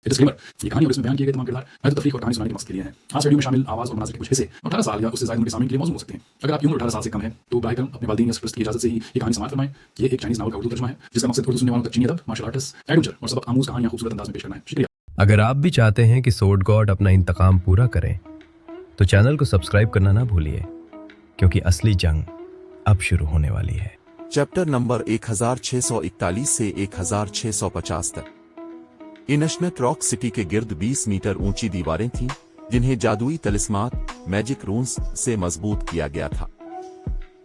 Disclaimer, ये कहानी और इसमें बयान किए गए तमाम किरदार महज तफरीक और कहानी सुनाने के मकसद के लिए हैं। आज वीडियो में शामिल आवाज़ और मनाज़िर के कुछ हिस्से 18 साल या उससे ज़्यादा उम्र के सामने के लिए मौजूद हो सकते हैं। अगर आपकी उम्र 18 साल से कम है तो बराए करम अपने वालिदैन या सरपरस्त की इजाज़त से ही ये कहानी समाअत फरमाएं। ये एक चाइनीज़ नावल का उर्दू तर्जुमा है जिसका मकसद उर्दू सुनने वालों तक चीनी अदब, मार्शल आर्ट्स, एडवेंचर और सबक आमूज़ कहानियाँ खूबसूरत अंदाज में पेश करना है। शुक्रिया। अगर आप भी चाहते हैं कि सोर्ड गॉड अपना इंतकाम पूरा करें तो चैनल को सब्सक्राइब करना ना भूलिए, क्योंकि असली जंग अब शुरू होने वाली है। चैप्टर नंबर 1641 से 1650 तक। इनशनेट रॉक सिटी के गिर्द 20 मीटर ऊंची दीवारें थीं, जिन्हें जादुई तलिस्मात मैजिक रून्स से मजबूत किया गया था।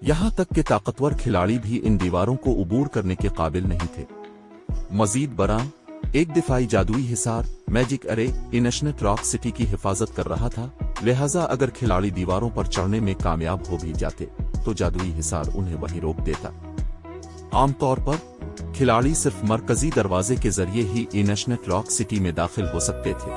यहां तक कि ताकतवर खिलाड़ी भी इन दीवारों को उबूर करने के काबिल नहीं थे। मजीद बरां, एक दिफाई जादुई हिसार मैजिक अरे इनशनेट रॉक सिटी की हिफाजत कर रहा था, लिहाजा अगर खिलाड़ी दीवारों पर चढ़ने में कामयाब हो भी जाते तो जादुई हिसार उन्हें वहीं रोक देता। आमतौर पर खिलाड़ी सिर्फ मरकजी दरवाजे के जरिए ही इनशनेट रॉक सिटी में दाखिल हो सकते थे।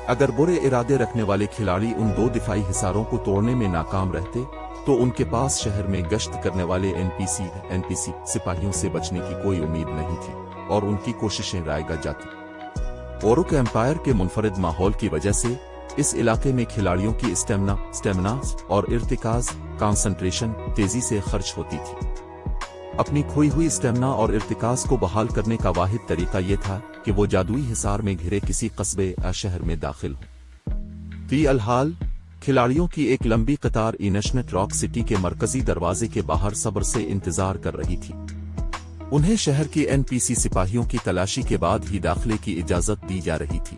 अगर बुरे इरादे रखने वाले खिलाड़ी उन दो दिफाई हिसारों को तोड़ने में नाकाम रहते तो उनके पास शहर में गश्त करने वाले एनपीसी सिपाहियों से बचने की कोई उम्मीद नहीं थी और उनकी कोशिशें रायगा जाती। ओरुक एम्पायर के मुनफरिद माहौल की वजह से इस इलाके में खिलाड़ियों की स्टेमिना और इर्तिकाज कंसंट्रेशन तेजी से खर्च होती थी। अपनी खोई हुई स्टेमिना और इर्तिकाज को बहाल करने का वाहिद तरीका यह था कि वो जादुई हिसार में घिरे किसी कस्बे या शहर में दाखिल हो। फी अलहाल खिलाड़ियों की एक लंबी कतार इनशनेट रॉक सिटी के मरकजी दरवाजे के बाहर सब्र से इंतजार कर रही थी। उन्हें शहर के एनपीसी सिपाहियों की तलाशी के बाद ही दाखिले की इजाजत दी जा रही थी।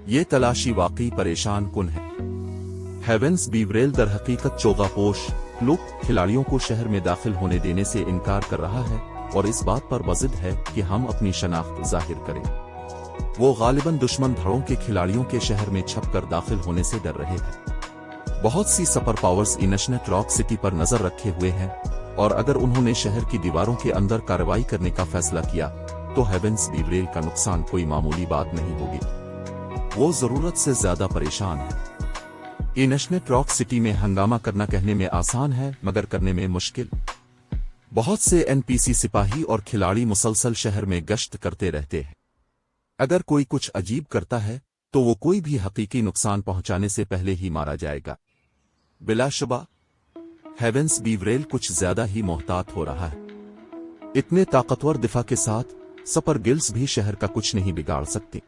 ये तलाशी वाकई परेशान कुन है। हेवेंस बीवरेल दर हकीकत चोगापोश लुक खिलाड़ियों को शहर में दाखिल होने देने से इनकार कर रहा है और इस बात पर वजिद है कि हम अपनी शनाख्त जाहिर करें। वो गालिबन दुश्मन धड़ों के खिलाड़ियों के शहर में छपकर दाखिल होने से डर रहे हैं। बहुत सी सुपर पावर्स इनशनेट रॉक सिटी पर नजर रखे हुए हैं और अगर उन्होंने शहर की दीवारों के अंदर कार्रवाई करने का फैसला किया तो हेवेंस बीवरेल का नुकसान कोई मामूली बात नहीं होगी। वो जरूरत से ज्यादा परेशान है। इनशनेट रॉक सिटी में हंगामा करना कहने में आसान है मगर करने में मुश्किल। बहुत से एनपीसी सिपाही और खिलाड़ी मुसलसल शहर में गश्त करते रहते हैं। अगर कोई कुछ अजीब करता है तो वो कोई भी हकीकी नुकसान पहुंचाने से पहले ही मारा जाएगा। बिलाशुबा हेवेंस बीवरेल कुछ ज्यादा ही मोहतात हो रहा है। इतने ताकतवर दिफा के साथ सुपर गिल्ड्स भी शहर का कुछ नहीं बिगाड़ सकती।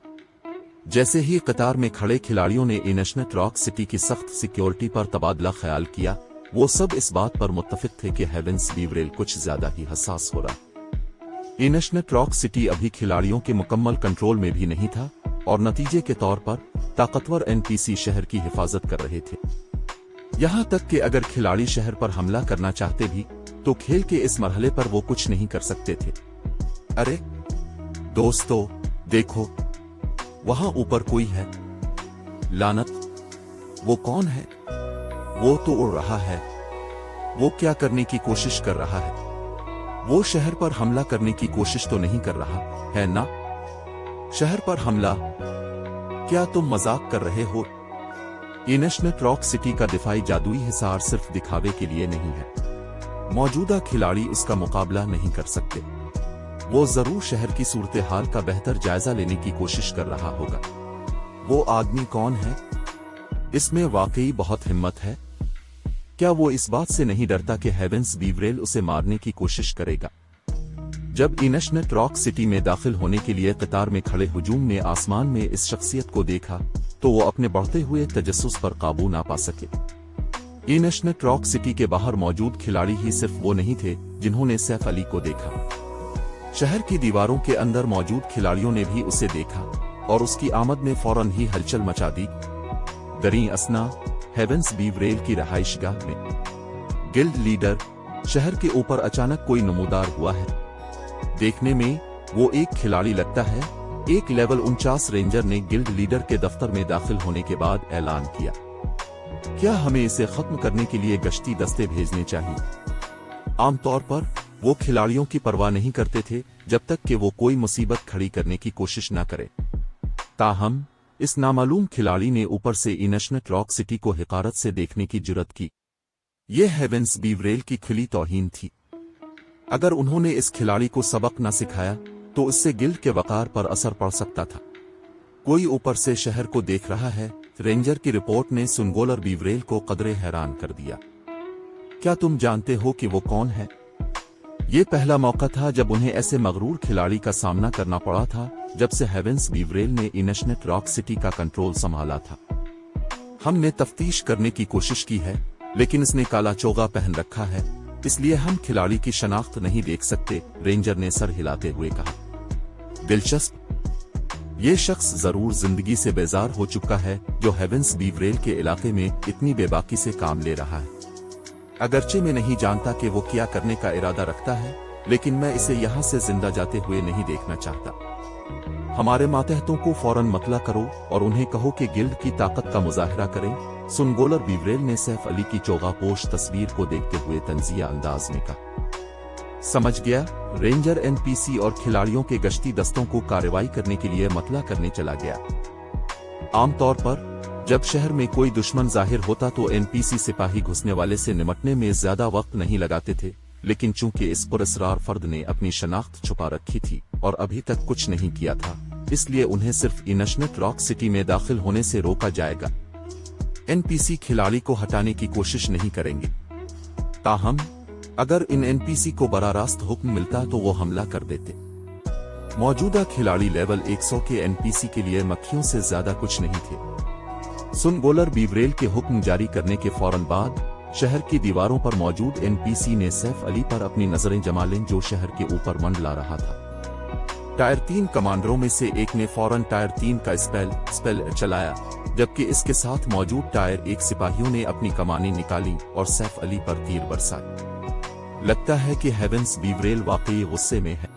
जैसे ही कतार में खड़े खिलाड़ियों ने इनशनेट रॉक सिटी की सख्त सिक्योरिटी पर तबादला ख्याल किया, वो सब इस बात पर मुत्तफिक थे कि हेवेंस बीवरेल कुछ ज्यादा ही हसास हो रहा। इनशनेट रॉक सिटी अभी खिलाड़ियों के मुकम्मल कंट्रोल में भी नहीं था और नतीजे के तौर पर ताकतवर एनपीसी शहर की हिफाजत कर रहे थे। यहां तक कि अगर खिलाड़ी शहर पर हमला करना चाहते भी तो खेल के इस मरहले पर वो कुछ नहीं कर सकते थे। अरे दोस्तों देखो, वहां ऊपर कोई है। लानत, वो कौन है? वो तो उड़ रहा है। वो क्या करने की कोशिश कर रहा है? वो शहर पर हमला करने की कोशिश तो नहीं कर रहा है ना? शहर पर हमला? क्या तुम मजाक कर रहे हो? इनशनेट रॉक सिटी का दिफाई जादुई हिसार सिर्फ दिखावे के लिए नहीं है। मौजूदा खिलाड़ी इसका मुकाबला नहीं कर सकते। वो जरूर शहर की सूरत हाल का बेहतर जायजा लेने की कोशिश कर रहा होगा। वो आदमी कौन है? इसमें वाकई बहुत हिम्मत है। क्या वो इस बात से नहीं डरता कि हेवेंस बीवरेल उसे मारने की कोशिश करेगा? जब इनशनेट रॉक सिटी में दाखिल होने के लिए कतार में खड़े हुजूम ने आसमान में इस शख्सियत को देखा तो वो अपने बढ़ते हुए तजस्सुस पर काबू ना पा सके। इनशनेट रॉक सिटी के बाहर मौजूद खिलाड़ी ही सिर्फ वो नहीं थे जिन्होंने सैफ अली को देखा। शहर की दीवारों के अंदर मौजूद खिलाड़ियों ने भी उसे देखा और उसकी आमद ने फौरन ही हलचल मचा दी। दरीं असना हेवेंस बीवरेल की रहाइशगाह में गिल्ड लीडर शहर के ऊपर अचानक कोई नमूदार हुआ है। देखने में वो एक खिलाड़ी लगता है। एक लेवल 49 रेंजर ने गिल्ड लीडर के दफ्तर में दाखिल होने के बाद ऐलान किया, क्या हमें इसे खत्म करने के लिए गश्ती दस्ते भेजने चाहिए? आमतौर पर वो खिलाड़ियों की परवाह नहीं करते थे जब तक कि वो कोई मुसीबत खड़ी करने की कोशिश न करे। ताहम इस नामालूम खिलाड़ी ने ऊपर से इनशनेट रॉक सिटी को हिकारत से देखने की जुर्रत की। यह हेवेंस बीवरेल की खुली तौहीन थी। अगर उन्होंने इस खिलाड़ी को सबक न सिखाया तो इससे गिल्ड के वकार पर असर पड़ सकता था। कोई ऊपर से शहर को देख रहा है। रेंजर की रिपोर्ट ने सुनगोलर बीवरेल को कदरे हैरान कर दिया। क्या तुम जानते हो कि वो कौन है? ये पहला मौका था जब उन्हें ऐसे मगरूर खिलाड़ी का सामना करना पड़ा था जब से हेवेंस बीवरेल ने इनशनेट रॉक सिटी का कंट्रोल संभाला था। हमने तफ्तीश करने की कोशिश की है, लेकिन इसने काला चोगा पहन रखा है, इसलिए हम खिलाड़ी की शनाख्त नहीं देख सकते, रेंजर ने सर हिलाते हुए कहा। दिलचस्प, ये शख्स जरूर जिंदगी से बेजार हो चुका है जो हेवेंस बीवरेल के इलाके में इतनी बेबाकी से काम ले रहा है। अगरचे मैं नहीं जानता कि वो क्या करने का इरादा रखता है, लेकिन मैं इसे यहाँ से जिंदा जाते हुए नहीं देखना चाहता। हमारे मातहतों को फौरन मतला करो और उन्हें कहो कि गिल्ड की ताकत का मुजाहरा करें। सुनगोलर बीवरेल ने सैफ अली की चोगापोश तस्वीर को देखते हुए तंजिया अंदाज में कहा। समझ गया। रेंजर एनपीसी और खिलाड़ियों के गश्ती दस्तों को कार्रवाई करने के लिए मतला करने चला गया। आमतौर पर जब शहर में कोई दुश्मन जाहिर होता तो एनपीसी सिपाही घुसने वाले से निपटने में ज्यादा वक्त नहीं लगाते थे, लेकिन चूंकि इस पुरस्कार फर्द ने अपनी शनाख्त छुपा रखी थी और अभी तक कुछ नहीं किया था, इसलिए उन्हें सिर्फ इनशनेट रॉक सिटी में दाखिल होने से रोका जाएगा। एनपीसी खिलाड़ी को हटाने की कोशिश नहीं करेंगे। ताहम अगर इन एनपीसी को बड़ा रास्त हुक्म मिलता तो वो हमला कर देते। मौजूदा खिलाड़ी लेवल 100 के एनपीसी के लिए मक्खियों से ज्यादा कुछ नहीं थे। सुनगोलर बीवरेल के हुक्म जारी करने के फौरन बाद शहर की दीवारों पर मौजूद एनपीसी ने सैफ अली पर अपनी नजरें जमा लीं जो शहर के ऊपर मंडला रहा था। टायर 3 कमांडरों में से एक ने फौरन टायर 3 का स्पेल चलाया, जबकि इसके साथ मौजूद टायर 1 सिपाहियों ने अपनी कमानें निकाली और सैफ अली पर तीर बरसाए। लगता है कि हेवेंस बीवरेल वाकई गुस्से में है।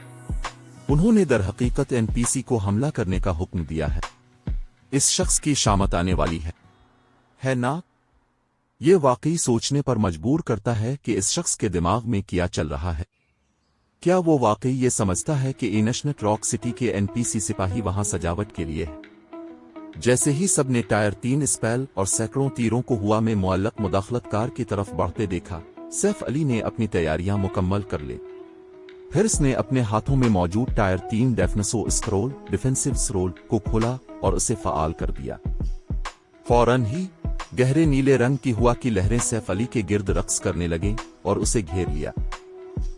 उन्होंने दरहकीकत एनपीसी को हमला करने का हुक्म दिया है। इस शख्स की शामत आने वाली है ना? ये वाकई सोचने पर मजबूर करता है कि इस शख्स के दिमाग में क्या चल रहा है। क्या वो वाकई ये समझता है कि इनशनेट रॉक सिटी के एनपीसी सिपाही वहां सजावट के लिए है? जैसे ही सबने टायर 3 स्पेल और सैकड़ों तीरों को हुआ में मुअल्लक मुदाखलतकार की तरफ बढ़ते देखा, सैफ अली ने अपनी तैयारियां मुकम्मल कर ली। फिर उसने अपने हाथों में मौजूद टायर 3 डिफेंसिव स्क्रोल को खोला और उसे फ़आल कर दिया। फौरन ही गहरे नीले रंग की हुआ की लहरें सैफ अली के गिर्द रक्स करने लगे और उसे घेर लिया।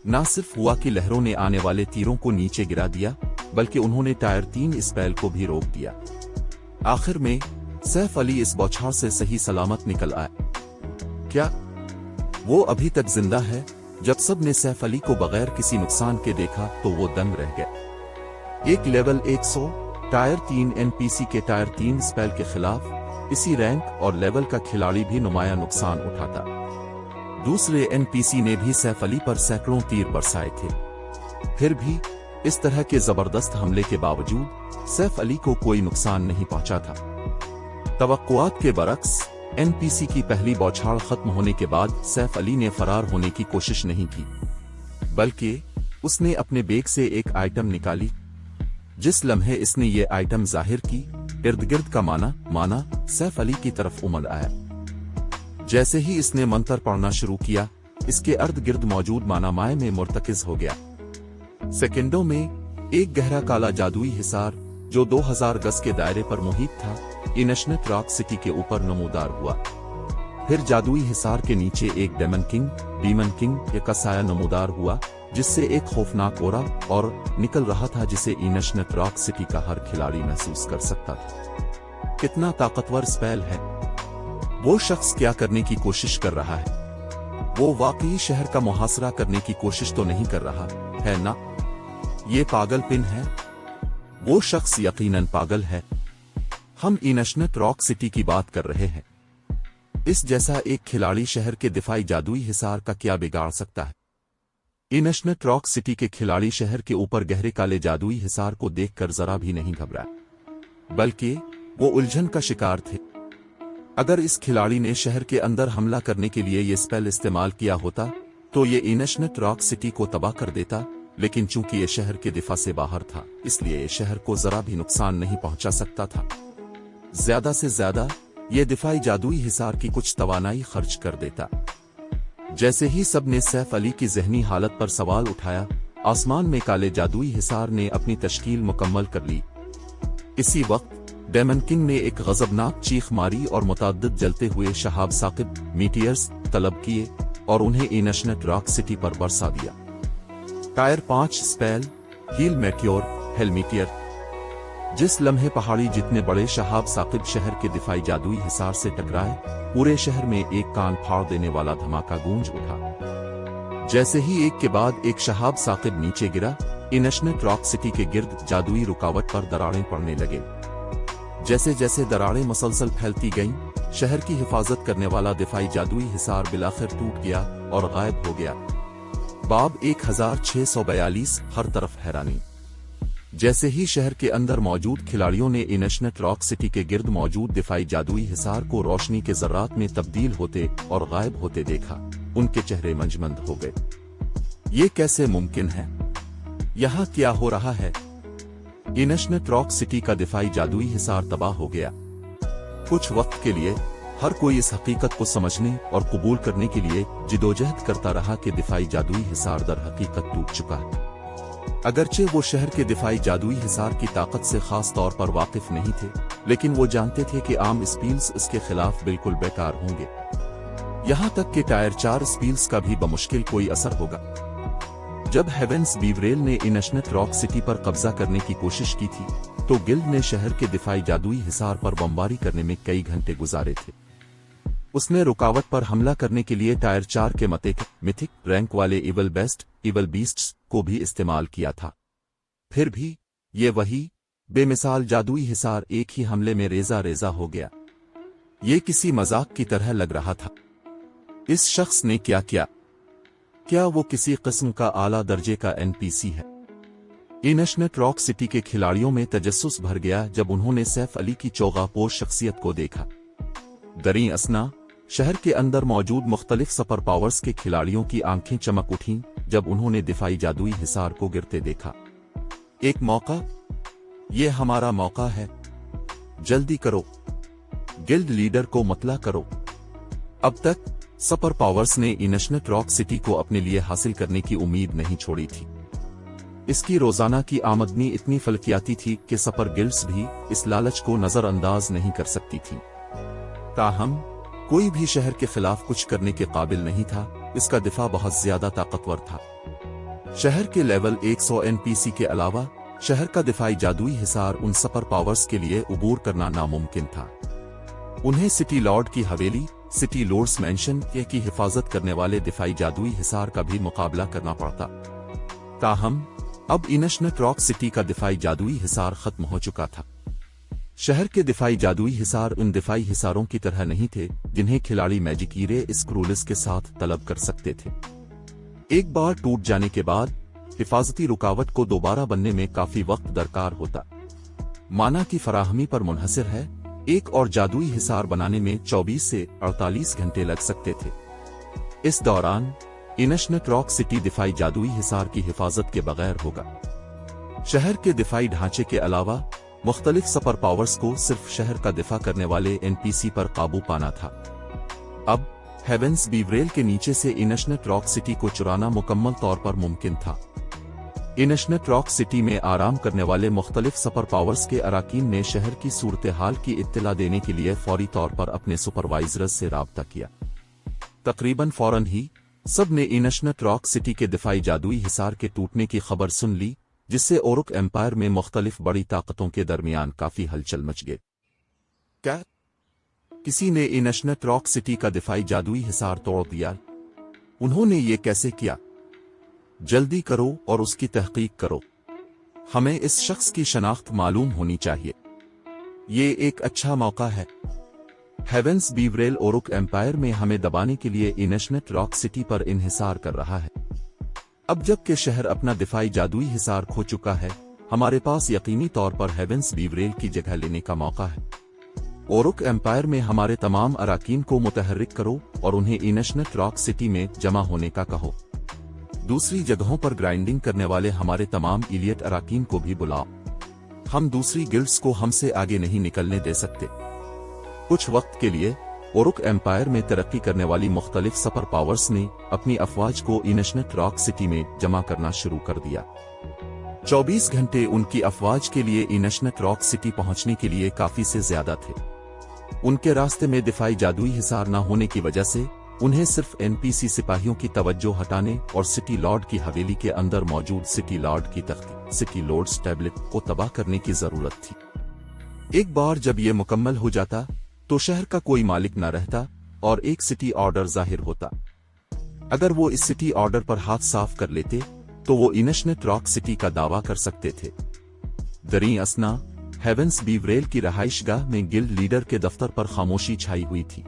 न सिर्फ हुआ की लहरों ने आने वाले तीरों को नीचे गिरा दिया, बल्कि उन्होंने टायर 3 स्पेल को भी रोक दिया। आखिर में सैफ अली इस बौछार से सही सलामत निकल आए। क्या वो अभी तक जिंदा है? जब सब ने सैफ अली को बगैर किसी नुकसान के देखा तो वो दंग रह गए। एक लेवल 100 टायर 3 एनपीसी के टायर 3 स्पेल के खिलाफ इसी रैंक और लेवल का खिलाड़ी भी नुमाया नुकसान उठाता। दूसरे एनपीसी ने भी सैफ अली पर सैकड़ों तीर बरसाए थे। फिर भी इस तरह के जबरदस्त हमले के बावजूद सैफ अली को कोई नुकसान नहीं पहुंचा था। तवक्कुआत के बरक्स एनपीसी की पहली बौछार खत्म होने के बाद सैफ अली ने फरार होने की कोशिश नहीं की, बल्कि उसने अपने बैग से एक आइटम निकाली। जिस लम्हे इसने ये आइटम जाहिर की, इर्द गिर्द का माना सैफ अली की तरफ उमड़ आया। जैसे ही इसने मंत्र पढ़ना शुरू किया, इसके अर्द गिर्द मौजूद माना माए में मुर्तकिज हो गया। सेकंडों में एक गहरा काला जादुई हिसार जो 2000 गज के दायरे पर मुहित था, इनशनेट रॉक सिटी के ऊपर नमूदार हुआ। फिर जादुई हिसार के नीचे एक डीमन किंग का साया नमूदार हुआ, जिससे एक खौफनाक ओरा और निकल रहा था जिसे इनशनेट रॉक सिटी का हर खिलाड़ी महसूस कर सकता था। कितना ताकतवर स्पेल है। वो शख्स क्या करने की कोशिश कर रहा है? वो वाकई शहर का मुहासरा करने की कोशिश तो नहीं कर रहा है ना? ये पागलपिन है। वो शख्स यकीनन पागल है। हम इनशनेट रॉक सिटी की बात कर रहे हैं। इस जैसा एक खिलाड़ी शहर के दिफाई जादुई हिसार का क्या बिगाड़ सकता है? इनशनेट रॉक सिटी के खिलाड़ी शहर के ऊपर गहरे काले जादुई हिसार को देखकर जरा भी नहीं घबराए, बल्कि वो उलझन का शिकार थे। अगर इस खिलाड़ी ने शहर के अंदर हमला करने के लिए ये स्पेल इस्तेमाल किया होता तो ये इनशनेट रॉक सिटी को तबाह कर देता, लेकिन चूंकि ये शहर के दिफा से बाहर था, इसलिए ये शहर को जरा भी नुकसान नहीं पहुंचा सकता था। ज्यादा से ज्यादा ये दिफाई जादुई हिसार की कुछ तवानाई खर्च कर देता। जैसे ही सब ने सैफ अली की जहनी हालत पर सवाल उठाया, आसमान में काले जादुई हिसार ने अपनी तश्कील मुकम्मल कर ली। इसी वक्त डेमन किंग ने एक गजबनाक चीख मारी और मुतअद्दिद जलते हुए शहाब साकिब मीटियर्स तलब किए और उन्हें इनशनेट रॉक सिटी पर बरसा दिया। टायर 5 स्पेल हील मेट्योर हेलमीटियर। जिस लम्हे पहाड़ी जितने बड़े शहाब साकिब शहर के दिफाई जादुई हिसार से टकराए, पूरे शहर में एक कान फाड़ देने वाला धमाका गूंज उठा। जैसे ही एक के बाद एक शहाब साकिब नीचे गिरा, इनशनेट रॉक सिटी के गिर्द जादुई रुकावट पर दरारें पड़ने लगे। जैसे जैसे दरारें मुसलसल फैलती गईं, शहर की हिफाजत करने वाला दिफाई जादुई हिसार बिलाखिर टूट गया और गायब हो गया। बाब 1642 हर तरफ हैरानी। जैसे ही शहर के अंदर मौजूद खिलाड़ियों ने इनशनेट रॉक सिटी के गिर्द मौजूद दिफाई जादुई हिसार को रोशनी के ज़र्रात में तब्दील होते और गायब होते देखा, उनके चेहरे मंजमंद हो गए। ये कैसे मुमकिन है? यहाँ क्या हो रहा है? इनशनेट रॉक सिटी का दिफाई जादुई हिसार तबाह हो गया। कुछ वक्त के लिए हर कोई इस हकीकत को समझने और कबूल करने के लिए जिदोजहद करता रहा कि दिफाई जादुई हिसार दर हकीकत टूट चुका है। अगरचे वो शहर के दिफाई जादुई हिसार की ताकत से खास तौर पर वाकिफ नहीं थे, लेकिन वो जानते थे कि आम स्पील्स इसके खिलाफ बिल्कुल बेकार होंगे। यहां तक कि टायर 4 स्पील्स का भी बमुश्किल कोई असर होगा। जब हेवेंस बीवरेल ने इनशनेट रॉक सिटी पर कब्जा करने की कोशिश की थी, तो गिल्ड ने शहर के दिफाई जादुई हिसार पर बमबारी करने में कई घंटे गुजारे थे। उसने रुकावट पर हमला करने के लिए टायर 4 के मिथिक रैंक वाले इवल बीस्ट्स को भी इस्तेमाल किया था। फिर भी ये वही बेमिसाल जादुई हिसार एक ही हमले में रेजा रेजा हो गया। ये किसी मजाक की तरह लग रहा था। इस शख्स ने क्या किया? क्या वो किसी किस्म का आला दर्जे का एनपीसी है? इनशनेट रॉक सिटी के खिलाड़ियों में तजस्सुस भर गया जब उन्होंने सैफ अली की चौगापोश शख्सियत को देखा। दरी असना शहर के अंदर मौजूद मुख्तलिफ सुपर पावर्स के खिलाड़ियों की आंखें चमक उठीं जब उन्होंने दिफाई जादुई हिसार को गिरते देखा। एक मौका, ये हमारा मौका है, जल्दी करो, गिल्ड लीडर को मतला करो। अब तक सुपर पावर्स ने इनशनेट रॉक सिटी को अपने लिए हासिल करने की उम्मीद नहीं छोड़ी थी। इसकी रोजाना की आमदनी इतनी फलकियाती थी कि सुपर गिल्ड्स भी इस लालच को नजरअंदाज नहीं कर सकती थी। ताहम कोई भी शहर के खिलाफ कुछ करने के काबिल नहीं था। इसका दिफा बहुत ज्यादा ताकतवर था। शहर के लेवल 100 एनपीसी के अलावा शहर का दिफाई जादुई हिसार उन सुपर पावर्स के लिए उबूर करना नामुमकिन था। उन्हें सिटी लॉर्ड की हवेली, सिटी लॉर्ड्स मैंशन की हिफाजत करने वाले दिफाई जादुई हिसार का भी मुकाबला करना पड़ता। ताहम अब इनशनेट रॉक सिटी का दिफाई जादुई हिसार खत्म हो चुका था। शहर के दिफाई जादुई हिसार उन दिफाई हिसारों की तरह नहीं थे जिन्हें खिलाड़ी मैजिकीरे स्क्रूलिस के साथ तलब कर सकते थे। एक बार टूट जाने के बाद हिफाजती रुकावट को दोबारा बनने में काफी वक्त दरकार होता। माना की फराहमी पर मुनहसिर है, एक और जादुई हिसार बनाने में 24 से 48 घंटे लग सकते थे। इस दौरान इनशनेट रॉक सिटी दिफाई जादुई हिसार की हिफाजत के बगैर होगा। शहर के दिफाई ढांचे के अलावा मुख्तलिफ सुपर पावर्स को सिर्फ शहर का दिफा करने वाले एनपीसी पर काबू पाना था। अब हेवेंस बीवरेल के नीचे से इनशनेट रॉक सिटी को चुराना मुकम्मल तौर पर मुमकिन था। इनशनेट रॉक सिटी में आराम करने वाले मुख्तलिफ सुपर पावर्स के अराकीन ने शहर की सूरत हाल की इत्तला देने के लिए फौरी तौर पर अपने सुपरवाइजर्स से राब्ता किया। तकरीबन फौरन ही सब ने इनशनेट रॉक सिटी के दिफाई जादुई हिसार के टूटने की खबर सुन ली, जिससे ओरुक एम्पायर में मुख्तलिफ बड़ी ताकतों के दरमियान काफी हलचल मच गई। क्या किसी ने इनशनेट रॉक सिटी का दिफाई जादुई हिसार तोड़ दिया? उन्होंने ये कैसे किया? जल्दी करो और उसकी तहकीक करो। हमें इस शख्स की शनाख्त मालूम होनी चाहिए। ये एक अच्छा मौका है। हेवेंस बीवरेल ओरुक एम्पायर में हमें दबाने के लिए इनशनेट रॉक सिटी पर इन्हिसार कर रहा है। अब जबकि शहर अपना दिफाई जादुई हिसार खो चुका है, हमारे पास यकीनी तौर पर हेवेंस बीवरेल की जगह लेने का मौका है। ओरुक एम्पायर में हमारे तमाम अराकीन को मुतहर्रिक करो और उन्हें इनशनेट रॉक सिटी में जमा होने का कहो। दूसरी जगहों पर ग्राइंडिंग करने वाले हमारे तमाम इलियट अराकीन को भी बुलाओ। हम दूसरी गिल्ड्स को हमसे आगे नहीं निकलने दे सकते। कुछ वक्त के लिए ओरुक एम्पायर में तरक्की करने वाली मुख्तलिफ सुपर पावर्स ने अपनी अफवाज को इनशनेट रॉक सिटी में जमा करना शुरू कर दिया। 24 घंटे उनकी अफवाज के लिए इनशनेट रॉक सिटी पहुंचने के लिए काफी से ज्यादा थे। उनके रास्ते में दिफाई जादुई हिसार न होने की वजह से उन्हें सिर्फ एनपीसी सिपाहियों की तवज्जो हटाने और सिटी लॉर्ड की हवेली के अंदर मौजूद सिटी लॉर्ड की तख्ती सिटी लॉर्ड्स टैबलेट को तबाह करने की जरूरत थी। एक बार जब ये मुकम्मल हो जाता तो शहर का कोई मालिक न रहता और एक सिटी ऑर्डर जाहिर होता। अगर वो इस सिटी ऑर्डर पर हाथ साफ कर लेते तो वो इनशनेट रॉक सिटी का दावा कर सकते थे। दरी असना हेवेंस बीवरेल की रहाइशगाह में गिल्ड लीडर के दफ्तर पर खामोशी छाई हुई थी।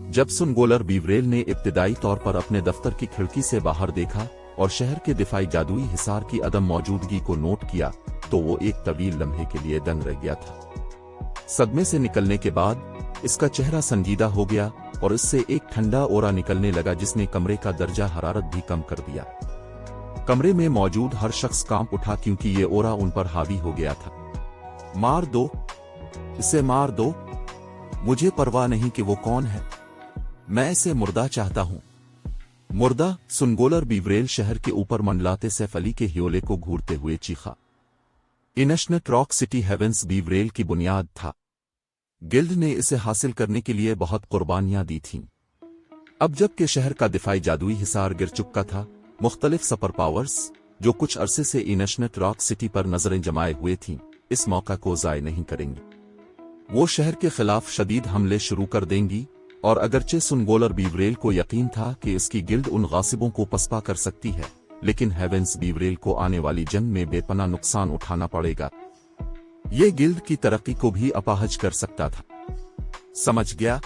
जब सुनगोलर बीवरेल ने इब्तिदाई तौर पर अपने दफ्तर की खिड़की से बाहर देखा और शहर के दिफाई जादुई हिसार की अदम मौजूदगी को नोट किया तो वो एक तवील लम्हे के लिए दंग रह गया था। सदमे से निकलने के बाद इसका चेहरा संजीदा हो गया और इससे एक ठंडा ओरा निकलने लगा जिसने कमरे का दर्जा हरारत भी कम कर दिया। कमरे में मौजूद हर शख्स कांप उठा क्योंकि ये ओरा उन पर हावी हो गया था। मार दो, इसे मार दो, मुझे परवाह नहीं कि वो कौन है, मैं इसे मुर्दा चाहता हूं। मुर्दा, सुनगोलर बीवरेल शहर के ऊपर मंडलाते सैफ अली के हियोले को घूरते हुए चीखा। इनशनेट रॉक सिटी हेवेंस बीवरेल की बुनियाद था। गिल्ड ने इसे हासिल करने के लिए बहुत कुर्बानियां दी थीं। अब जबकि शहर का दिफाई जादुई हिसार गिर चुका था, मुख्तलिफ सुपर पावर्स जो कुछ अरसे से इनशनेट रॉक सिटी पर नजरें जमाए हुए थीं, इस मौका को जाय नहीं करेंगी। वो शहर के खिलाफ शदीद हमले शुरू कर देंगी और अगरचे सुनगोलर बीवरेल को यकीन था कि इसकी गिल्ड उन गासिबों को पसपा कर सकती है, लेकिन हेवेंस बीवरेल को आने वाली जंग में बेपनाह नुकसान उठाना पड़ेगा। ये गिल्ड की तरक्की को भी अपाहज कर सकता था। समझ गया?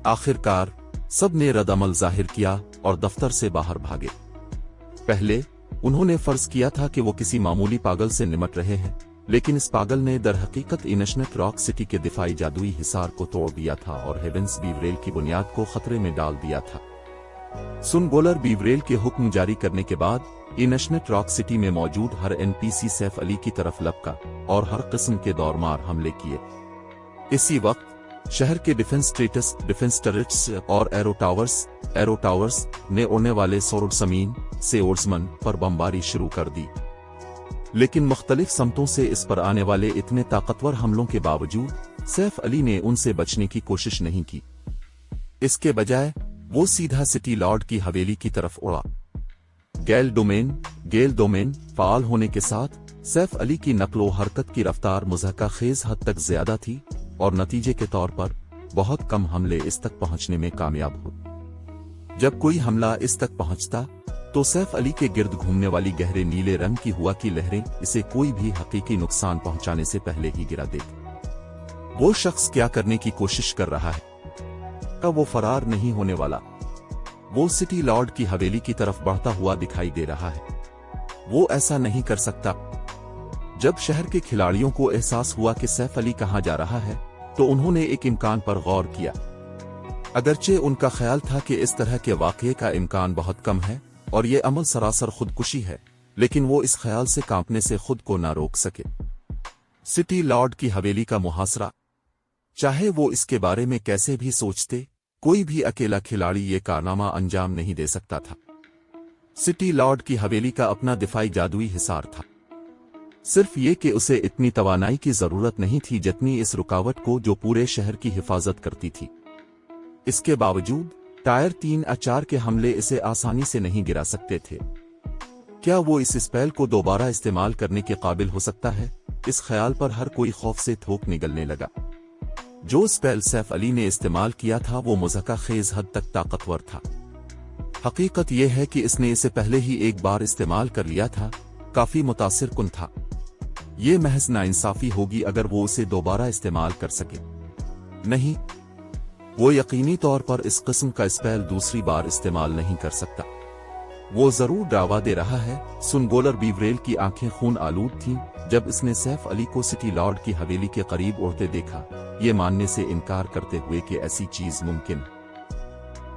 आखिरकार सब ने रद्दअमल जाहिर किया और दफ्तर से बाहर भागे। पहले उन्होंने फर्ज किया था कि वो किसी मामूली पागल से निमट रहे हैं, लेकिन इस पागल ने दरहकीकत इनशनेट रॉक सिटी के दिफाई जादुई हिसार को तोड़ दिया था और हेवेंस बीवरेल की बुनियाद को खतरे में डाल दिया था। सुनगोलर बीवरेल के हुक्म जारी करने के बाद इनशनेट रॉक सिटी में मौजूद हर एनपीसी सैफ अली की तरफ लपका और हर किस्म के दौरमार हमले किए। इसी वक्त शहर के डिफेंस टर्रेट्स और एरो टावर्स ने उड़ने वाले सोर्ड्समैन से ओर्ड्समन पर बमबारी शुरू कर दी। लेकिन मुख्तलिफ समतों से इस पर आने वाले इतने ताकतवर हमलों के बावजूद सैफ अली ने उनसे बचने की कोशिश नहीं की। इसके बजाय वो सीधा सिटी लॉर्ड की हवेली की तरफ उड़ा। गेल डोमेन फाल होने के साथ सैफ अली की नकलो हरकत की रफ्तार मुज़हका खेज हद तक ज्यादा थी और नतीजे के तौर पर बहुत कम हमले इस तक पहुंचने में कामयाब हुए। जब कोई हमला इस तक पहुंचता तो सैफ अली के गिर्द घूमने वाली गहरे नीले रंग की हुआ की लहरें इसे कोई भी हकीकी नुकसान पहुंचाने से पहले ही गिरा देती। वो शख्स क्या करने की कोशिश कर रहा है? का वो फरार नहीं होने वाला। वो सिटी लॉर्ड की हवेली की तरफ बढ़ता हुआ दिखाई दे रहा है। वो ऐसा नहीं कर सकता। जब शहर के खिलाड़ियों को एहसास हुआ कि सैफ अली कहां जा रहा है तो उन्होंने एक इम्कान पर गौर किया। अगरचे उनका ख्याल था कि इस तरह के वाकये का इम्कान बहुत कम है और ये अमल सरासर खुदकुशी है, लेकिन वो इस ख्याल से कांपने से खुद को ना रोक सके। सिटी लॉर्ड की हवेली का मुहासरा, चाहे वो इसके बारे में कैसे भी सोचते, कोई भी अकेला खिलाड़ी ये कारनामा अंजाम नहीं दे सकता था। सिटी लॉर्ड की हवेली का अपना दिफाई जादुई हिसार था। सिर्फ ये कि उसे इतनी तवानाई की जरूरत नहीं थी जितनी इस रुकावट को जो पूरे शहर की हिफाजत करती थी। इसके बावजूद टायर 3-4 के हमले इसे आसानी से नहीं गिरा सकते थे। क्या वो इस स्पेल को दोबारा इस्तेमाल करने के काबिल हो सकता है? इस ख्याल पर हर कोई खौफ से थोक निगलने लगा। जो स्पेल सैफ अली ने इस्तेमाल किया था वो मुज़हका खेज हद तक ताकतवर था। हकीकत यह है कि इसने इसे पहले ही एक बार इस्तेमाल कर लिया था, काफी मुतासिर कुन था। ये महज नाइंसाफी होगी अगर वो उसे दोबारा इस्तेमाल कर सके। नहीं, वो यकीनी तौर पर इस किस्म का स्पेल दूसरी बार इस्तेमाल नहीं कर सकता। वो जरूर दावा दे रहा है। सुनगोलर बीवरेल की आंखें खून आलूद थीं जब इसने सैफ अली को सिटी लॉर्ड की हवेली के करीब उड़ते देखा, ये मानने से इनकार करते हुए कि ऐसी चीज मुमकिन।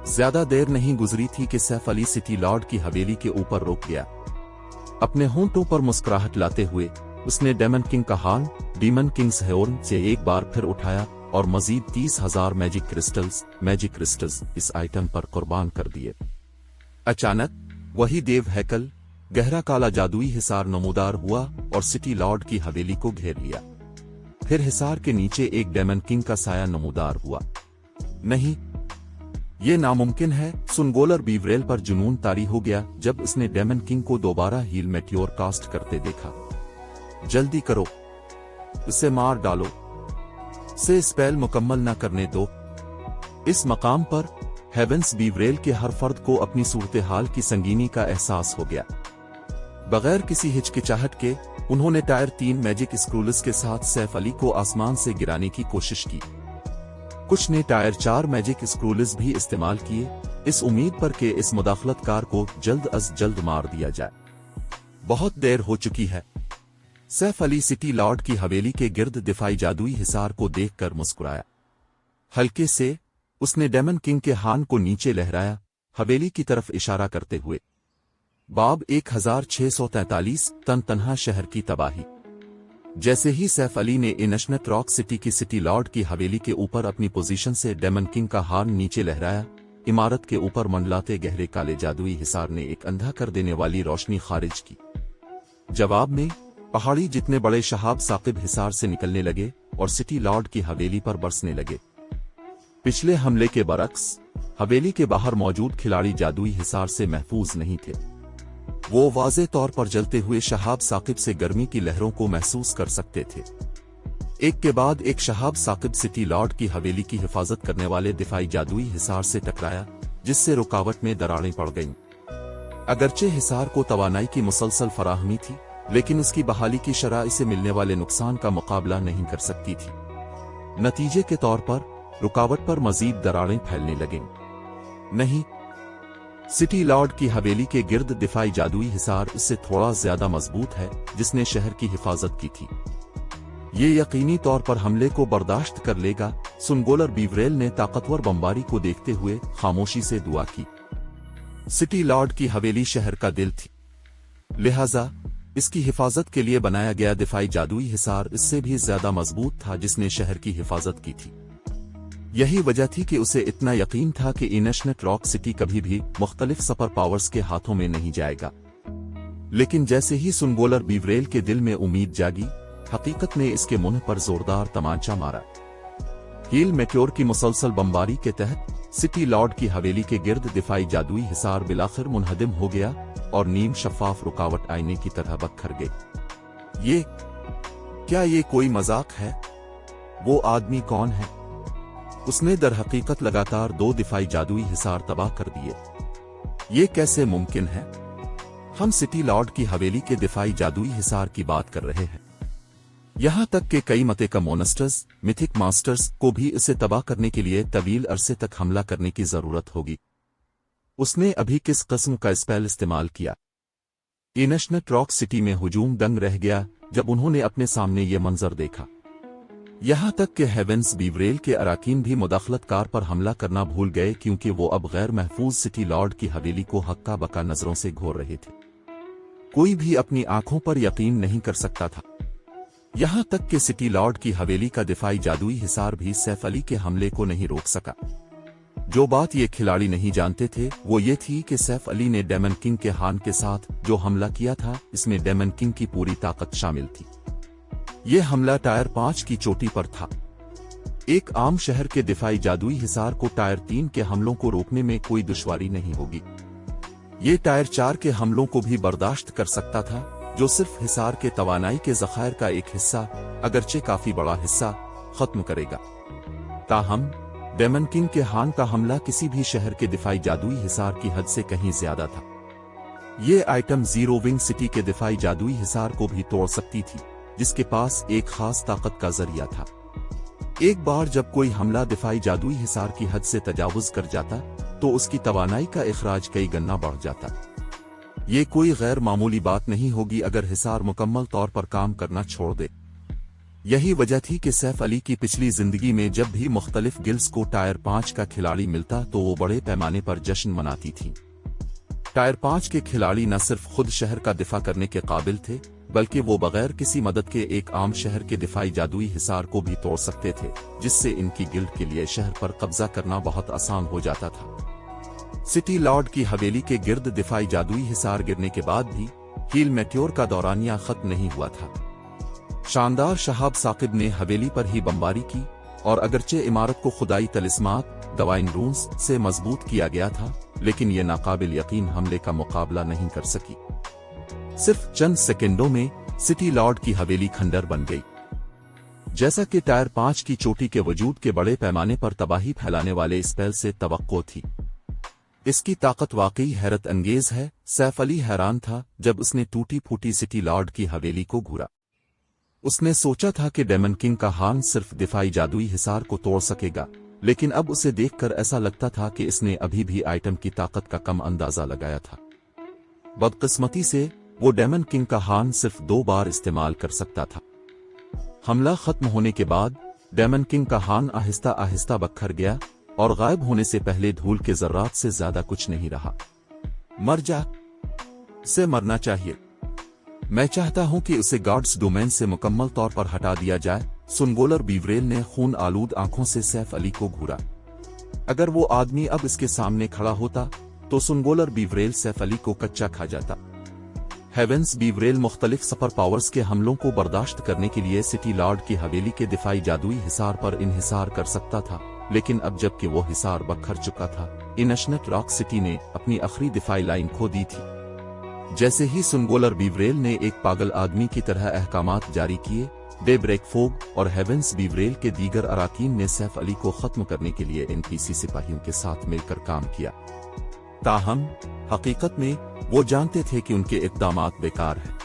ज्यादा देर नहीं गुजरी थी कि सैफ अली सिटी लॉर्ड की हवेली के ऊपर रुक गया। अपने होंठों पर मुस्कुराहट लाते हुए उसने डेमन किंग का हॉर्न, डीमन किंग्स हॉर्न से एक बार फिर उठाया और मजीद 30,000 मैजिक क्रिस्टल्स इस आइटम पर कुर्बान कर दिए। अचानक वही देव हैकल, गहरा काला जादुई हिसार नमूदार हुआ और सिटी लॉर्ड की हवेली को घेर लिया। फिर हिसार के नीचे एक डेमन किंग का साया नमूदार हुआ। नहीं, ये नामुमकिन है। सुनगोलर बीवरेल पर जुनून तारी हो गया जब उसने डेमन किंग को दोबारा हील मेट्योर कास्ट करते देखा। जल्दी करो, उसे मार डालो, से स्पेल मुकम्मल न करने दो। इस मकाम पर हेवेंस बीवरेल के हर फर्द को अपनी सूरत हाल की संगीनी का एहसास हो गया। बगैर किसी हिचकिचाहट के उन्होंने टायर 3 मैजिक स्क्रूल्स के साथ सैफ अली को आसमान से गिराने की कोशिश की। कुछ ने टायर 4 मैजिक स्क्रूल्स भी इस्तेमाल किए, इस उम्मीद पर कि इस मुदाखलतकार को जल्द अज जल्द मार दिया जाए। बहुत देर हो चुकी है। सैफ अली सिटी लॉर्ड की हवेली के गिर्द दिफाई जादुई हिसार को देखकर मुस्कुराया। हल्के से उसने डेमन किंग के हान को नीचे लहराया, हवेली की तरफ इशारा करते हुए। बाब 1643 तनहा शहर की तबाही। जैसे ही सैफ अली ने इनशनत रॉक सिटी की सिटी लॉर्ड की हवेली के ऊपर अपनी पोजीशन से डेमन किंग का हार्न नीचे लहराया, इमारत के ऊपर मंडलाते गहरे काले जादुई हिसार ने एक अंधा कर देने वाली रोशनी खारिज की। जवाब में पहाड़ी जितने बड़े शहाब साकिब हिसार से निकलने लगे और सिटी लॉर्ड की हवेली पर बरसने लगे। पिछले हमले के बरक्स हवेली के बाहर मौजूद खिलाड़ी जादुई हिसार से महफूज नहीं थे। वो वाज़े तौर पर जलते हुए शहाब साकिब से गर्मी की लहरों को महसूस कर सकते थे। एक के बाद एक शहाब साकिब सिटी लॉर्ड की हवेली की हिफाजत करने वाले दिफाई जादुई हिसार से टकराया, जिससे रुकावट में दरारें पड़ गईं। अगरचे हिसार को तवानाई की मुसलसल फराहमी थी, लेकिन उसकी बहाली की शरह इसे मिलने वाले नुकसान का मुकाबला नहीं कर सकती थी। नतीजे के तौर पर रुकावट पर मजीद दरारें फैलने लगीं। नहीं, सिटी लॉर्ड की हवेली के गिर्द दिफाई जादुई हिसार इससे थोड़ा ज्यादा मजबूत है, जिसने शहर की हिफाजत की थी। ये यकीनी तौर पर हमले को बर्दाश्त कर लेगा। सुनगोलर बीवरेल ने ताकतवर बमबारी को देखते हुए खामोशी से दुआ की। सिटी लॉर्ड की हवेली शहर का दिल थी, लिहाजा इसकी हिफाजत के लिए बनाया गया दिफाई जादुई हिसार इससे भी ज्यादा मजबूत था, जिसने शहर की हिफाजत की थी। यही वजह थी कि उसे इतना यकीन था कि इनशनत रॉक सिटी कभी भी मुख्तलिफ सुपर पावर्स के हाथों में नहीं जाएगा। लेकिन जैसे ही सुनगोलर बीवरेल के दिल में उम्मीद जागी, हकीकत ने इसके मुंह पर जोरदार तमाचा मारा। हील मेट्योर की मुसलसल बमबारी के तहत सिटी लॉर्ड की हवेली के गिर्द दिफाई जादुई हिसार बिलाखिर मुनहदिम हो गया और नीम शफाफ रुकावट आईने की तरह बखर गई। ये कोई मजाक है? वो आदमी कौन है? उसने दर हकीकत लगातार 2 दिफाई जादुई हिसार तबाह कर दिए। ये कैसे मुमकिन है? हम सिटी लॉर्ड की हवेली के दिफाई जादुई हिसार की बात कर रहे हैं। यहां तक कि कई मते का मोनस्टर्स, मिथिक मास्टर्स को भी इसे तबाह करने के लिए तवील अरसे तक हमला करने की जरूरत होगी। उसने अभी किस किस्म का स्पेल इस्तेमाल किया? इनशनत रॉक सिटी में हुजूम दंग रह गया जब उन्होंने अपने सामने ये मंजर देखा। यहां तक कि हेवेंस बीवरेल के अराकीन भी मुदाखलतकार पर हमला करना भूल गए, क्योंकि वो अब गैर महफूज सिटी लॉर्ड की हवेली को हक्का बक्का नजरों से घोर रहे थे। कोई भी अपनी आंखों पर यकीन नहीं कर सकता था। यहां तक कि सिटी लॉर्ड की हवेली का दिफाई जादुई हिसार भी सैफ अली के हमले को नहीं रोक सका। जो बात ये खिलाड़ी नहीं जानते थे वो ये थी कि सैफ अली ने डेमन किंग के हान के साथ जो हमला किया था, इसमें डेमन किंग की पूरी ताकत शामिल थी। ये हमला टायर 5 की चोटी पर था। एक आम शहर के दिफाई जादुई हिसार को टायर 3 के हमलों को रोकने में कोई दुश्वारी नहीं होगी। ये टायर 4 के हमलों को भी बर्दाश्त कर सकता था, जो सिर्फ हिसार के तवानाई के ज़खायर का एक हिस्सा, अगरचे काफी बड़ा हिस्सा, खत्म करेगा। ताहम डेमन किंग के हान का हमला किसी भी शहर के दिफाई जादुई हिसार की हद से कहीं ज्यादा था। ये आइटम जीरो विंग सिटी के दिफाई जादुई हिसार को भी तोड़ सकती थी, जिसके पास एक खास ताकत का जरिया था। एक बार जब कोई हमला दिफाई जादुई हिसार की हद से तजावुज कर जाता तो उसकी तवानाई का इखराज कई गना बढ़ जाता। ये कोई गैर मामूली बात नहीं होगी अगर हिसार मुकम्मल तौर पर काम करना छोड़ दे। यही वजह थी कि सैफ अली की पिछली जिंदगी में जब भी मुख्तलिफ गिल्ड्स को टायर 5 का खिलाड़ी मिलता तो वो बड़े पैमाने पर जश्न मनाती थी। टायर 5 के खिलाड़ी न सिर्फ खुद शहर का दिफा करने के काबिल थे, बल्कि वो बगैर किसी मदद के एक आम शहर के दिफाई जादुई हिसार को भी तोड़ सकते थे, जिससे इनकी गिल्ड के लिए शहर पर कब्जा करना बहुत आसान हो जाता था। सिटी लॉर्ड की हवेली के गिर्द दिफाई जादुई हिसार गिरने के बाद भी हील मेट्योर का दौरानिया खत्म नहीं हुआ था। शानदार शहाब साकिब ने हवेली पर ही बमबारी की, और अगरचे इमारत को खुदाई तलिस्मात दवाइन रून्स से मजबूत किया गया था, लेकिन ये नाकाबिल यकीन हमले का मुकाबला नहीं कर सकी। सिर्फ चंद सेकंडों में सिटी लॉर्ड की हवेली खंडर बन गई। जैसा कि टायर 5 की चोटी के वजूद के बड़े पैमाने पर तबाही फैलाने वाले स्पेल से तवक्को थी। इसकी ताकत वाकई हैरत अंगेज है। सैफ अली हैरान था जब उसने टूटी फूटी सिटी लॉर्ड की हवेली को घूरा। उसने सोचा था कि डेमन किंग का हान सिर्फ दिफाई जादुई हिसार को तोड़ सकेगा, लेकिन अब उसे देखकर ऐसा लगता था कि इसने अभी भी आइटम की ताकत का कम अंदाजा लगाया था। बदकिस्मती से वो डेमन किंग का हान सिर्फ 2 बार इस्तेमाल कर सकता था। हमला खत्म होने के बाद डेमन किंग का हान आहिस्ता आहिस्ता बखर गया और गायब होने से पहले धूल के जर्रात से ज्यादा कुछ नहीं रहा। मर जा, से मरना चाहिए। मैं चाहता हूं कि उसे गॉड्स डोमेन से मुकम्मल तौर पर हटा दिया जाए। सुनगोलर बीवरेल ने खून आलूद आंखों से सैफ अली को घूरा। अगर वो आदमी अब इसके सामने खड़ा होता तो सुनगोलर बीवरेल सैफ अली को कच्चा खा जाता। हेवेंस बीवरेल मुख्तलिफ सुपर पावर्स के हमलों को बर्दाश्त करने के लिए सिटी लॉर्ड की हवेली के दिफाई जादुई हिसार पर इन्हिसार कर सकता था, लेकिन अब जबकि वो हिसार बखर चुका था, इनशनट रॉक सिटी ने अपनी आखिरी दिफाई लाइन खो दी थी। जैसे ही सुनगोलर बीवरेल ने एक पागल आदमी की तरह अहकामात जारी किए, डे ब्रेक फोग और हेवेंस बीवरेल के दीगर अराकीन ने सैफ अली को खत्म करने के लिए एनपीसी सिपाहियों के साथ मिलकर काम किया। ताहम हकीकत में वो जानते थे कि उनके इक़दामात बेकार हैं।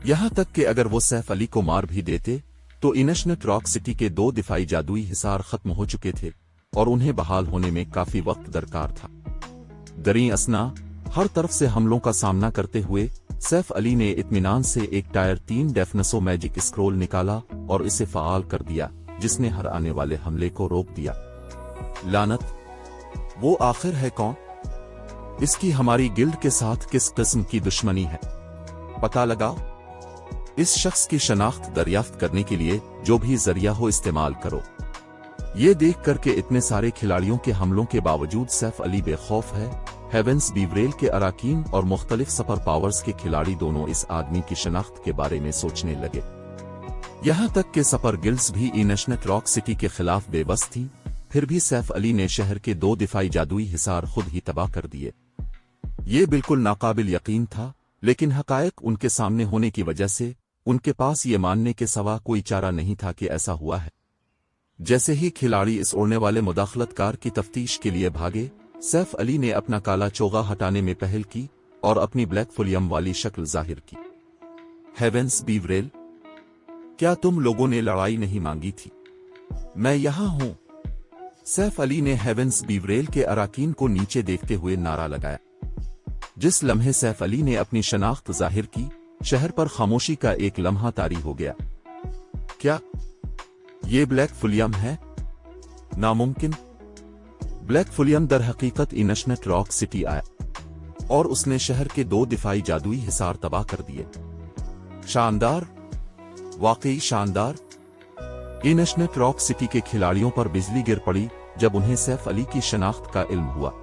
यहां तक कि अगर वो सैफ अली को मार भी देते तो इनशनट रॉक सिटी के 2 दिफाई जादुई हिसार खत्म हो चुके थे और उन्हें बहाल होने में काफी वक्त दरकार था। दरी असना हर तरफ से हमलों का सामना करते हुए सैफ अली ने इत्मीनान से एक टायर 3 डेफनेसो मैजिक स्क्रोल निकाला और इसे फ़ाल कर दिया, जिसने हर आने वाले हमले को रोक दिया। लानत, वो आखिर है कौन? इसकी हमारी गिल्ड के साथ किस किस्म की दुश्मनी है? पता लगाओ। इस शख्स की शनाख्त दरियाफ्त करने के लिए जो भी जरिया हो इस्तेमाल करो। ये देख कर के इतने सारे खिलाड़ियों के हमलों के बावजूद सैफ अली बेखौफ है, हेवेंस बीवरेल के अराकीन और मुख्तलिफ सुपर पावर्स के खिलाड़ी दोनों इस आदमी की शनाख्त के बारे में सोचने लगे। यहां तक कि सुपर गिल्ड्स भी इनशनट रॉक सिटी के खिलाफ बेबस थी। फिर भी सैफ अली ने शहर के 2 दिफाई जादुई हिसार खुद ही तबाह कर दिए। ये बिल्कुल नाकाबिल यकीन था, लेकिन हकायक उनके सामने होने की वजह से उनके पास ये मानने के सिवा कोई चारा नहीं था कि ऐसा हुआ है। जैसे ही खिलाड़ी इस उड़ने वाले मुदाखलतकार की तफ्तीश के लिए भागे, सैफ अली ने अपना काला चोगा हटाने में पहल की और अपनी ब्लैक फुलियम वाली शक्ल जाहिर की। हेवेंस बीवरेल, क्या तुम लोगों ने लड़ाई नहीं मांगी थी? मैं यहां हूं। सैफ अली ने हेवेंस बीवरेल के अराकीन को नीचे देखते हुए नारा लगाया। जिस लम्हे सैफ अली ने अपनी शनाख्त जाहिर की, शहर पर खामोशी का एक लम्हा तारी हो गया। क्या ये ब्लैक फुलियम है? नामुमकिन। ब्लैक फुलियम दर हकीकत इनशनट रॉक सिटी आया और उसने शहर के 2 दिफाई जादुई हिसार तबाह कर दिए। शानदार, वाकई शानदार। इनशनट रॉक सिटी के खिलाड़ियों पर बिजली गिर पड़ी जब उन्हें सैफ अली की शनाख्त का इल्म हुआ।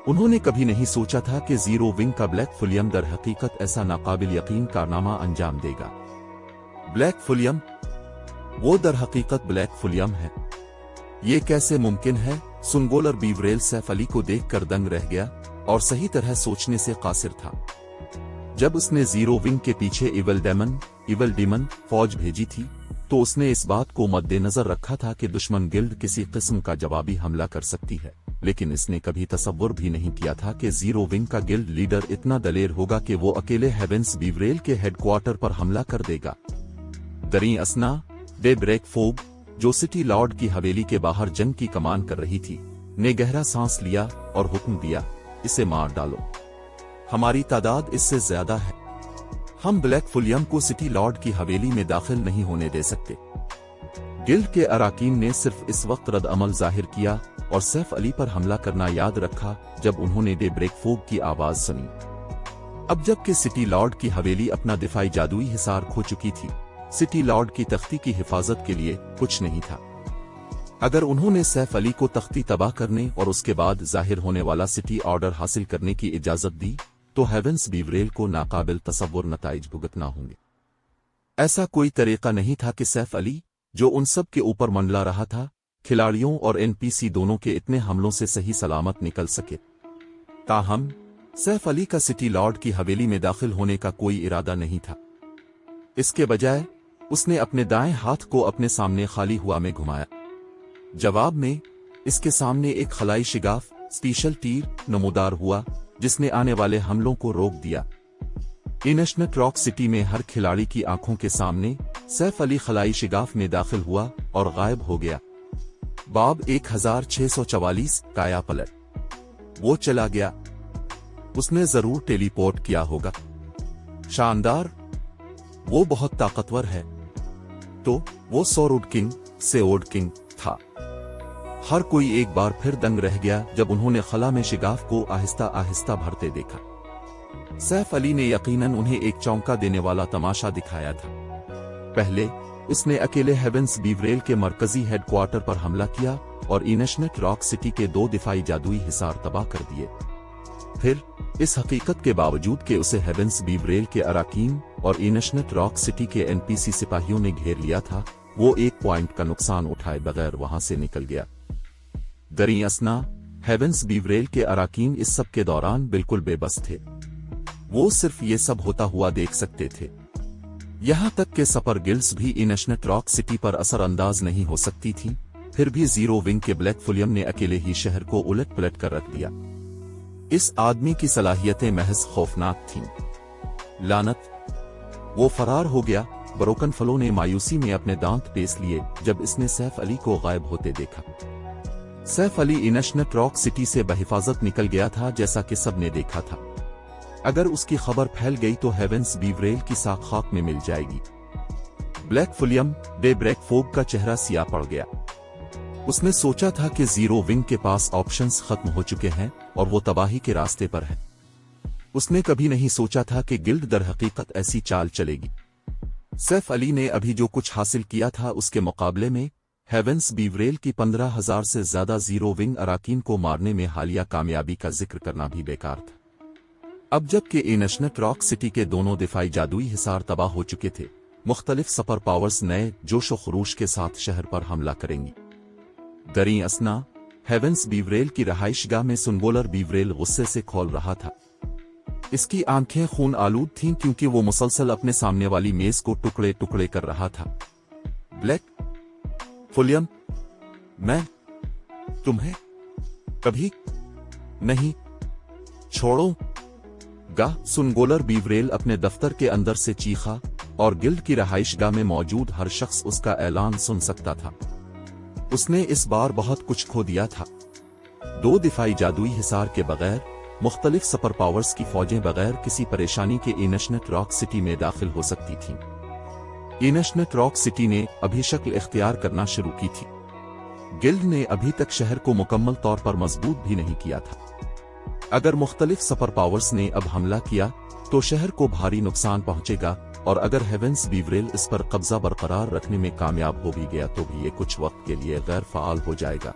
उन्होंने कभी नहीं सोचा था कि जीरो विंग का ब्लैक फुलियम दर हकीकत ऐसा नाकाबिल यकीन कारनामा अंजाम देगा। ब्लैक फुलियम, वो दर हकीकत ब्लैक फुलियम है। ये कैसे मुमकिन है? सुनगोलर बीवरेल सैफ अली को देखकर दंग रह गया और सही तरह सोचने से कासिर था। जब उसने जीरो विंग के पीछे इवल डीमन फौज भेजी थी तो उसने इस बात को मद्देनजर रखा था कि दुश्मन गिल्ड किसी किस्म का जवाबी हमला कर सकती है, लेकिन इसने कभी तसव्वुर भी नहीं किया था कि जीरो विंग का गिल्ड लीडर इतना दलेर होगा कि वो अकेले हेवेंस बीवरेल के हेडक्वार्टर पर हमला कर देगा। दरी असना डे ब्रेक फोग, जो सिटी लॉर्ड की हवेली के बाहर जंग की कमान कर रही थी, ने गहरा सांस लिया और हुक्म दिया, इसे मार डालो। हमारी तादाद इससे ज्यादा है। हम ब्लैक फुलियम को सिटी लॉर्ड की हवेली में दाखिल नहीं होने दे सकते। गिल्ड के अराकीन ने सिर्फ इस वक्त रद्द अमल जाहिर किया और सैफ अली पर हमला करना याद रखा जब उन्होंने डे ब्रेक फोग की आवाज सुनी। अब जबकि सिटी लॉर्ड की हवेली अपना दिफाई जादुई हिसार खो चुकी थी, सिटी लॉर्ड की तख्ती की हिफाजत के लिए कुछ नहीं था। अगर उन्होंने सैफ अली को तख्ती तबाह करने और उसके बाद जाहिर होने वाला सिटी ऑर्डर हासिल करने की इजाजत दी, तो हेवेंस बीवरेल को नाकाबिल तसव्वुर नताइज भुगतना होंगे। ऐसा कोई तरीका नहीं था कि सैफ अली, जो उन सब के ऊपर मंडला रहा था, खिलाड़ियों और एनपीसी दोनों के इतने हमलों से सही सलामत निकल सके। ताहम सैफ अली का सिटी लॉर्ड की हवेली में दाखिल होने का कोई इरादा नहीं था। इसके बजाय उसने अपने दाएं हाथ को अपने सामने खाली हुआ में घुमाया। जवाब में इसके सामने एक खलाई शिगाफ स्पेशल तीर नमूदार हुआ, जिसने आने वाले हमलों को रोक दिया। इनशनट रॉक सिटी में हर खिलाड़ी की आंखों के सामने सैफ अली खलाई शिगाफ में दाखिल हुआ और गायब हो गया। बाब 1644 काया पलट। वो चला गया। उसने जरूर टेलीपोर्ट किया होगा। शानदार। वो बहुत ताकतवर है। तो वो सौरुड किंग सेओड किंग था। हर कोई एक बार फिर दंग रह गया जब उन्होंने खला में शिगाफ को आहिस्ता आहिस्ता भरते देखा। सैफ अली ने यकीनन उन्हें एक चौंका देने वाला तमाशा दिखाया था। पहले उसने अकेले हेवेंस बीवरेल के मरकजी हेडक्वार्टर पर हमला किया और इनशनट रॉक सिटी के 2 दिफाई जादुई हिसार तबाह कर दिए। फिर इस हकीकत के बावजूद कि उसे हेवेंस बीवरेल के अराकीन और इनशनट रॉक सिटी के एनपीसी सिपाहियों ने घेर लिया था, वो 1 पॉइंट का नुकसान उठाए बगैर वहां से निकल गया। दरी असना हेवेंस बीवरेल के अराकीन इस सब के दौरान बिल्कुल बेबस थे। वो सिर्फ ये सब होता हुआ देख सकते थे। यहां तक कि सपर गिल्ड्स भी इनशनट रॉक सिटी पर असरअंदाज नहीं हो सकती थी। फिर भी जीरो विंग के ब्लैक फुलियम ने अकेले ही शहर को उलट पलट कर रख दिया। इस आदमी की सलाहियतें महज खौफनाक थीं। लानत। वो फरार हो गया। ब्रोकन फलो ने मायूसी में अपने दांत पेस लिए जब इसने सैफ अली को गायब होते देखा। सैफ अली इनशनट रॉक सिटी से बहिफाजत निकल गया था, जैसा कि सबने देखा था। अगर उसकी खबर फैल गई तो हेवेंस बीवरेल की साख खाक में मिल जाएगी। ब्लैक फुलियम डे ब्रेक फोग का चेहरा सिया पड़ गया। उसने सोचा था कि जीरो विंग के पास ऑप्शंस खत्म हो चुके हैं और वो तबाही के रास्ते पर है। उसने कभी नहीं सोचा था कि गिल्ड दर हकीकत ऐसी चाल चलेगी। सैफ अली ने अभी जो कुछ हासिल किया था उसके मुकाबले में हेवेंस बीवरेल की 15,000 से ज्यादा जीरो विंग अराकीन को मारने में हालिया कामयाबी का जिक्र करना भी बेकार था। अब जबकि इनशनट रॉक सिटी के दोनों दिफाई जादुई हिसार तबाह हो चुके थे, मुख्तलिफ सपर पावर्स नए जोशो खरूश के साथ शहर पर हमला करेंगी। दरी असना हेवेंस बीवरेल की रहाइशगाह में सुनगोलर बीवरेल गुस्से से खोल रहा था। इसकी आंखें खून आलूद थीं क्योंकि वो मुसलसल अपने सामने वाली मेज को टुकड़े टुकड़े कर रहा था। ब्लैक फुलियम, मैं तुम्हें कभी नहीं छोड़ूंगा। सुनगोलर बीवरेल अपने दफ्तर के अंदर से चीखा और गिल्ड की रहाइशगाह में मौजूद हर शख्स उसका ऐलान सुन सकता था। उसने इस बार बहुत कुछ खो दिया था। 2 दिफाई जादुई हिसार के बगैर, मुख्तलिफ सपर पावर्स की फौजें बगैर किसी परेशानी के इनशनट रॉक सिटी में दाखिल हो सकती थीं। इनशनट रॉक सिटी ने अभी शक्ल इख्तियार करना शुरू की थी। गिल्ड ने अभी तक शहर को मुकम्मल तौर पर मजबूत भी नहीं किया था। अगर मुख्तलिफ सपर पावर्स ने अब हमला किया तो शहर को भारी नुकसान पहुंचेगा, और अगर हेवेंस बीवरेल इस पर कब्जा बरकरार रखने में कामयाब हो भी गया तो भी ये कुछ वक्त के लिए गैर फाल हो जाएगा।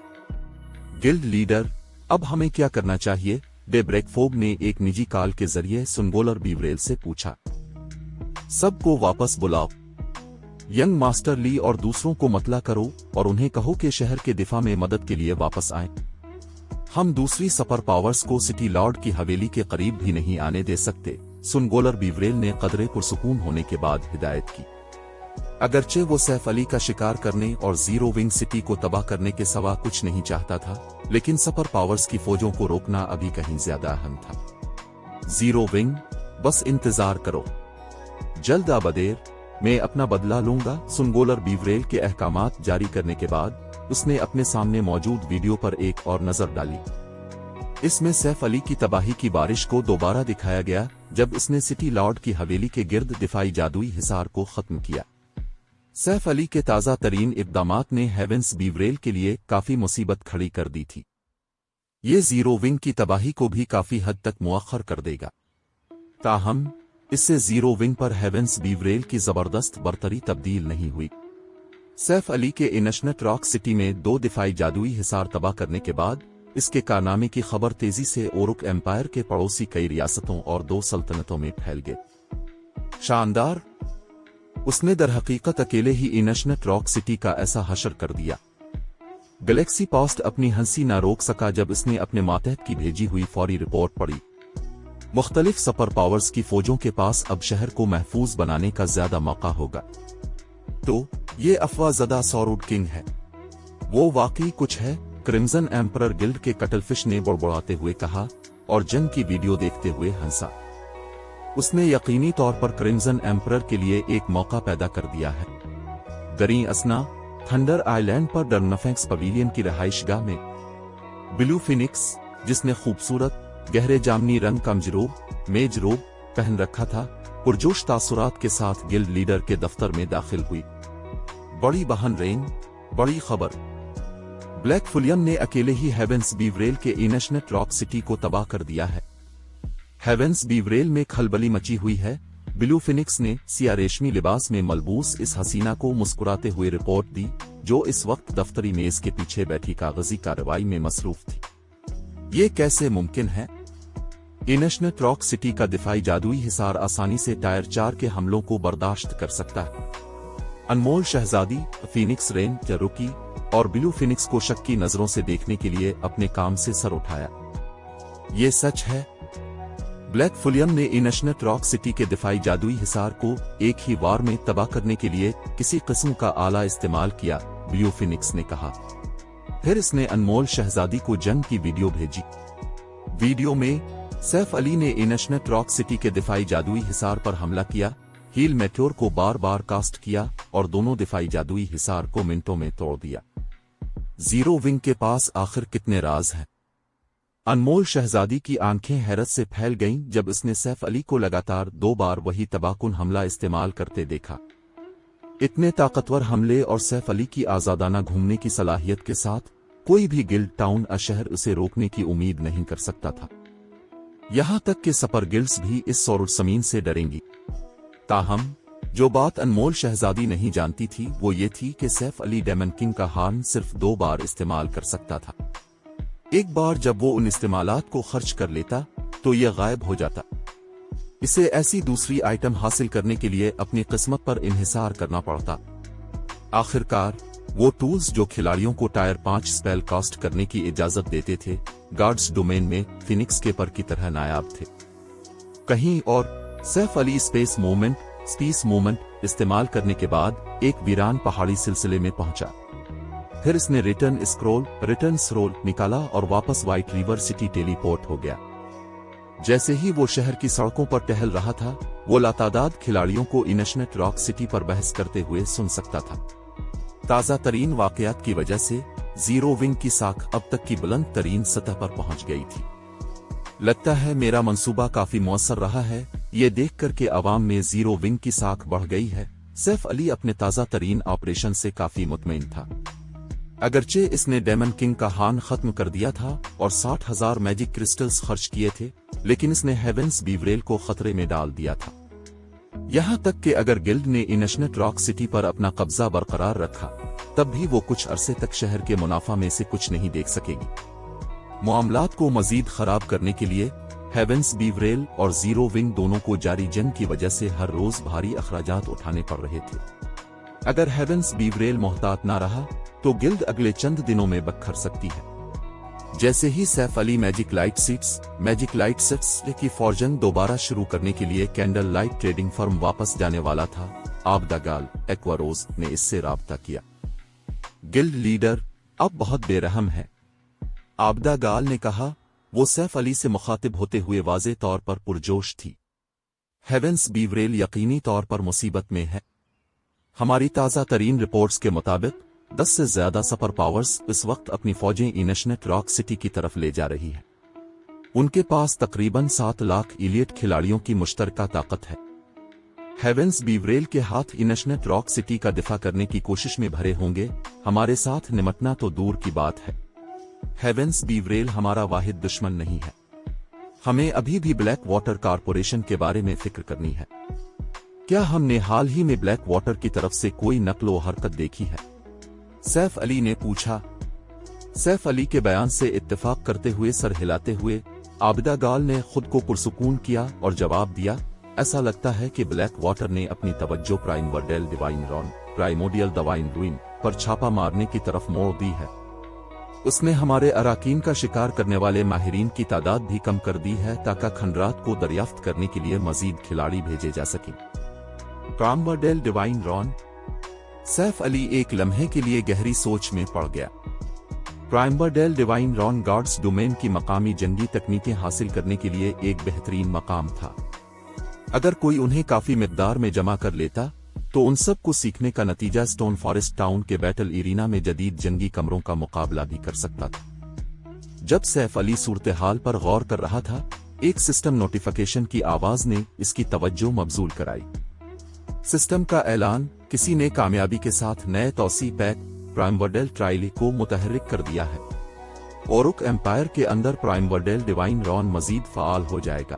गिल्ड लीडर, अब हमें क्या करना चाहिए? डे ब्रेकफोग ने एक निजी कॉल के जरिए सुनगोलर बीवरेल से पूछा। सबको वापस बुलाओ। यंग मास्टर ली और दूसरों को मतला करो और उन्हें कहो कि शहर के दिफा में मदद के लिए वापस आएं। हम दूसरी सपर पावर्स को सिटी लॉर्ड की हवेली के करीब भी नहीं आने दे सकते। सुनगोलर बीवरेल ने कदरे पुरसुकून होने के बाद हिदायत की। अगरचे वो सैफ अली का शिकार करने और जीरो विंग सिटी को तबाह करने के सिवा कुछ नहीं चाहता था, लेकिन सपर पावर्स की फौजों को रोकना अभी कहीं ज्यादा अहम था। जीरो विंग, बस इंतजार करो, जल्द आबदेर मैं अपना बदला लूंगा। सुनगोलर बीवरेल के अहकामात जारी करने के बाद उसने अपने सामने मौजूद वीडियो पर एक और नजर डाली। इसमें सैफ अली की तबाही की बारिश को दोबारा दिखाया गया जब उसने सिटी लॉर्ड की हवेली के गिर्द दिफाई जादुई हिसार को खत्म किया। सैफ अली के ताज़ा तरीन इक़दामात ने हेवेंस बीवरेल के लिए काफी मुसीबत खड़ी कर दी थी। ये जीरो विंग की तबाही को भी काफी हद तक मुअख्खर कर देगा। ताहम इससे जीरो विंग पर हेवेंस बीवरेल की जबरदस्त बरतरी तब्दील नहीं हुई। सैफ अली के इनशनट रॉक सिटी में 2 दिफाई जादुई हिसार तबाह करने के बाद इसके कारनामे की खबर तेजी से ओरुक एम्पायर के पड़ोसी कई रियासतों और 2 सल्तनतों में फैल गई। शानदार! उसने दरहकीकत अकेले ही इनशनट रॉक सिटी का ऐसा हशर कर दिया। गैलेक्सी पोस्ट अपनी हंसी ना रोक सका जब इसने अपने मातहत की भेजी हुई फौरी रिपोर्ट पढ़ी। मुख्तलिफ सुपर पावर्स की फौजों के पास अब शहर को महफूज बनाने का ज्यादा मौका होगा। तो ये अफवाह ज़दा सॉरूड किंग है, वो वाकई कुछ है? क्रिम्सन एम्परर गिल्ड के कटलफिश ने बड़बड़ाते हुए कहा और जंग की वीडियो देखते हुए हंसा। उसने यकीनी तौर पर क्रिम्सन एम्परर के लिए एक मौका पैदा कर दिया है। दरी असना थंडर आइलैंड पर डर्नफेंक्स पवेलियन की रहाइशगाह में ब्लू फिनिक्स, जिसने खूबसूरत गहरे जामनी रंग का मेज रोब पहन रखा था, पुरजोश तासुरात के साथ गिल्ड लीडर के दफ्तर में दाखिल हुई। बड़ी बहन रेन, बड़ी खबर! ब्लैक फुलियम ने अकेले ही हेवेंस बीवरेल के इनशनट रॉक सिटी को तबाह कर दिया है। हेवेंस बीवरेल में खलबली मची हुई है। ब्लू फिनिक्स ने सिया रेशमी लिबास में मलबूस इस हसीना को मुस्कुराते हुए रिपोर्ट दी, जो इस वक्त दफ्तरी मेज के पीछे बैठी कागजी कार्रवाई में मसरूफ थी। ये कैसे मुमकिन है? इनशनट रॉक सिटी का दिफाई जादुई हिसार आसानी से टायर 4 के हमलों को बर्दाश्त कर सकता है। अनमोल शहजादी, फीनिक्स रेन, जरूकी और ब्लू फिनिक्स को शक की नजरों से देखने के लिए अपने काम से सर उठाया। ये सच है। ब्लैक फुलियम ने इनशनट रॉक सिटी के दिफाई जादुई हिसार को एक ही वार में तबाह करने के लिए किसी किस्म का आला इस्तेमाल किया, ब्लू फिनिक्स ने कहा। फिर इसने अनमोल शहजादी को जंग की वीडियो भेजी। वीडियो में सैफ अली ने इनशनट रॉक सिटी के दिफाई जादुई हिसार पर हमला किया, हील मेट्योर को बार बार कास्ट किया और दोनों दिफाई जादुई हिसार को मिनटों में तोड़ दिया। जीरो विंग के पास आखिर कितने राज हैं? अनमोल शहजादी की आंखें हैरत से फैल गईं जब उसने सैफ अली को लगातार 2 बार वही तबाहकुन हमला इस्तेमाल करते देखा। इतने ताकतवर हमले और सैफ अली की आजादाना घूमने की सलाहियत के साथ कोई भी गिल्ड टाउन शहर उसे रोकने की उम्मीद नहीं कर सकता था। यहां तक कि सपर गिल्ड्स भी इस सौरुड समीन से डरेंगी। ताहम जो बात अनमोल शहजादी नहीं जानती थी वो ये थी कि सैफ अली डेमन किंग का हार्न सिर्फ 2 बार इस्तेमाल कर सकता था। एक बार जब वो उन इस्तेमालात को खर्च कर लेता तो ये गायब हो जाता। इसे ऐसी दूसरी आइटम हासिल करने के लिए अपनी किस्मत पर इन्हिसार करना पड़ता। आखिरकार वो टूल्स जो खिलाड़ियों को टायर 5 स्पेल कास्ट करने की इजाजत देते थे, गार्ड्स डोमेन में फिनिक्स केपर की तरह नायाब थे। कहीं और सैफ अली स्पेस मूवमेंट इस्तेमाल करने के बाद एक वीरान पहाड़ी सिलसिले में पहुंचा। फिर इसने रिटर्न स्क्रोल निकाला और वापस व्हाइट रिवर सिटी टेलीपोर्ट हो गया। जैसे ही वो शहर की सड़कों पर टहल रहा था, वो लातादाद खिलाड़ियों को इनशनट रॉक सिटी पर बहस करते हुए सुन सकता था। ताजा तरीन वाकयात की वजह से जीरो विंग की साख अब तक की बुलंद तरीन सतह पर पहुंच गई थी। लगता है मेरा मंसूबा काफी मौसर रहा है, ये देखकर के अवाम में जीरो विंग की साख बढ़ गई है। सैफ अली अपने ताजा तरीन ऑपरेशन से काफी मुतमईन था। अगरचे इसने डेमन किंग का हार्न खत्म कर दिया था और 60,000 मैजिक क्रिस्टल्स खर्च किए थे, लेकिन इसने हेवेंस बीवरेल को खतरे में डाल दिया था। यहां तक कि अगर गिल्ड ने इनशनट रॉक सिटी पर अपना कब्जा बरकरार रखा, तब भी वो कुछ अरसे तक शहर के मुनाफा में से कुछ नहीं देख सकेगी। मामलात को मजीद खराब करने के लिए हेवेंस बीवरेल और जीरो विंग दोनों को जारी जंग की वजह से हर रोज भारी अखराजात उठाने पड़ रहे थे। अगर हेवेंस बीवरेल मोहतात ना रहा तो गिल्ड अगले चंद दिनों में बखर सकती है। जैसे ही Saif Ali magic light sets की फॉर्जन दोबारा शुरू करने के लिए कैंडल लाइट ट्रेडिंग फर्म वापस जाने वाला था, आबदागाल एक्वारोज ने इससे राब्ता किया। गिल्ड लीडर अब बहुत बेरहम है, आबदागाल ने कहा। वो सैफ अली से मुखातिब होते हुए वाज़े तौर पर पुरजोश थी। हेवेंस बीवरेल यकीनी तौर पर मुसीबत में है। हमारी ताज़ा तरीन रिपोर्ट्स के मुताबिक 10 से ज्यादा सुपर पावर्स इस वक्त अपनी फौजें इनशनट रॉक सिटी की तरफ ले जा रही है। उनके पास तकरीबन 7 लाख इलियट खिलाड़ियों की मुश्तरका ताकत है। हेवेंस बीवरेल के हाथ इनशनट रॉक सिटी का दिफा करने की कोशिश में भरे होंगे, हमारे साथ निमटना तो दूर की बात है। हेवेंस बीवरेल हमारा वाहिद दुश्मन नहीं है। हमें अभी भी ब्लैक वाटर कॉरपोरेशन के बारे में फिक्र करनी है। क्या हमने हाल ही में ब्लैक वाटर की तरफ से कोई नकलो हरकत देखी है? सैफ अली ने पूछा। सैफ अली के बयान से इत्तेफाक करते हुए सर हिलाते हुए आबिदा गाल ने खुद को पुरसुकून किया और जवाब दिया, ऐसा लगता है कि ब्लैक वाटर ने अपनी तवज्जो प्राइमवर्डेल डिवाइन रॉन प्राइमोडियल डिवाइन रूइन पर छापा मारने की तरफ मोड़ दी है। उसने हमारे अराकीन का शिकार करने वाले माहिरीन की तादाद भी कम कर दी है ताकि खंडरात को दरियाफ्त करने के लिए मजीद खिलाड़ी भेजे जा सकें। प्राइमवर्डेल डिवाइन रॉन। सैफ अली एक लम्हे के लिए गहरी सोच में पड़ गया। प्राइमवर्डेल डिवाइन रॉन गार्ड्स डोमेन की मकामी जंगी तकनीकें हासिल करने के लिए एक बेहतरीन मकाम था। अगर कोई उन्हें काफी मिकदार में जमा कर लेता तो उन सब को सीखने का नतीजा स्टोन फॉरेस्ट टाउन के बैटल एरिना में जदीद जंगी कमरों का मुकाबला भी कर सकता था। जब सैफ अली सूरत हाल पर गौर कर रहा था, एक सिस्टम नोटिफिकेशन की आवाज ने इसकी तवज्जो मबजूल कराई। सिस्टम का ऐलान, किसी ने कामयाबी के साथ नए तौसी पैक प्राइमवर्डेल ट्रायली को मुतहर्रिक कर दिया है। ओरुक एम्पायर के अंदर प्राइमवर्डेल डिवाइन रॉन मजीद फाल हो जाएगा।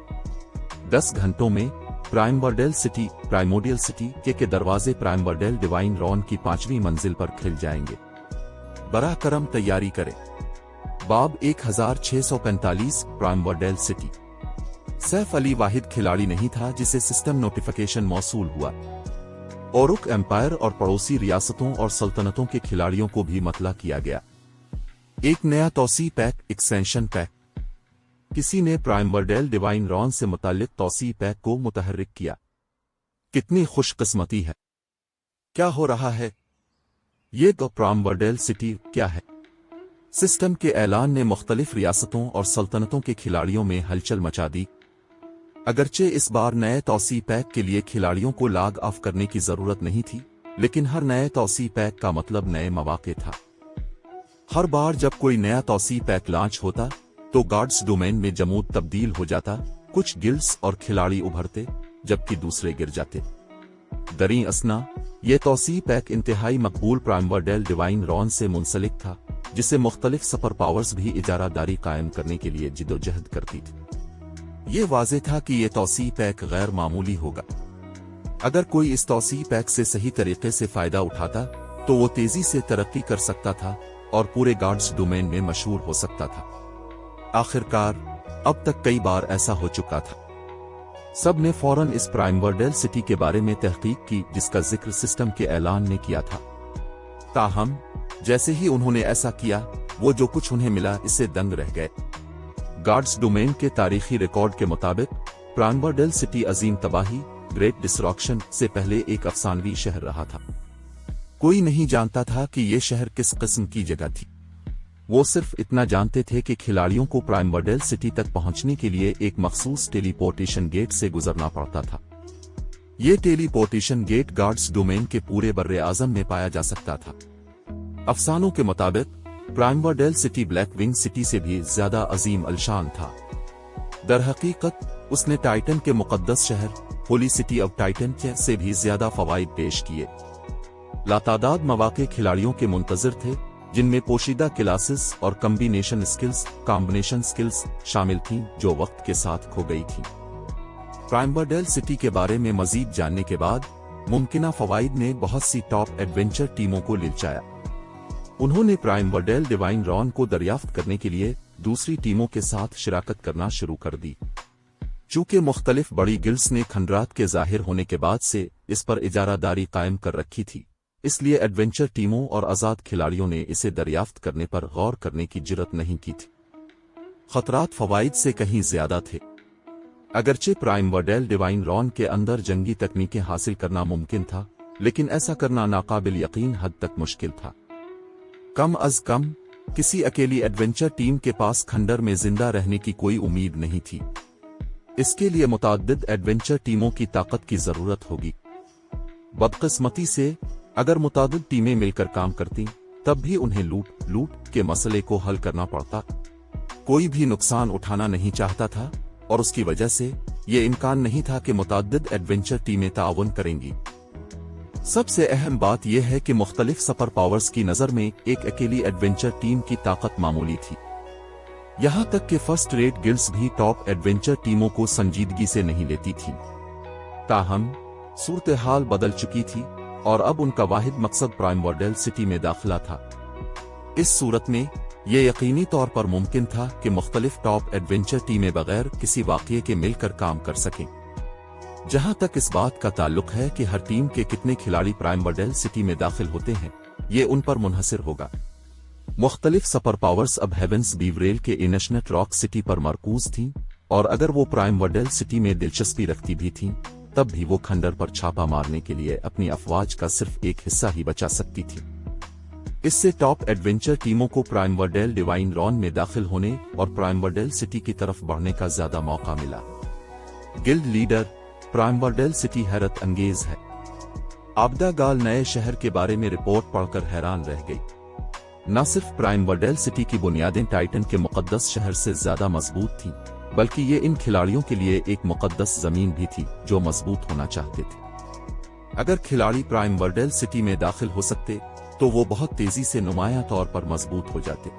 10 घंटों में प्राइमवर्डेल सिटी प्राइमोडियल सिटी के दरवाजे प्राइमवर्डेल डिवाइन रॉन की 5वीं मंजिल पर खिल जाएंगे। बराह करम तैयारी करें। बाब 1645 प्राइमवर्डेल सिटी। सैफ अली वाहिद खिलाड़ी नहीं था जिसे सिस्टम नोटिफिकेशन मौसूल हुआ। ओरुक एम्पायर और पड़ोसी रियासतों और सल्तनतों के खिलाड़ियों को भी मतला किया गया। एक नया तौसी पैक एक्सटेंशन पैक। किसी ने प्राइमवर्डेल डिवाइन रॉन से मुताल्लिक तौसी पैक को मुतहर्रिक किया। कितनी खुशकिस्मती है। क्या हो रहा है? ये तो प्राइमवर्डेल सिटी क्या है? सिस्टम के ऐलान ने मुख्तलिफ रियासतों और सल्तनतों के खिलाड़ियों में हलचल मचा दी। अगरचे इस बार नए तौसी पैक के लिए खिलाड़ियों को लॉग ऑफ करने की जरूरत नहीं थी, लेकिन हर नए तौसी पैक का मतलब नए मौके था। हर बार जब कोई नया तौसी पैक लॉन्च होता तो गार्ड्स डोमेन में जमूद तब्दील हो जाता, कुछ गिल्ड्स और खिलाड़ी उभरते जबकि दूसरे गिर जाते। दरी असना, ये तौसी पैक इंतहाई मकबूल प्राइमवर्डेल डिवाइन रॉन से मुंसलिक था, जिसे मुख्तलिफ सुपर पावर्स भी इजारादारी कायम करने के लिए जिदोजहद करती थी। ये वाज़ेह था कि ये तौसी पैक गैर मामूली होगा। अगर कोई इस तौसी पैक से सही तरीके से फायदा उठाता तो वो तेजी से तरक्की कर सकता था और पूरे गार्ड्स डोमेन में मशहूर हो सकता था। आखिरकार अब तक कई बार ऐसा हो चुका था। सब ने फौरन इस प्राइमवर्डेल सिटी के बारे में तहकीक की जिसका जिक्र सिस्टम के ऐलान ने किया था। ताहम जैसे ही उन्होंने ऐसा किया, वो जो कुछ उन्हें मिला इससे दंग रह गए। गार्ड्स डोमेन के तारीखी रिकॉर्ड के मुताबिक प्राइमवर्डेल सिटी अजीम तबाही ग्रेट डिस्ट्रक्शन से पहले एक अफसानवी शहर रहा था। कोई नहीं जानता था कि यह शहर किस किस्म की जगह थी। वो सिर्फ इतना जानते थे कि खिलाड़ियों को प्राइमवर्डेल सिटी तक पहुंचने के लिए एक मखसूस टेलीपोर्टेशन गेट से गुजरना पड़ता था। ये टेलीपोर्टेशन गेट गार्ड्स डोमेन के पूरे बर्रे आजम में पाया जा सकता था। अफसानों के मुताबिक प्राइमवर्डेल सिटी ब्लैक विंग सिटी से भी ज्यादा अजीम अलशान था। दरहकीकत उसने टाइटन के मुकद्दस शहर होली सिटी ऑफ टाइटन से भी ज्यादा फवाइद पेश किए। लातादाद मौके खिलाड़ियों के मुंतजर थे, जिनमें पोशीदा क्लासेस और कॉम्बिनेशन स्किल्स शामिल थीं जो वक्त के साथ खो गई थीं। प्राइमवर्डेल सिटी के बारे में मजीद जानने के बाद मुमकिना फवाइद ने बहुत सी टॉप एडवेंचर टीमों को लिलचाया। उन्होंने प्राइमवर्डेल डिवाइन रॉन को दरियाफ्त करने के लिए दूसरी टीमों के साथ शिराकत करना शुरू कर दी। चूंकि मुख्तलिफ बड़ी गिल्ड्स ने खंडरात के जाहिर होने के बाद से इस पर इजारादारी कायम कर रखी थी, इसलिए एडवेंचर टीमों और आजाद खिलाड़ियों ने इसे दरियाफ्त करने पर गौर करने की जुर्रत नहीं की थी। खतरात फवाइद से कहीं ज्यादा थे। अगरचे प्राइमवर्डेल डिवाइन रॉन के अंदर जंगी तकनीकें हासिल करना मुमकिन था, लेकिन ऐसा करना नाकाबिल यकीन हद तक मुश्किल था। कम अज कम किसी अकेली एडवेंचर टीम के पास खंडर में जिंदा रहने की कोई उम्मीद नहीं थी। इसके लिए मुताद्दिद एडवेंचर टीमों की ताकत की जरूरत होगी। बदकिस्मती से अगर मुतादिद टीमें मिलकर काम करती तब भी उन्हें लूट के मसले को हल करना पड़ता। कोई भी नुकसान उठाना नहीं चाहता था और उसकी वजह से ये इम्कान नहीं था कि मुताद्दिद एडवेंचर टीमें ताउन करेंगी। सबसे अहम बात यह है कि मुख्तलिफ सुपर पावर्स की नजर में एक अकेली एडवेंचर टीम की ताकत मामूली थी। यहां तक कि फर्स्ट रेट गिल्ड्स भी टॉप एडवेंचर टीमों को संजीदगी से नहीं लेती थी। ताहम सूरत हाल बदल चुकी थी और अब उनका वाहिद मकसद प्राइमवर्डेल सिटी में दाखिला था। इस सूरत में यह यकीनी तौर पर मुमकिन था कि मुख्तलिफ टॉप एडवेंचर टीमें बगैर किसी वाक़ये के मिलकर काम कर सकें। जहां तक इस बात का ताल्लुक है कि हर टीम के कितने खिलाड़ी प्राइमवर्डेल सिटी में दाखिल होते हैं, ये उन पर मुनहसिर होगा। मुख्तलिफ सुपर पावर्स अब हेवेंस बीवरेल के इनशनेट रॉक सिटी पर मरकूज थीं, और अगर वो प्राइमवर्डेल सिटी में दिलचस्पी रखती भी थीं, तब भी वो खंडर पर छापा मारने के लिए अपनी अफवाज का सिर्फ एक हिस्सा ही बचा सकती थी। इससे टॉप एडवेंचर टीमों को प्राइमवर्डेल डिवाइन रॉन में दाखिल होने और प्राइमवर्डेल सिटी की तरफ बढ़ने का ज्यादा मौका मिला। गिल्ड लीडर, प्राइमवर्डेल सिटी हैरत अंगेज है। आबदा गाल नए शहर के बारे में रिपोर्ट पढ़कर हैरान रह गई। न सिर्फ प्राइमवर्डेल सिटी की बुनियादें टाइटन के मुकद्दस शहर से ज्यादा मजबूत थीं, बल्कि ये इन खिलाड़ियों के लिए एक मुकद्दस जमीन भी थी जो मजबूत होना चाहते थे। अगर खिलाड़ी प्राइमवर्डेल सिटी में दाखिल हो सकते तो वो बहुत तेजी से नुमायां तौर पर मजबूत हो जाते।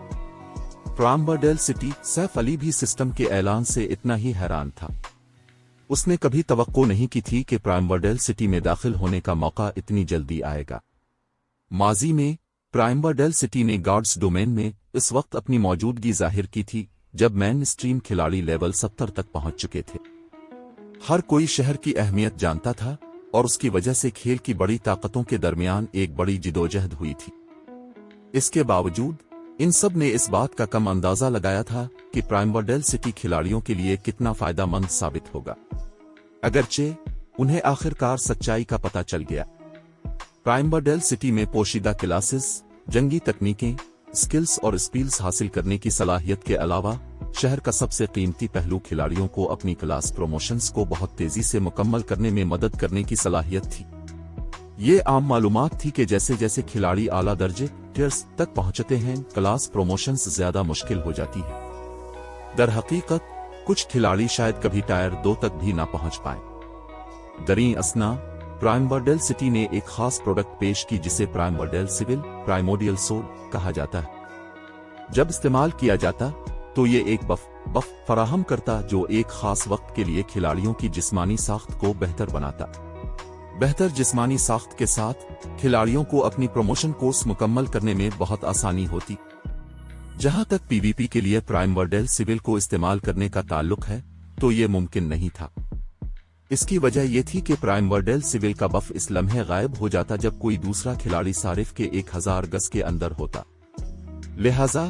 प्राइमवर्डेल सिटी, सैफ अली भी सिस्टम के ऐलान से इतना ही हैरान था। उसने कभी तवक्को नहीं की थी कि प्राइमवर्डेल सिटी में दाखिल होने का मौका इतनी जल्दी आएगा। माजी में प्राइमवर्डेल सिटी ने गॉड्स डोमेन में इस वक्त अपनी मौजूदगी जाहिर की थी जब मेन स्ट्रीम खिलाड़ी लेवल 70 तक पहुंच चुके थे। हर कोई शहर की अहमियत जानता था और उसकी वजह से खेल की बड़ी ताकतों के दरमियान एक बड़ी जिदोजहद हुई थी। इसके बावजूद इन सब ने इस बात का कम अंदाजा लगाया था कि प्राइमवर्डेल सिटी खिलाड़ियों के लिए कितना फायदेमंद साबित होगा। अगरचे उन्हें आखिरकार सच्चाई का पता चल गया। प्राइमवर्डेल सिटी में पोशीदा क्लासेस, जंगी तकनीकें, स्किल्स और स्किल्स हासिल करने की सलाहियत के अलावा शहर का सबसे कीमती पहलू खिलाड़ियों को अपनी क्लास प्रमोशंस को बहुत तेजी से मुकम्मल करने में मदद करने की सलाहियत थी। ये आम मालूमात थी कि जैसे जैसे खिलाड़ी आला दर्जे टियर्स तक पहुंचते हैं, क्लास प्रमोशंस ज्यादा मुश्किल हो जाती है। दर हकीकत कुछ खिलाड़ी शायद कभी टायर 2 तक भी ना पहुंच पाए। दरीं असना प्राइमवर्डेल सिटी ने एक खास प्रोडक्ट पेश की जिसे प्राइमवर्डेल सिविल प्राइमोडियल सोल कहा जाता है। जब इस्तेमाल किया जाता तो ये एक बफ फराहम करता जो एक खास वक्त के लिए खिलाड़ियों की जिस्मानी साख्त को बेहतर बनाता। बेहतर जिस्मानी साख्त के साथ खिलाड़ियों को अपनी प्रमोशन कोर्स मुकम्मल करने में बहुत आसानी होती। जहां तक पीवीपी के लिए प्राइमवर्डेल सिविल को इस्तेमाल करने का ताल्लुक है तो ये मुमकिन नहीं था। इसकी वजह यह थी कि प्राइमवर्डेल सिविल का बफ इस लम्हे गायब हो जाता जब कोई दूसरा खिलाड़ी सारिफ के 1000 गज के अंदर होता। लिहाजा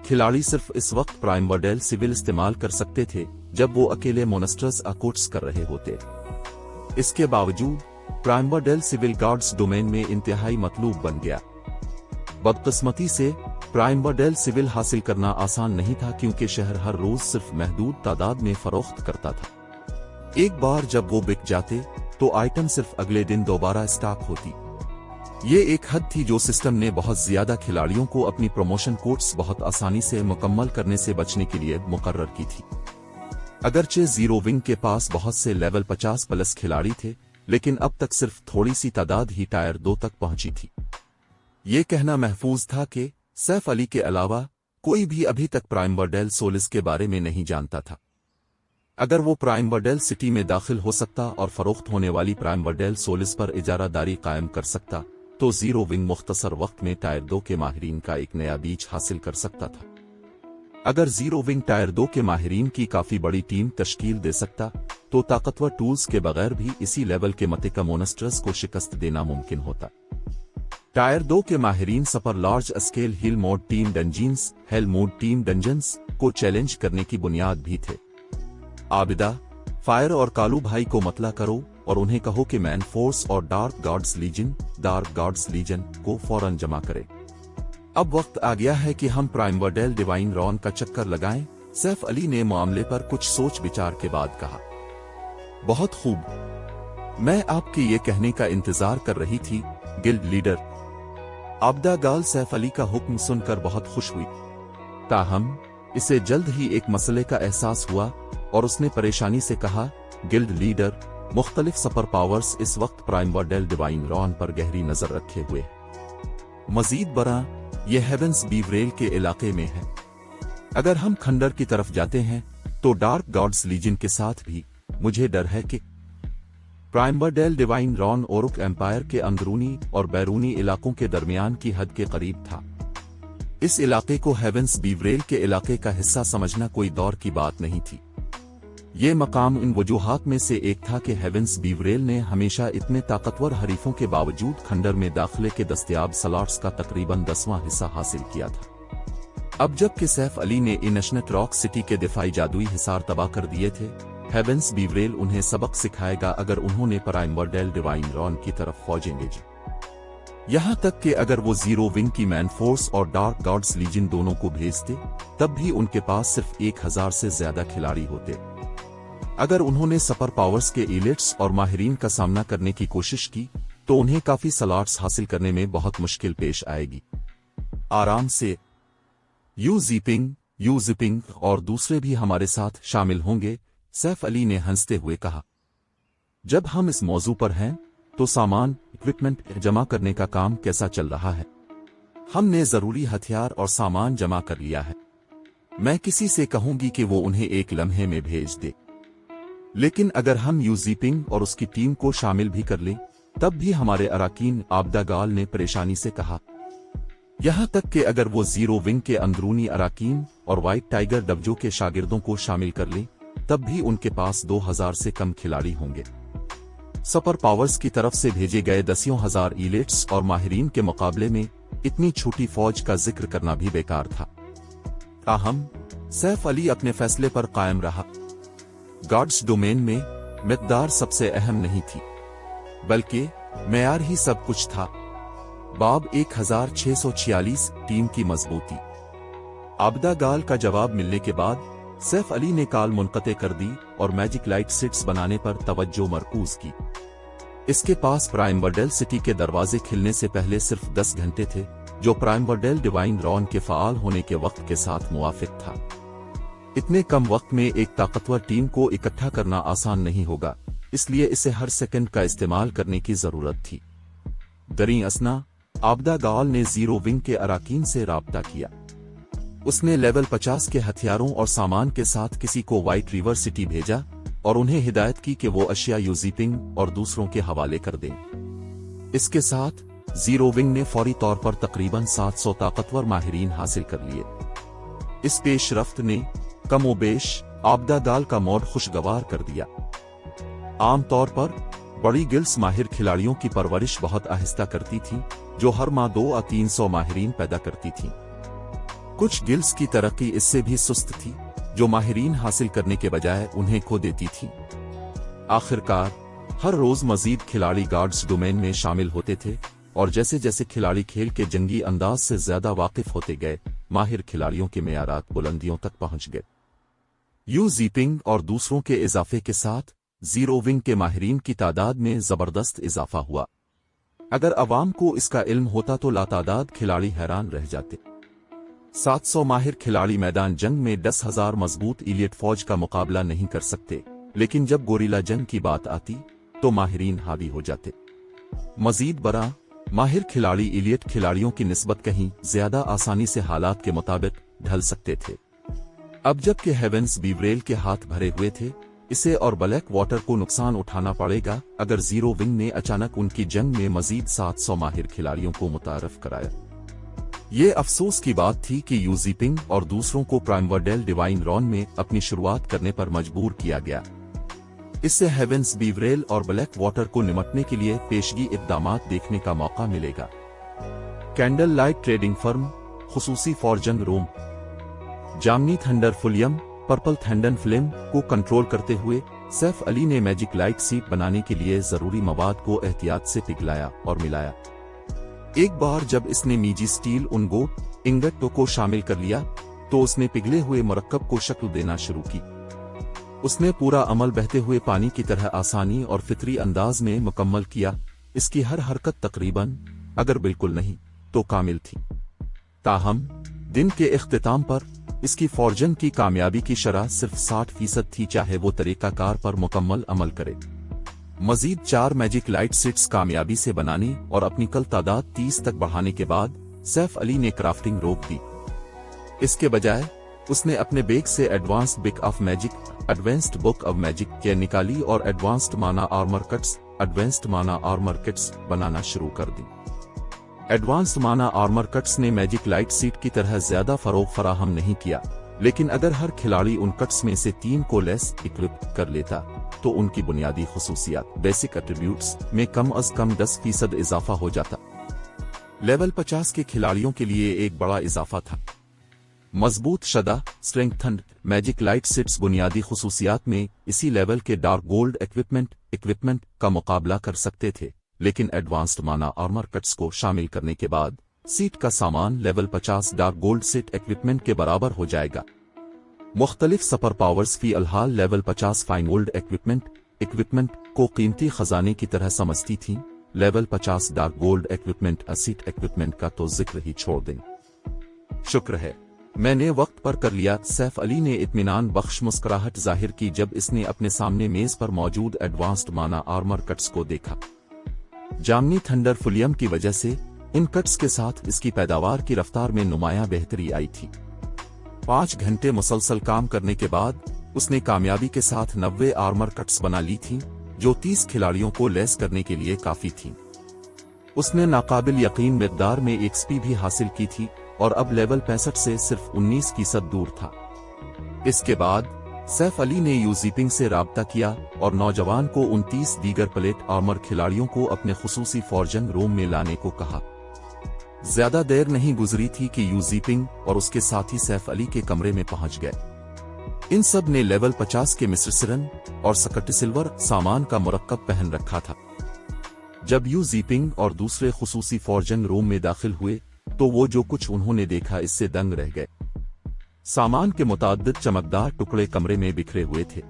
खिलाड़ी सिर्फ इस वक्त प्राइमवर्डेल सिविल इस्तेमाल कर सकते थे जब वो अकेले मोनेस्टर्स अकोट्स कर रहे होते। इसके बावजूद प्राइमवर्डेल सिविल गॉड्स डोमेन में इंतहाई मतलूब बन गया। बदकिस्मती से प्राइमवर्डेल सिविल हासिल करना आसान नहीं था क्योंकि शहर हर रोज सिर्फ महदूद तादाद में फरोख्त करता था। एक बार जब वो बिक जाते तो आइटम सिर्फ अगले दिन दोबारा स्टॉक होती। ये एक हद थी जो सिस्टम ने बहुत ज्यादा खिलाड़ियों को अपनी प्रमोशन कोर्स बहुत आसानी से मुकम्मल करने से बचने के लिए मुकर्रर की थी। अगरचे जीरो विंग के पास बहुत से लेवल 50 प्लस खिलाड़ी थे, लेकिन अब तक सिर्फ थोड़ी सी तादाद ही टायर 2 तक पहुंची थी। ये कहना महफूज था कि सैफ अली के अलावा कोई भी अभी तक प्राइमवर्डेल सोलिस के बारे में नहीं जानता था। अगर वो प्राइमवर्डेल सिटी में दाखिल हो सकता और फरोख्त होने वाली प्राइमवर्डेल सोलिस पर इजारादारी कायम कर सकता तो जीरो विंग मुख्तसर वक्त में टायर 2 के माहिरीन का एक नया बीच हासिल कर सकता था। अगर जीरो विंग टायर 2 के माहिरीन की काफी बड़ी टीम तश्कील दे सकता तो ताकतवर टूल्स के बगैर भी इसी लेवल के मतिका मोनेस्टर्स को शिकस्त देना मुमकिन होता। टायर 2 के माहिरीन super large scale hell mode team dungeons, hell mode team dungeons को चैलेंज करने की बुनियाद भी थे। आबिदा, फायर और कालू भाई को मतला करो और उन्हें कहो कि मैन फोर्स और डार्क गॉड्स लीजन को फौरन जमा करें। अब वक्त आ गया है कि हम प्राइमवर्डेल डिवाइन रॉन का चक्कर लगाएं, सैफ अली ने मामले पर कुछ सोच विचार के बाद कहा। बहुत खूब, मैं आपके ये कहने का इंतजार कर रही थी गिल्ड लीडर। आबदा गाल सैफ अली का हुक्म सुनकर बहुत खुश हुई। ताहम इसे जल्द ही एक मसले का एहसास हुआ और उसने परेशानी से कहा, गिल्ड लीडर, मुख्तलिफ सुपर पावर्स इस वक्त प्राइमवर्डेल डिवाइन रॉन पर गहरी नजर रखे हुए। मजीद बरा, यह हेवेंस बीवरेल के इलाके में है। अगर हम खंडर की तरफ जाते हैं तो डार्क गॉड्स लीजन के साथ भी मुझे डर है कि प्राइमरडेल डिवाइन रॉन ओरुक एम्पायर के अंदरूनी और बैरूनी इलाकों के दरमियान की हद के करीब था। इस इलाके को हेवेंस बीवरेल के इलाके का हिस्सा समझना कोई दौर की बात नहीं थी। ये मकाम इन वजूहात में से एक था कि हेवेंस बीवरेल ने हमेशा इतने ताकतवर हरीफों के बावजूद खंडर में दाखिले के दस्तयाब स्लॉट्स का तकरीबन 10वां हिस्सा हासिल किया था। अब जबकि सैफ अली ने इनशनट रॉक सिटी के दिफाई जादुई हिसार तबाह कर दिए थे, हेवेंस बीवरेल उन्हें सबक सिखाएगा अगर उन्होंने प्राइमरडेल डिवाइन रॉन की तरफ फौजें भेजी। यहां तक कि अगर वो जीरो विंग की मैन फोर्स और डार्क गॉड्स लीजन दोनों को भेजते, तब भी उनके पास सिर्फ 1000 से ज्यादा खिलाड़ी होते। अगर उन्होंने सुपर पावर्स के एलिट्स और माहिरीन का सामना करने की कोशिश की, तो उन्हें काफी स्लॉट्स हासिल करने में बहुत मुश्किल पेश आएगी। आराम से यू जिपिंग और दूसरे भी हमारे साथ शामिल होंगे, सैफ अली ने हंसते हुए कहा। जब हम इस मौजू पर हैं, तो सामान इक्विपमेंट जमा करने का काम कैसा चल रहा है? हमने जरूरी हथियार और सामान जमा कर लिया है। मैं किसी से कहूंगी कि वो उन्हें एक लम्हे में भेज दे। लेकिन अगर हम यूजीपिंग और उसकी टीम को शामिल भी कर लें, तब भी हमारे अराकीन, आब्दागाल ने परेशानी से कहा। यहां तक कि अगर वो जीरो विंग के अंदरूनी अराकीन और व्हाइट टाइगर डब्जो के शागिर्दों को शामिल कर लें, तब भी उनके पास 2000 से कम खिलाड़ी होंगे। सुपर पावर्स की तरफ से भेजे गए 10,000 इलिट्स और माहिरीन के मुकाबले में इतनी छोटी फौज का जिक्र करना भी बेकार था। ताहम सैफ अली अपने फैसले पर कायम रहा। गॉड्स डोमेन में मिकदार सबसे अहम नहीं थी, बल्कि मेयार ही सब कुछ था। बाब 1646 टीम की मजबूती। आब्दागाल का जवाब मिलने के बाद सैफ अली ने काल मुनक़ते कर दी और मैजिक लाइट सिट्स बनाने पर तवज्जो मरकूज की। इसके पास प्राइमरडेल सिटी के दरवाजे खिलने से पहले सिर्फ 10 घंटे थे, जो प्राइमरडेल डिवाइन रॉन के फाल होने के वक्त के साथ मुवाफिक था। इतने कम वक्त में एक ताकतवर टीम को इकट्ठा करना आसान नहीं होगा, इसलिए इसे हर सेकंड का इस्तेमाल करने की जरूरत थी। दरी असना आब्दागाल ने जीरो विंग के अराकीन से राब्ता किया। उसने लेवल 50 के हथियारों और सामान के साथ किसी को व्हाइट रिवर सिटी भेजा और उन्हें हिदायत की कि वो अशिया यूजीपिंग और दूसरों के हवाले कर दें। इसके साथ जीरो विंग ने फौरी तौर पर तकरीबन 700 ताकतवर माहिरीन हासिल कर लिए। इस पेशरफ्त ने कमोबेश आब्दागाल का मोड खुशगवार कर दिया। आमतौर पर बड़ी गिल्ड्स माहिर खिलाड़ियों की परवरिश बहुत आहिस्ता करती थी, जो हर माह 200 या 300 माहिरीन पैदा करती थी। कुछ गिल्ड्स की तरक्की इससे भी सुस्त थी, जो माहिरीन हासिल करने के बजाय उन्हें खो देती थी। आखिरकार हर रोज मजीद खिलाड़ी गार्ड्स डोमेन में शामिल होते थे, और जैसे जैसे खिलाड़ी खेल के जंगी अंदाज से ज्यादा वाकिफ होते गए, माहिर खिलाड़ियों के मेयारात बुलंदियों तक पहुंच गए। यू जीपिंग और दूसरों के इजाफे के साथ जीरो विंग के माहिरीन की तादाद में जबरदस्त इजाफा हुआ। अगर अवाम को इसका इल्म होता तो लातादाद खिलाड़ी हैरान रह जाते। 700 माहिर खिलाड़ी मैदान जंग में 10,000 मजबूत इलियट फौज का मुकाबला नहीं कर सकते, लेकिन जब गोरिल्ला जंग की बात आती तो माहिरीन हावी हो जाते। मजीद बड़ा माहिर खिलाड़ी इलियट खिलाड़ियों की निस्बत कहीं ज्यादा आसानी से हालात के मुताबिक ढल सकते थे। अब जबकि हेवेंस बीवरेल के हाथ भरे हुए थे, इसे और ब्लैक वाटर को नुकसान उठाना पड़ेगा अगर जीरो विंग ने अचानक उनकी जंग में मजीद 700 माहिर खिलाड़ियों को मुतारफ कराया। ये अफसोस की बात थी कि यूजीपिंग और दूसरों को प्राइमरडेल डिवाइन रॉन में अपनी शुरुआत करने पर मजबूर किया गया। इससे हेवेंस बीवरेल और ब्लैक वाटर को निमटने के लिए पेशगी इक़दामात देखने का मौका मिलेगा। कैंडल लाइट ट्रेडिंग फर्म, खुसूसी फॉर जंग रोम, जामनी थंडर फुलियम, पर्पल थंडन फ्लेम को कंट्रोल करते हुए सैफ अली ने मैजिक लाइट सीप बनाने के लिए जरूरी मवाद को एहतियात से पिघलाया और मिलाया। एक बार जब इसने मीजी स्टील उनगो इंगट को शामिल कर लिया, तो उसने पिघले हुए मरक्कब को शक्ल देना शुरू की। उसने पूरा अमल बहते हुए पानी की तरह आसानी और फितरी अंदाज में मुकम्मल किया। इसकी हर हरकत तकरीबन, अगर बिल्कुल नहीं तो कामिल थी। ताहम दिन के इख्तिताम पर इसकी फॉर्जन की कामयाबी की शरह सिर्फ 60% थी, चाहे वो तरीकाकार पर मुकम्मल अमल करे। मजीद 4 मैजिक लाइट सिट्स कामयाबी से बनाने और अपनी कल तादाद 30 तक बढ़ाने के बाद सैफ अली ने क्राफ्टिंग रोक दी। इसके बजाय उसने अपने बैग से एडवांस्ड बुक ऑफ मैजिक के निकाली और एडवांस्ड माना आर्मर किट्स बनाना शुरू कर दी। एडवांस्ड माना आर्मर कट्स ने मैजिक लाइट सीट की तरह ज्यादा फरोग फराहम नहीं किया, लेकिन अगर हर खिलाड़ी उन कट्स में से 3 को लेस इक्विप कर लेता तो उनकी बुनियादी खुसूसियात बेसिक एट्रीब्यूट्स में कम अज कम 10% इजाफा हो जाता। लेवल 50 के खिलाड़ियों के लिए एक बड़ा इजाफा था। मजबूत शदा स्ट्रेंथन्ड मैजिक लाइट सेट्स बुनियादी खुसूसियात में इसी लेवल के डार्क गोल्ड इक्विपमेंट का मुकाबला कर सकते थे, लेकिन एडवांस्ड माना आर्मर कट्स को शामिल करने के बाद सीट का सामान level 50 dark gold set equipment के बराबर हो जाएगा। मुख्तलिफ सुपर पावर्स फी अलहाल लेवल 50 फाइन गोल्ड इक्विपमेंट को कीमती खजाने की तरह समझती थीं। Level 50 dark gold equipment seat equipment का तो जिक्र ही छोड़ दें। शुक्र है मैंने वक्त पर कर लिया। सैफ अली ने इत्मीनान बख्श मुस्कुराहट जाहिर की जब इसने अपने सामने मेज पर मौजूद एडवांस्ड माना आर्मर कट्स को देखा। जामनी थंडर फुलियम की वजह से इन कट्स के साथ इसकी पैदावार की रफ्तार में नुमायां बेहतरी आई थी। 5 घंटे मुसलसल काम करने के बाद उसने कामयाबी के साथ 90 आर्मर कट्स बना ली थी, जो 30 खिलाड़ियों को लेस करने के लिए काफी थी। उसने नाकाबिल यकीन मिकदार में XP भी हासिल की थी और अब लेवल 65 से सिर्फ 19% दूर था। इसके बाद सैफ अली ने यूजीपिंग से राब्ता किया और नौजवान को 29 दीगर प्लेट आर्मर खिलाड़ियों को अपने खुसूसी फॉर्जन रूम में लाने को कहा। ज्यादा देर नहीं गुजरी थी कि यूजीपिंग और उसके साथी सैफ अली के कमरे में पहुंच गए। इन सब ने लेवल 50 के मिस्टर सिरन और सकट सिल्वर सामान का मुरक्कब पहन रखा था। जब यूजीपिंग और दूसरे खुसूसी फॉर्जन रूम में दाखिल हुए तो वो जो कुछ उन्होंने देखा इससे दंग रह गए। सामान के मुताद्दिद चमकदार टुकड़े कमरे में बिखरे हुए थे।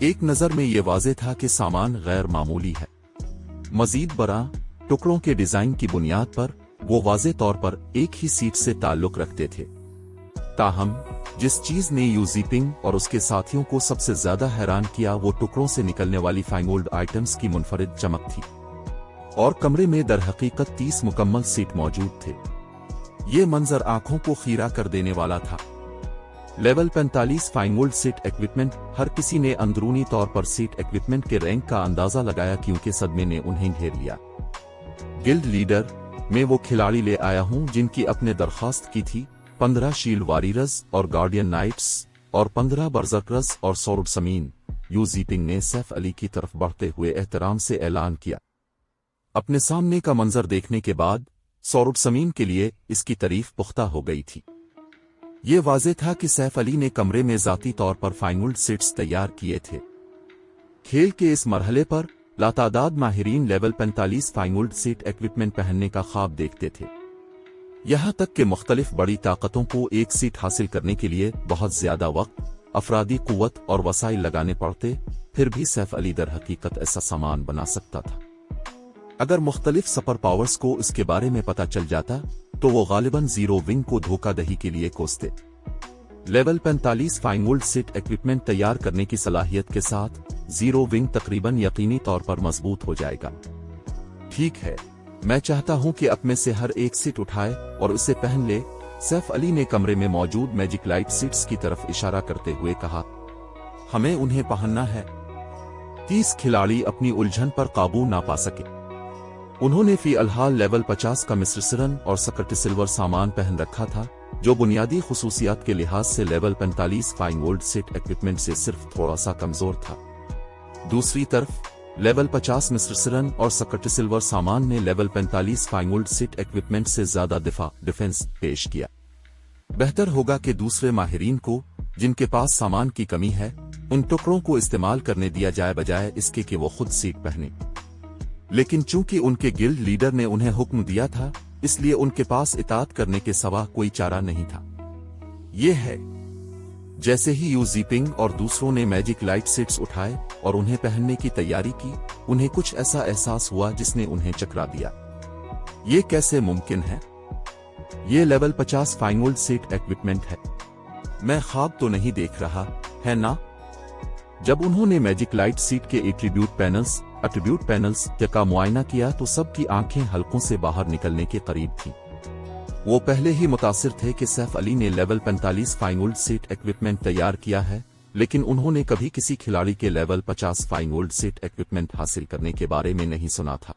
एक नजर में ये वाज़ेह था कि सामान गैर मामूली है। मजीद बरा टुकड़ों के डिजाइन की बुनियाद पर वो वाज़ेह तौर पर एक ही सीट से ताल्लुक रखते थे। ताहम जिस चीज ने यूजीपिंग और उसके साथियों को सबसे ज्यादा हैरान किया वो टुकड़ों से निकलने वाली फाइनगोल्ड आइटम्स की मुनफरिद चमक थी। और कमरे में दरहकीकत 30 मुकम्मल सीट मौजूद थे। ये मंजर आंखों को खीरा कर देने वाला था। लेवल 45 फाइनगोल्ड सीट इक्विपमेंट हर किसी ने अंदरूनी तौर पर सीट इक्विपमेंट के रैंक का अंदाजा लगाया क्योंकि सदमे ने उन्हें घेर लिया। गिल्ड लीडर में वो खिलाड़ी ले आया हूं जिनकी अपने दरखास्त की थी 15 शील्ड वॉरियर्स और गार्डियन नाइट्स और 15 बर्जर्कर्स और सौरभ समीन। यूजीपिंग ने सैफ अली की तरफ बढ़ते हुए एहतराम से ऐलान किया। अपने सामने का मंजर देखने के बाद सौरभ समीन के लिए इसकी तारीफ पुख्ता हो गई थी। ये वाज़ेह था कि सैफ अली ने कमरे में जाती तौर पर फाइनगोल्ड सेट्स तैयार किए थे। खेल के इस मरहले पर लातादाद माहिरीन लेवल 45 फाइनगोल्ड सेट इक्विपमेंट पहनने का ख्वाब देखते थे। यहां तक कि मुख्तलिफ बड़ी ताकतों को एक सीट हासिल करने के लिए बहुत ज्यादा वक्त, अफरादी कुव्वत और वसाइल लगाने पड़ते, फिर भी सैफ अली दर हकीकत ऐसा सामान बना सकता था। अगर मुख्तलिफ सुपर पावर्स को इसके बारे में पता चल जाता तो वो गालिबन जीरो विंग को धोखाधड़ी के लिए कोसते। लेवल 45 फाइनगोल्ड सेट इक्विपमेंट तैयार करने की सलाहियत के साथ जीरो विंग तकरीबन यकीनी तौर पर मजबूत हो जाएगा। ठीक है, मैं चाहता हूं कि अब में से हर एक सीट उठाए और उसे पहन ले। सैफ अली ने कमरे में मौजूद मैजिक लाइट सीट्स की तरफ इशारा करते हुए कहा, हमें उन्हें पहनना है। 30 खिलाड़ी अपनी उलझन पर काबू ना पा सके। उन्होंने फी अलहाल लेवल 50 का मिस्टर सिरन और सकट सिल्वर सामान पहन रखा था, जो बुनियादी खुसूसियात के लिहाज से लेवल 45 फाइनगोल्ड सेट इक्विपमेंट से सिर्फ थोड़ा सा कमजोर था। दूसरी तरफ लेवल 50 मिस्टर सिरन और सकट सिल्वर सामान ने लेवल 45 फाइनगोल्ड सेट इक्विपमेंट से ज्यादा डिफेंस पेश किया। बेहतर होगा कि दूसरे माहिरीन को, जिनके पास सामान की कमी है, उन टुकड़ों को इस्तेमाल करने दिया जाए बजाय इसके कि वो खुद सीट पहने। लेकिन चूंकि उनके गिल्ड लीडर ने उन्हें हुक्म दिया था, इसलिए उनके पास इताअत करने के सिवा कोई चारा नहीं था। ये है जैसे ही यूजीपिंग और दूसरों ने मैजिक लाइट सेट्स उठाए और उन्हें पहनने की तैयारी की, उन्हें कुछ ऐसा एहसास हुआ जिसने उन्हें चकरा दिया। ये कैसे मुमकिन है? ये लेवल 50 फाइनगोल्ड सेट इक्विपमेंट है। मैं ख्वाब तो नहीं देख रहा, है ना? जब उन्होंने मैजिक लाइट सीट के एट्रीब्यूट पैनल्स का मुआयना किया तो सबकी आंखें हलकों से बाहर निकलने के करीब थीं। वो पहले ही मुतासिर थे कि सैफ अली ने level 45 fine old set equipment तैयार किया है, लेकिन उन्होंने कभी किसी खिलाड़ी के level 50 fine old set equipment हासिल करने के बारे में नहीं सुना था।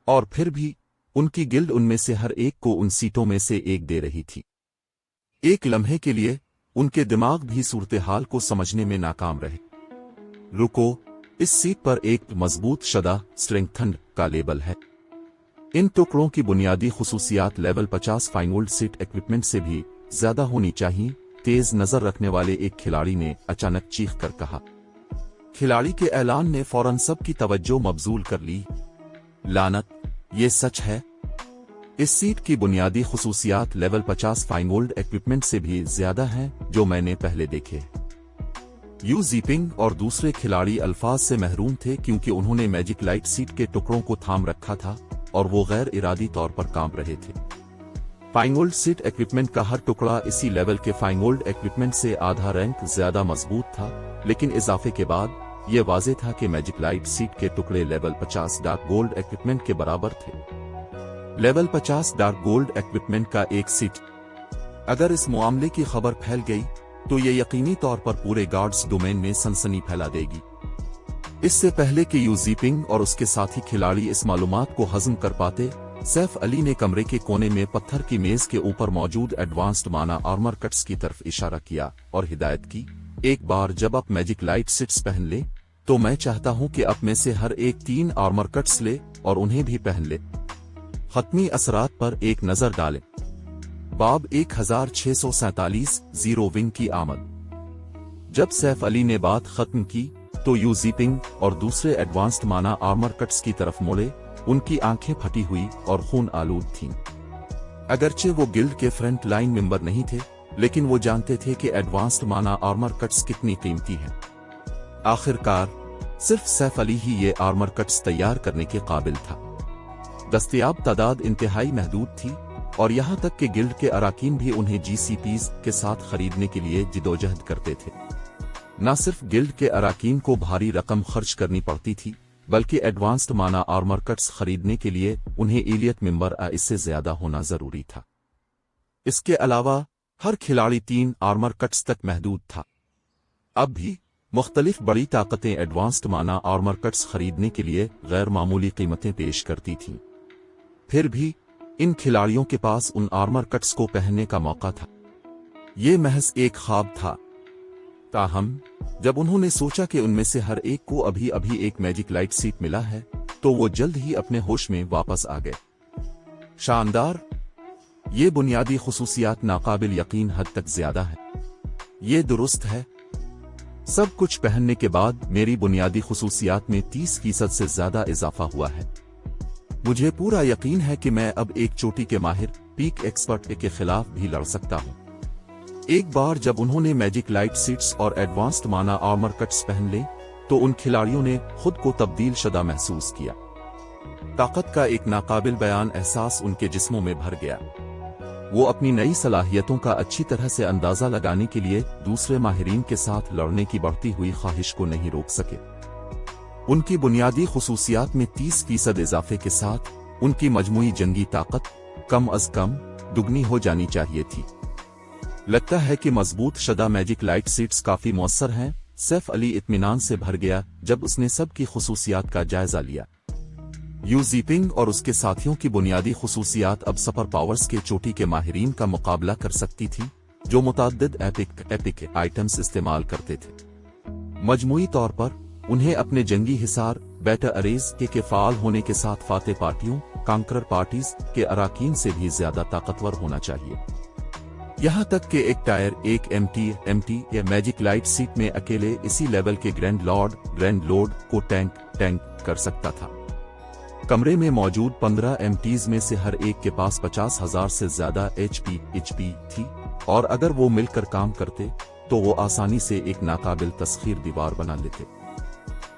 और फिर भी उनकी गिल्ड उनमें से हर एक को उन सीटों में से एक दे रही थी। एक लम्हे के लिए उनके दिमाग भी सूरत हाल को समझने में नाकाम रहे। रुको, इस सीट पर एक मजबूत शदा स्ट्रेंथन्ड का लेबल है। इन टुकड़ों की बुनियादी खुसूसियात level 50 fine old set equipment से भी ज्यादा होनी चाहिए, तेज नजर रखने वाले एक खिलाड़ी ने अचानक चीख कर कहा। खिलाड़ी के ऐलान ने फौरन सब की तवज्जो मबजूल कर ली। लानत, ये सच है? इस सीट की बुनियादी खुसूसियात लेवल 50 फाइन ओल्ड इक्विपमेंट से भी ज्यादा हैं जो मैंने पहले देखे। यू जीपिंग और दूसरे खिलाड़ी अल्फाज से महरूम थे क्योंकि उन्होंने मैजिक लाइट सीट के टुकड़ों को थाम रखा था और वो गैर इरादी तौर पर कांप रहे थे। फाइन ओल्ड सीट इक्विपमेंट का हर टुकड़ा इसी लेवल के फाइन ओल्ड इक्विपमेंट से आधा रैंक ज्यादा मजबूत था, लेकिन इजाफे के बाद ये वाज़ेह था कि मैजिक लाइट सीट के टुकड़े लेवल 50 डार्क गोल्ड इक्विपमेंट के बराबर थे। लेवल 50 डार्क गोल्ड इक्विपमेंट का एक सीट, अगर इस मामले की खबर फैल गई तो ये यकीनी तौर पर पूरे गार्ड्स डोमेन में सनसनी फैला देगी। इससे पहले कि यू जीपिंग और उसके साथी खिलाड़ी इस मालूमात को हजम कर पाते, सैफ अली ने कमरे के कोने में पत्थर की मेज के ऊपर मौजूद एडवांस्ड माना आर्मर कट्स की तरफ इशारा किया और हिदायत की, एक बार जब आप मैजिक लाइट सिट्स पहन ले तो मैं चाहता हूं कि आप में से हर एक 3 आर्मर कट्स ले और उन्हें भी पहन ले। खत्मी असरात पर एक नजर डालें। बाब 1647 जीरो विंग की आमद। जब सैफ अली ने बात खत्म की तो यू जीपिंग और दूसरे एडवांस्ड माना आर्मर कट्स की तरफ मुड़े। उनकी आंखें फटी हुई और खून आलूद थीं। अगरचे वो गिल्ड के फ्रंट लाइन मेंबर नहीं थे, लेकिन वो जानते थे कि एडवांस्ड माना आर्मर कट्स कितनी कीमती हैं। आखिरकार सिर्फ सैफ अली ही ये आर्मर कट्स तैयार करने के काबिल था। दस्तयाब तादाद इंतहाई महदूद थी और यहाँ तक कि गिल्ड के अराकीन भी उन्हें जीसीपीज के साथ खरीदने के लिए जिदोजहद करते थे। न सिर्फ गिल्ड के अराकीन को भारी रकम खर्च करनी पड़ती थी, बल्कि एडवांस्ड माना आर्मर कट्स खरीदने के लिए उन्हें एलियट मेंबर इससे ज्यादा होना जरूरी था। इसके अलावा हर खिलाड़ी 3 आर्मर कट्स तक महदूद था। अब भी मुख्तलिफ बड़ी ताकतें एडवांस्ड माना आर्मर कट्स खरीदने के लिए गैर मामूली कीमतें पेश करती थीं। फिर भी इन खिलाड़ियों के पास उन आर्मर कट्स को पहनने का मौका था। ये महज एक ख्वाब था। ताहम जब उन्होंने सोचा कि उनमें से हर एक को अभी अभी एक मैजिक लाइट सीट मिला है, तो वो जल्द ही अपने होश में वापस आ गए। शानदार! ये बुनियादी खुसूसियात नाकाबिल यकीन हद तक ज्यादा है। ये दुरुस्त है। सब कुछ पहनने के बाद मेरी बुनियादी खुसूसियात में 30% से ज्यादा इजाफा हुआ है। मुझे पूरा यकीन है कि मैं अब एक चोटी के माहिर पीक एक्सपर्ट के खिलाफ भी लड़ सकता हूं। एक बार जब उन्होंने मैजिक लाइट सीट्स और एडवांस्ड माना आर्मर कट्स पहन ले तो उन खिलाड़ियों ने खुद को तब्दील शुदा महसूस किया। ताकत का एक नाकाबिल बयान एहसास उनके जिस्मों में भर गया। वो अपनी नई सलाहियतों का अच्छी तरह से अंदाजा लगाने के लिए दूसरे माहिरीन के साथ लड़ने की बढ़ती हुई ख्वाहिश को नहीं रोक सके। उनकी बुनियादी खुसूसियात में 30% इजाफे के साथ उनकी मजमूई जंगी ताकत कम अज कम दुगनी हो जानी चाहिए थी। लगता है कि मजबूत शदा मैजिक लाइट सीट्स काफी मौसर हैं। सैफ अली इत्मीनान से भर गया जब उसने सब की खुसूसियात का जायजा लिया। यू जीपिंग और उसके साथियों की बुनियादी खुसूसियात अब सुपर पावर्स के चोटी के माहिरीन का मुकाबला कर सकती थी, जो मुताद्दिद एपिक आइटम्स इस्तेमाल करते थे। मजमूई तौर पर उन्हें अपने जंगी हिसार बेटा अरेज के फाल होने के साथ फाते पार्टियों कांकरर पार्टीज के अराकीन से भी ज्यादा ताकतवर होना चाहिए। यहाँ तक कि एक टायर एक एमटी या मैजिक लाइट सीट में अकेले इसी लेवल के ग्रैंड लॉर्ड को टैंक कर सकता था। कमरे में मौजूद 15 एमटीज में से हर एक के पास 50,000 से ज्यादा एचपी थी, और अगर वो मिलकर काम करते तो वो आसानी से एक नाकाबिल तस्खीर दीवार बना लेते।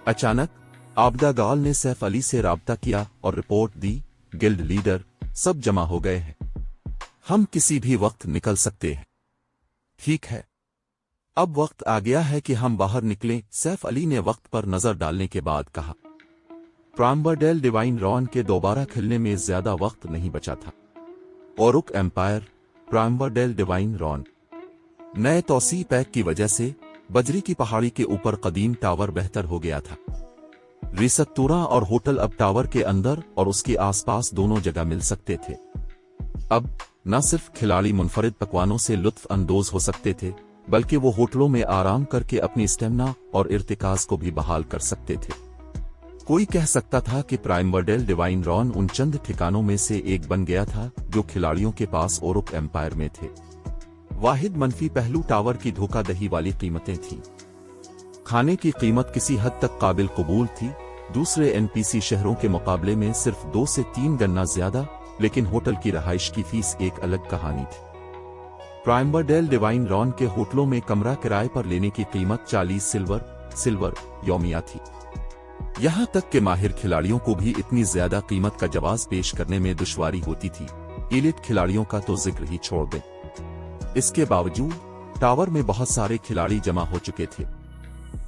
अचानक आबदा गाल ने सैफ अली से राब्ता किया और रिपोर्ट दी, गिल्ड लीडर सब जमा हो गए हैं, हम किसी भी वक्त निकल सकते हैं। ठीक है, अब वक्त आ गया है कि हम बाहर निकलें, सैफ अली ने वक्त पर नजर डालने के बाद कहा। प्राम्बरडेल डिवाइन रॉन के दोबारा खिलने में ज्यादा वक्त नहीं बचा था। ओरुक एम्पायर, प्राइमवर डेल डिवाइन रॉन। नए तौसी पैक की वजह से बजरी की पहाड़ी के ऊपर कदीम टावर बेहतर हो गया था। रिसत्तोरा और होटल अब टावर के अंदर और उसके आसपास दोनों जगह मिल सकते थे। अब न सिर्फ खिलाड़ी मुनफरिद पकवानों से लुत्फ अंदोज हो सकते थे, बल्कि वो होटलों में आराम करके अपनी स्टेमिना और इर्तिकाज को भी बहाल कर सकते थे। कोई कह सकता था कि प्राइमवर डेल डिवाइन रॉन उन चंद ठिकानों में से एक बन गया था जो खिलाड़ियों के पास ओरुक एम्पायर में थे। वाहिद मनफी पहलू टावर की धोखाधही वाली कीमतें थीं। खाने की कीमत किसी हद तक काबिल कबूल थी, दूसरे एनपीसी शहरों के मुकाबले में सिर्फ 2 से 3 गना ज्यादा, लेकिन होटल की रहाइश की फीस एक अलग कहानी थी। प्राइमवर डेल डिवाइन रॉन के होटलों में कमरा किराए पर लेने की कीमत 40 सिल्वर यौमिया थी। यहां तक कि माहिर खिलाड़ियों को भी इतनी ज्यादा कीमत का जवाब पेश करने में दुश्वारी होती थी। एलिट खिलाड़ियों का तो जिक्र ही छोड़ दें। इसके बावजूद टावर में बहुत सारे खिलाड़ी जमा हो चुके थे।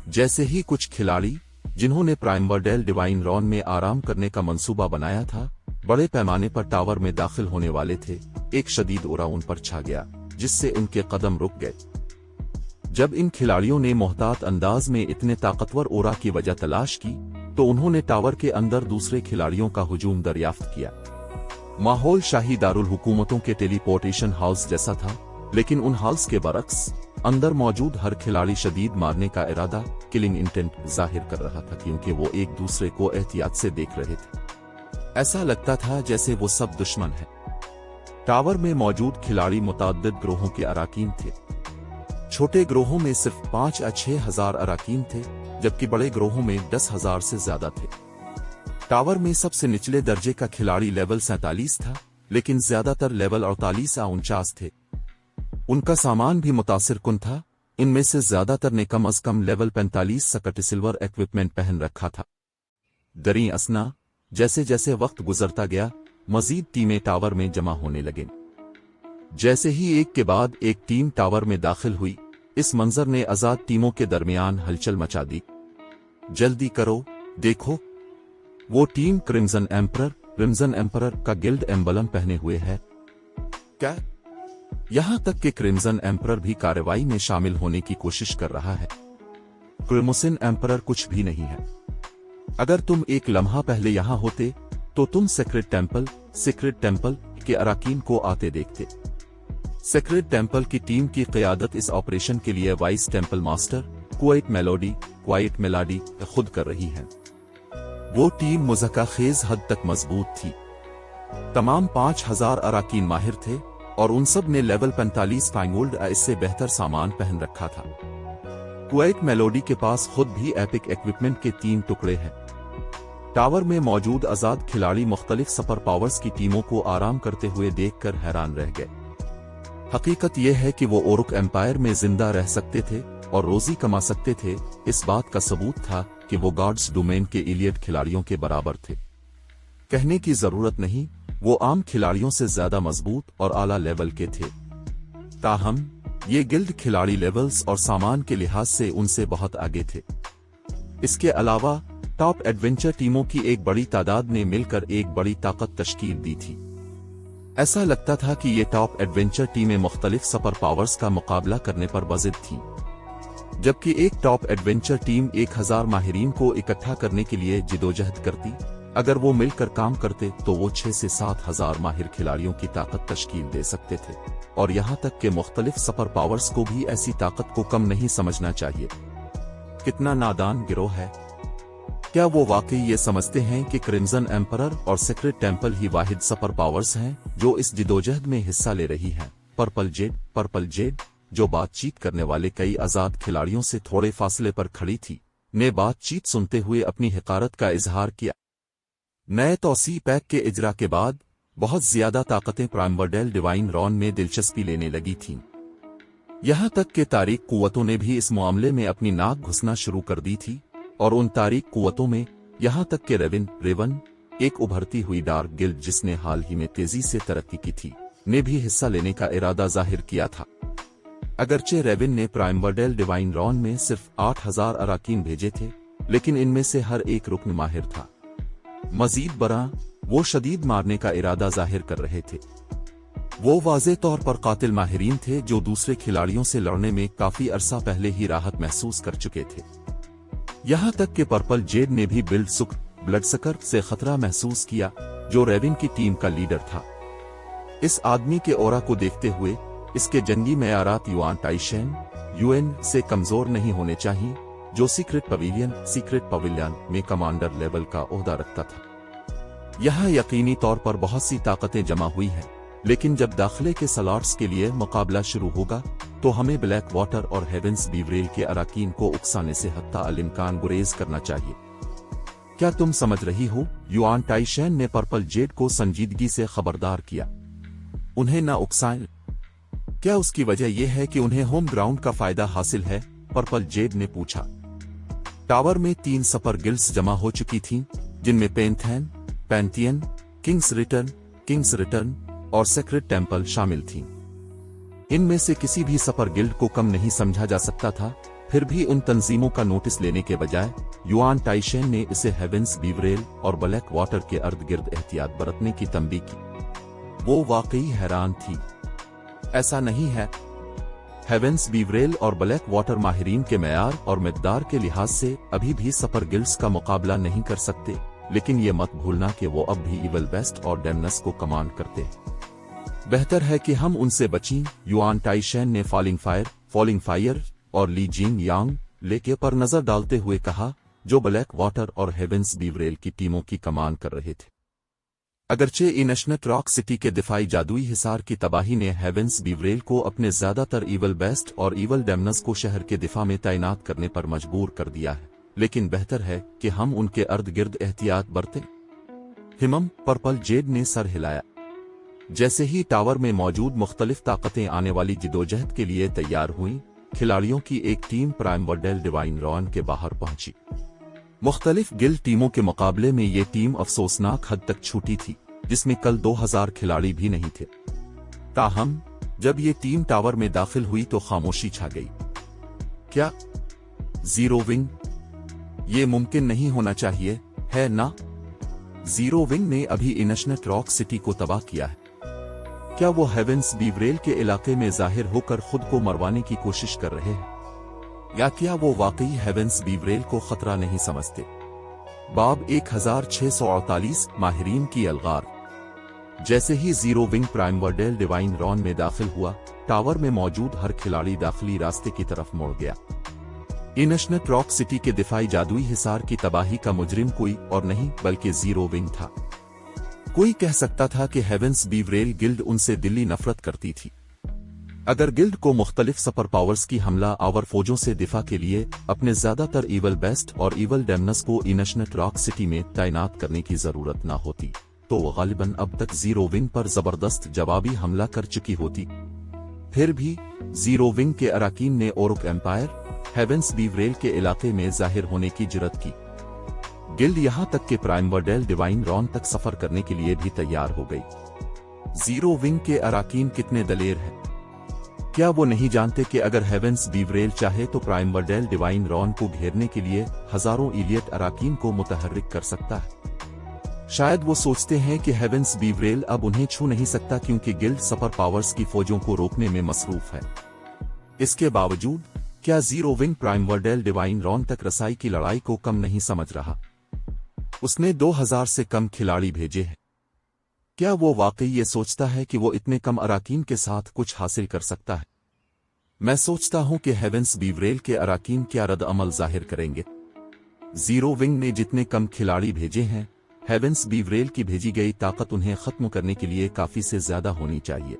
जैसे ही कुछ खिलाड़ी जिन्होंने प्राइमवर डेल डिवाइन रॉन में आराम करने का मंसूबा बनाया था बड़े पैमाने पर टावर में दाखिल होने वाले थे, एक शदीद ओरा उन पर छा गया जिससे उनके कदम रुक गए। जब इन खिलाड़ियों ने मोहतात अंदाज में इतने ताकतवर ओरा की वजह तलाश की तो उन्होंने टावर के अंदर दूसरे खिलाड़ियों का हुजूम दरियाफ्त किया। माहौल शाही दारुल हुकूमतों के टेलीपोर्टेशन हाउस जैसा था, लेकिन उन हाउस के बरक्स अंदर मौजूद हर खिलाड़ी शदीद मारने का इरादा, किलिंग इंटेंट जाहिर कर रहा था, क्योंकि वो एक दूसरे को एहतियात से देख रहे थे। ऐसा लगता था जैसे वो सब दुश्मन हैं। टावर में मौजूद खिलाड़ी मुतअद्दिद ग्रोहों के अराकीन थे। छोटे ग्रोहों में सिर्फ 5 या 6 हजार अराकीन थे, जबकि बड़े ग्रोहों में 10,000 से ज्यादा थे। टावर में सबसे निचले दर्जे का खिलाड़ी लेवल 47 था, लेकिन ज्यादातर लेवल 48 या 49 थे। उनका सामान भी मुतासिर कुन था। इनमें से ज्यादातर ने कम अज कम लेवल 45 सकट सिल्वर इक्विपमेंट पहन रखा था। दरी असना जैसे जैसे वक्त गुजरता गया, मजीद टीमें टावर में जमा होने लगे। जैसे ही एक के बाद एक टीम टावर में दाखिल हुई, इस मंजर ने आजाद टीमों के दरमियान हलचल मचा दी। जल्दी करो, देखो, वो टीम क्रिम्सन एम्परर का गिल्ड एम्बलम पहने हुए है। क्या? यहां तक कि क्रिम्सन एम्परर भी कार्रवाई में शामिल होने की कोशिश कर रहा है। क्रिम्सन एम्परर कुछ भी नहीं है। अगर तुम एक लम्हा पहले यहां होते तो तुम सेक्रेट टेंपल के अराकीन को आते देखते। सेक्रेट टेंपल की टीम की क़यादत इस ऑपरेशन के लिए vice temple master quite Melody खुद कर रही है। वो टीम मुज़क्का खेज हद तक मजबूत थी। तमाम 5000 अराकीन माहिर थे और उन सब ने लेवल 45 फाइंगोल्ड इससे बेहतर सामान पहन रखा था। क्वाइट मेलोडी के पास खुद भी एपिक इक्विपमेंट के 3 टुकड़े हैं। टावर में मौजूद आजाद खिलाड़ी मुख्तलिफ सुपर पावर्स की टीमों को आराम करते हुए देखकर हैरान रह गए। हकीकत यह है कि वो ओरुक एम्पायर में जिंदा रह सकते थे और रोजी कमा सकते थे। इस बात का सबूत था कि वो गॉड्स डोमेन के इलियट खिलाड़ियों के बराबर थे। कहने की जरूरत नहीं, वो आम खिलाड़ियों से ज्यादा मजबूत और आला लेवल के थे। ताहम ये गिल्ड खिलाड़ी लेवल्स और सामान के लिहाज से उनसे बहुत आगे थे। इसके अलावा टॉप एडवेंचर टीमों की एक बड़ी तादाद ने मिलकर एक बड़ी ताकत तश्कील दी थी। ऐसा लगता था कि ये टॉप एडवेंचर टीमें मुख्तलिफ सुपर पावर्स का मुकाबला करने पर बज़िद थीं, जबकि एक टॉप एडवेंचर टीम 1000 माहिरीन को इकट्ठा करने के लिए जिदोजहद करती। अगर वो मिलकर काम करते तो वो 6 से 7 हजार माहिर खिलाड़ियों की ताकत तश्कील दे सकते थे, और यहां तक कि मुख्तलिफ सुपर पावर्स को भी ऐसी ताकत को कम नहीं समझना चाहिए। कितना नादान गिरोह है। क्या वो वाकई ये समझते हैं कि क्रिम्सन एम्परर और सेक्रेट टेंपल ही वाहिद सुपर पावर्स हैं जो इस जिदोजहद में हिस्सा ले रही हैं? पर्पल जेड जो बातचीत करने वाले कई आजाद खिलाड़ियों से थोड़े फासले पर खड़ी थी, ने बातचीत सुनते हुए अपनी हिकारत का इजहार किया। नए तौसी पैक के इजरा के बाद बहुत ज्यादा ताकतें प्राइमवर डेल डिवाइन रॉन में दिलचस्पी लेने लगी थीं। यहां तक कि तारीक कुव्वतों ने भी इस मामले में अपनी नाक घुसना शुरू कर दी थी, और उन तारीक कुव्वतों में यहां तक कि रेवन, एक उभरती हुई डार्क गिल्ड जिसने हाल ही में तेजी से तरक्की की थी, ने भी हिस्सा लेने का इरादा जाहिर किया था। अगरचे रेवन ने प्राइमवर डेल डिवाइन रॉन में सिर्फ 8000 अराकीन भेजे थे, लेकिन इनमें से हर एक रुकन माहिर था। मजीद बरा वो शदीद मारने का इरादा जाहिर कर रहे थे। वो वाज़े तौर पर कातिल माहिरीन थे जो दूसरे खिलाड़ियों से लड़ने में काफी अरसा पहले ही राहत महसूस कर चुके थे। यहां तक कि पर्पल जेड ने भी बिल्ड सुक ब्लडसकर से खतरा महसूस किया, जो रेविन की टीम का लीडर था। इस आदमी के ऑरा को देखते हुए इसके जंगी मेयारात युआन टाइशेन यूएन से कमजोर नहीं होने चाहिए, जो सीक्रेट पवेलियन में कमांडर लेवल का ओहदा रखता था। यहां यकीनी तौर पर बहुत सी ताकतें जमा हुई हैं, लेकिन जब दाखिले के स्लॉट्स के लिए मुकाबला शुरू होगा तो हमें ब्लैक वाटर और हेवेंस बीवरेल के अराकीन को उकसाने से हत्ता अल इम्कान गुरेज करना चाहिए। क्या तुम समझ रही हो? युआन टाइशेन ने पर्पल जेड को संजीदगी से खबरदार किया। उन्हें ना उकसाएं। क्या उसकी वजह यह है कि उन्हें होम ग्राउंड का फायदा हासिल है? पर्पल जेड ने पूछा। टावर में 3 सपर गिल्ड्स जमा हो चुकी थीं, जिनमें पैंथियन, किंग्स रिटर्न और सेक्रेट टेम्पल शामिल थीं। इनमें से किसी भी सपर गिल्ड को कम नहीं समझा जा सकता था। फिर भी उन तंजीमों का नोटिस लेने के बजाय युआन टाइशेन ने इसे हेवेंस बीवरेल और ब्लैक वाटर के अर्द गिर्द एहतियात बरतने की तंबीह की। वो वाकई हैरान थी। ऐसा नहीं है। हेवेंस बीवरेल और ब्लैक वाटर माहिरीन के मेयार और मिकदार के लिहाज से अभी भी सपर गिल्ड्स का मुकाबला नहीं कर सकते, लेकिन ये मत भूलना कि वो अब भी इवल बेस्ट और डेमनस को कमांड करते हैं। बेहतर है कि हम उनसे बचें। युआन टाइशेन ने फॉलिंग फायर और ली जिंग यांग लेके पर नजर डालते हुए कहा, जो ब्लैक वाटर और हेवेंस बीवरेल की टीमों की कमान कर रहे थे। अगरचे इनशनट रॉक सिटी के दिफाई जादुई हिसार की तबाही ने हेवेंस बीवरेल को अपने ज्यादातर इवल बेस्ट और इवल डेमनस को शहर के दिफा में तैनात करने पर मजबूर कर दिया है, लेकिन बेहतर है कि हम उनके अर्द गिर्द एहतियात बरतें। हिमम, पर्पल जेड ने सर हिलाया। जैसे ही टावर में मौजूद मुख्तलिफ ताकतें आने वाली जिदोजहद के लिए तैयार हुईं, खिलाड़ियों की एक टीम प्राइमवर्डेल डिवाइन रॉन के बाहर पहुंची। मुख्तलिफ गिल्ड टीमों के मुकाबले में ये टीम अफसोसनाक हद तक छूटी थी, जिसमें कल 2000 खिलाड़ी भी नहीं थे। ताहम जब ये टीम टावर में दाखिल हुई तो खामोशी छा गई। क्या जीरो विंग? ये मुमकिन नहीं होना चाहिए, है ना? जीरो विंग ने अभी इनशनट रॉक सिटी को तबाह किया है। क्या वो हेवेंस बीवरेल के इलाके में जाहिर होकर खुद को मरवाने की कोशिश कर रहे हैं, या क्या वो वाकई हेवेंस बीवरेल को खतरा नहीं समझते? बाब 1648 माहिरीन की अलगार। जैसे ही जीरो विंग प्राइमवर्डेल डिवाइन रॉन में दाखिल हुआ, टावर में मौजूद हर खिलाड़ी दाखिली रास्ते की तरफ मुड़ गया। इनशनट रॉक सिटी के दिफाई जादुई हिसार की तबाही का मुजरिम कोई और नहीं बल्कि जीरो विंग था। कोई कह सकता था कि हेवेंस बीवरेल गिल्ड उनसे दिली नफरत करती थी। अगर गिल्ड को मुख्तलिफ सुपर पावर्स की हमला आवर फौजों से दिफा के लिए अपने ज्यादातर इवल बेस्ट और इवल डेमनस को इनशनट रॉक सिटी में तैनात करने की जरूरत न होती, तो वो गालिबन अब तक जीरो विंग पर जबरदस्त जवाबी हमला कर चुकी होती। फिर भी जीरो विंग के अराकीन ने ओरुक एम्पायर, हेवेंस बीवरेल के इलाके में जाहिर होने की जुर्रत की। गिल्ड यहां तक कि प्राइमवर्डेल डिवाइन रॉन तक सफर करने के लिए भी तैयार हो गई। जीरो विंग के अराकीन कितने दलेर हैं? क्या वो नहीं जानते कि अगर हेवेंस बीवरेल चाहे तो प्राइमवर्डेल डिवाइन रॉन को घेरने के लिए हजारों इलियट अराकीन को मुतहर्रिक कर सकता है? शायद वो सोचते हैं कि हेवेंस बीवरेल अब उन्हें छू नहीं सकता क्योंकि गिल्ड सुपर पावर्स की फौजों को रोकने में मसरूफ है। इसके बावजूद क्या जीरो विंग प्राइमवर्डेल डिवाइन रॉन तक रसाई की लड़ाई को कम नहीं समझ रहा? उसने 2000 से कम खिलाड़ी भेजे हैं। क्या वो वाकई ये सोचता है कि वो इतने कम अराकीन के साथ कुछ हासिल कर सकता है? मैं सोचता हूं कि हेवेंस बीवरेल के अराकीन क्या रद्द अमल जाहिर करेंगे। जीरो विंग ने जितने कम खिलाड़ी भेजे हैं, हेवेंस बीवरेल की भेजी गई ताकत उन्हें खत्म करने के लिए काफी से ज्यादा होनी चाहिए।